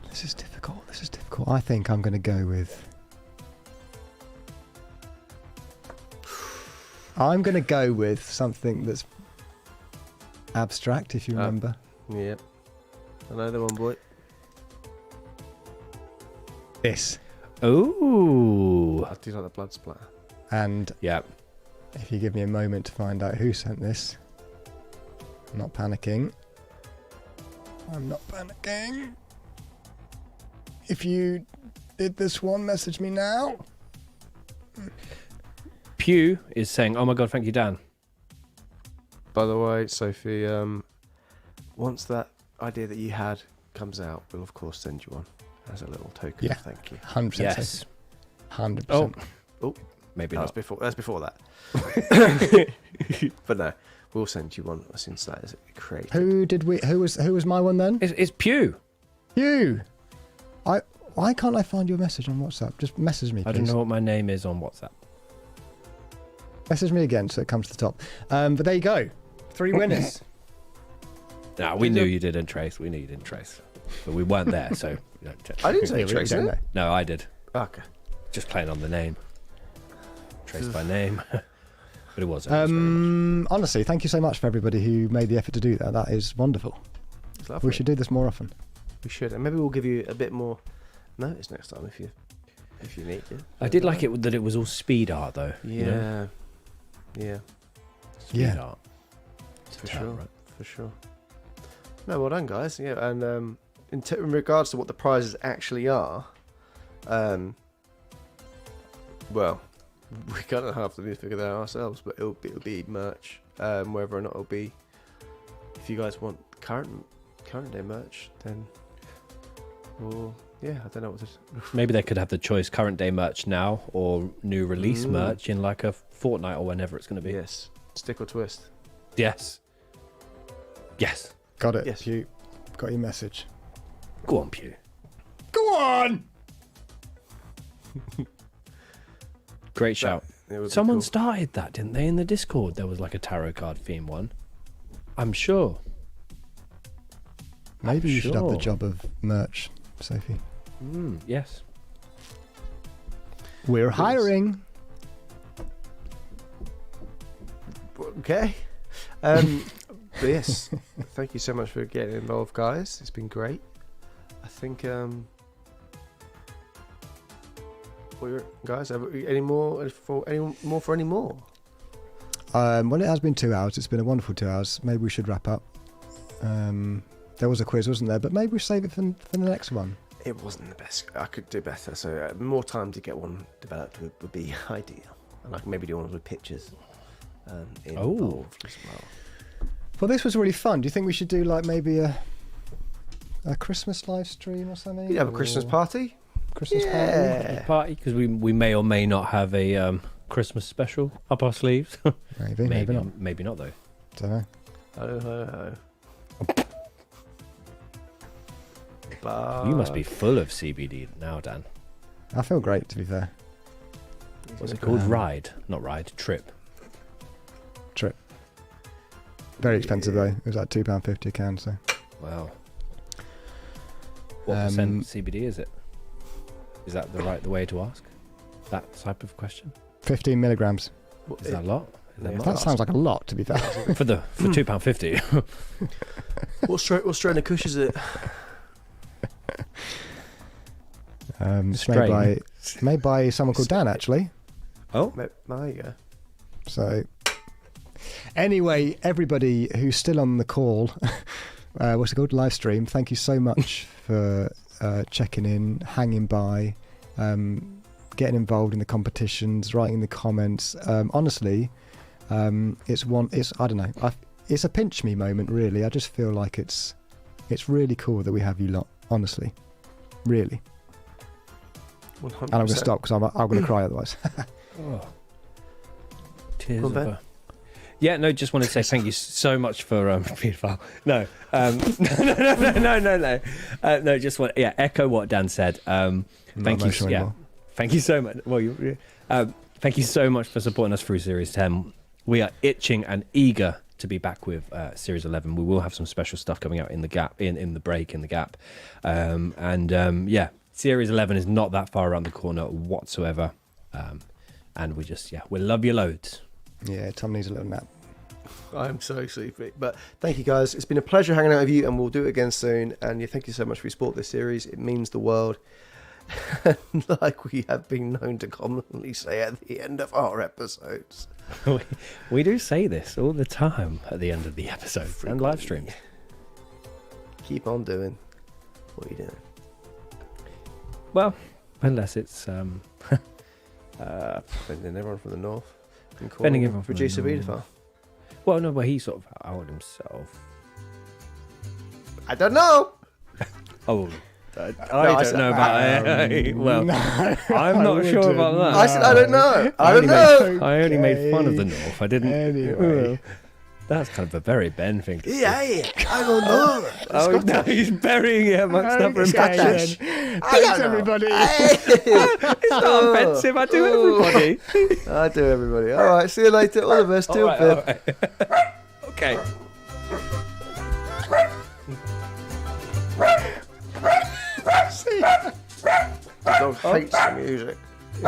C: This is difficult. I think I'm going to go with... I'm going to go with something that's abstract, if you remember.
B: Yep. I know the one, boy.
C: This.
D: Ooh.
B: I do like the blood splatter.
C: And
D: yeah,
C: if you give me a moment to find out who sent this, I'm not panicking. If you did this one, message me now.
D: Pew is saying, "Oh my god, thank you, Dan."
B: By the way, Sophie, once that idea that you had comes out, we'll of course send you one as a little token of thank you.
C: 100%.
D: Yes.
C: 100%.
B: Oh,
D: maybe
B: that's
D: not.
B: That's before that. But no, we'll send you one as soon as that is created.
C: Who was my one then?
D: It's Pew.
C: Pew. Why can't I find your message on WhatsApp? Just message me, please.
D: I don't know what my name is on WhatsApp.
C: Message me again so it comes to the top. But there you go. 3 winners.
D: No, we knew you didn't trace. We knew you didn't trace. But we weren't there, so...
B: I didn't say trace, did I?
D: No, I did.
B: Okay.
D: Just playing on the name. Traced by name. But it was.
C: Honestly, thank you so much for everybody who made the effort to do that. That is wonderful.
B: It's lovely.
C: We should do this more often.
B: We should. And maybe we'll give you a bit more notice next time if you need to.
D: I did like it that it was all speed art, though.
B: Yeah.
D: You know?
B: Yeah.
D: Speed art.
B: For sure. Right? For sure. No, well done, guys. Yeah, and in regards to what the prizes actually are, well, we kind of have to figure that out ourselves, but it'll be merch. Whether or not it'll be, if you guys want current day merch, then, well, yeah, I don't know what to.
D: Maybe they could have the choice: current day merch now, or new release merch in like a fortnight or whenever it's going to be.
B: Yes, stick or twist.
D: Yes. Yes.
C: Got it.
B: Yes.
C: Pew. Got your message.
D: Go on, Pew.
C: Go on!
D: Great shout.
B: Someone
D: cool. Started that, didn't they, in the Discord? There was like a tarot card theme one. I'm sure.
C: Maybe you should have the job of merch, Sophie.
D: Yes.
C: We're hiring.
B: Okay. But yes, thank you so much for getting involved, guys. It's been great. I think, guys, any more?
C: Well, it has been 2 hours. It's been a wonderful 2 hours. Maybe we should wrap up. There was a quiz, wasn't there? But maybe we save it for the next one.
B: It wasn't the best. I could do better. So more time to get one developed would be ideal. And I can maybe do one with pictures involved as well.
C: Well, this was really fun. Do you think we should do like maybe a Christmas live stream or something?
B: You have a Christmas party?
C: Christmas
D: party? Because we may or may not have a Christmas special up our sleeves.
C: Maybe not.
D: Maybe not, though.
C: Don't know.
B: Oh.
D: You must be full of CBD now, Dan.
C: I feel great, to be fair.
D: What's it called? Ride. Not ride. Trip.
C: Very expensive, though. It was like £2.50 a can, so...
D: Wow. What percent CBD is it? Is that the way to ask that type of question?
C: 15 milligrams.
D: Is that a lot?
C: That sounds like a lot, to be fair.
D: for £2.50.
B: What strain of Kush is it?
C: It's made by someone called Dan, actually.
B: Oh, there you go.
C: So, anyway, everybody who's still on the call, what's it called? Live stream. Thank you so much for checking in, hanging by, getting involved in the competitions, writing the comments. Honestly, it's I don't know. It's a pinch me moment, really. I just feel like it's really cool that we have you lot. Honestly, really.
B: 100%.
C: And I'm going to stop because I'm going to cry otherwise.
D: Tears of a... Yeah, no, just wanted to say thank you so much for beautiful. No, no. No, just want echo what Dan said. Thank you. Yeah, thank you so much. Well, thank you so much for supporting us through Series 10. We are itching and eager to be back with Series 11. We will have some special stuff coming out in the gap, in the break, in the gap, Series 11 is not that far around the corner whatsoever, and we love you loads.
C: Yeah, Tom needs a little nap.
B: I'm so sleepy. But thank you, guys. It's been a pleasure hanging out with you, and we'll do it again soon. And thank you so much for your support this series. It means the world. Like we have been known to commonly say at the end of our episodes.
D: We do say this all the time at the end of the episodes and live streams.
B: Keep on doing what you're doing.
D: Well, unless it's
B: bending everyone from the north.
D: Bending everyone from
B: producer
D: the north.
B: Wiedefar.
D: Well, no, but he sort of outed himself.
B: I don't know.
D: Oh, I don't know about it. Well, I'm not sure about that.
B: I said I don't know. I don't know.
D: I only made fun of the North. I didn't.
C: Anyway.
D: That's kind of a very Ben thing.
B: Yeah, I don't know.
D: Oh, no, he's burying it amongst other impressions.
C: Thanks, everybody.
D: It's not offensive. I do everybody.
B: I do everybody. All right, see you later. All the best. Till Pip.
D: Okay.
B: The dog hates the music.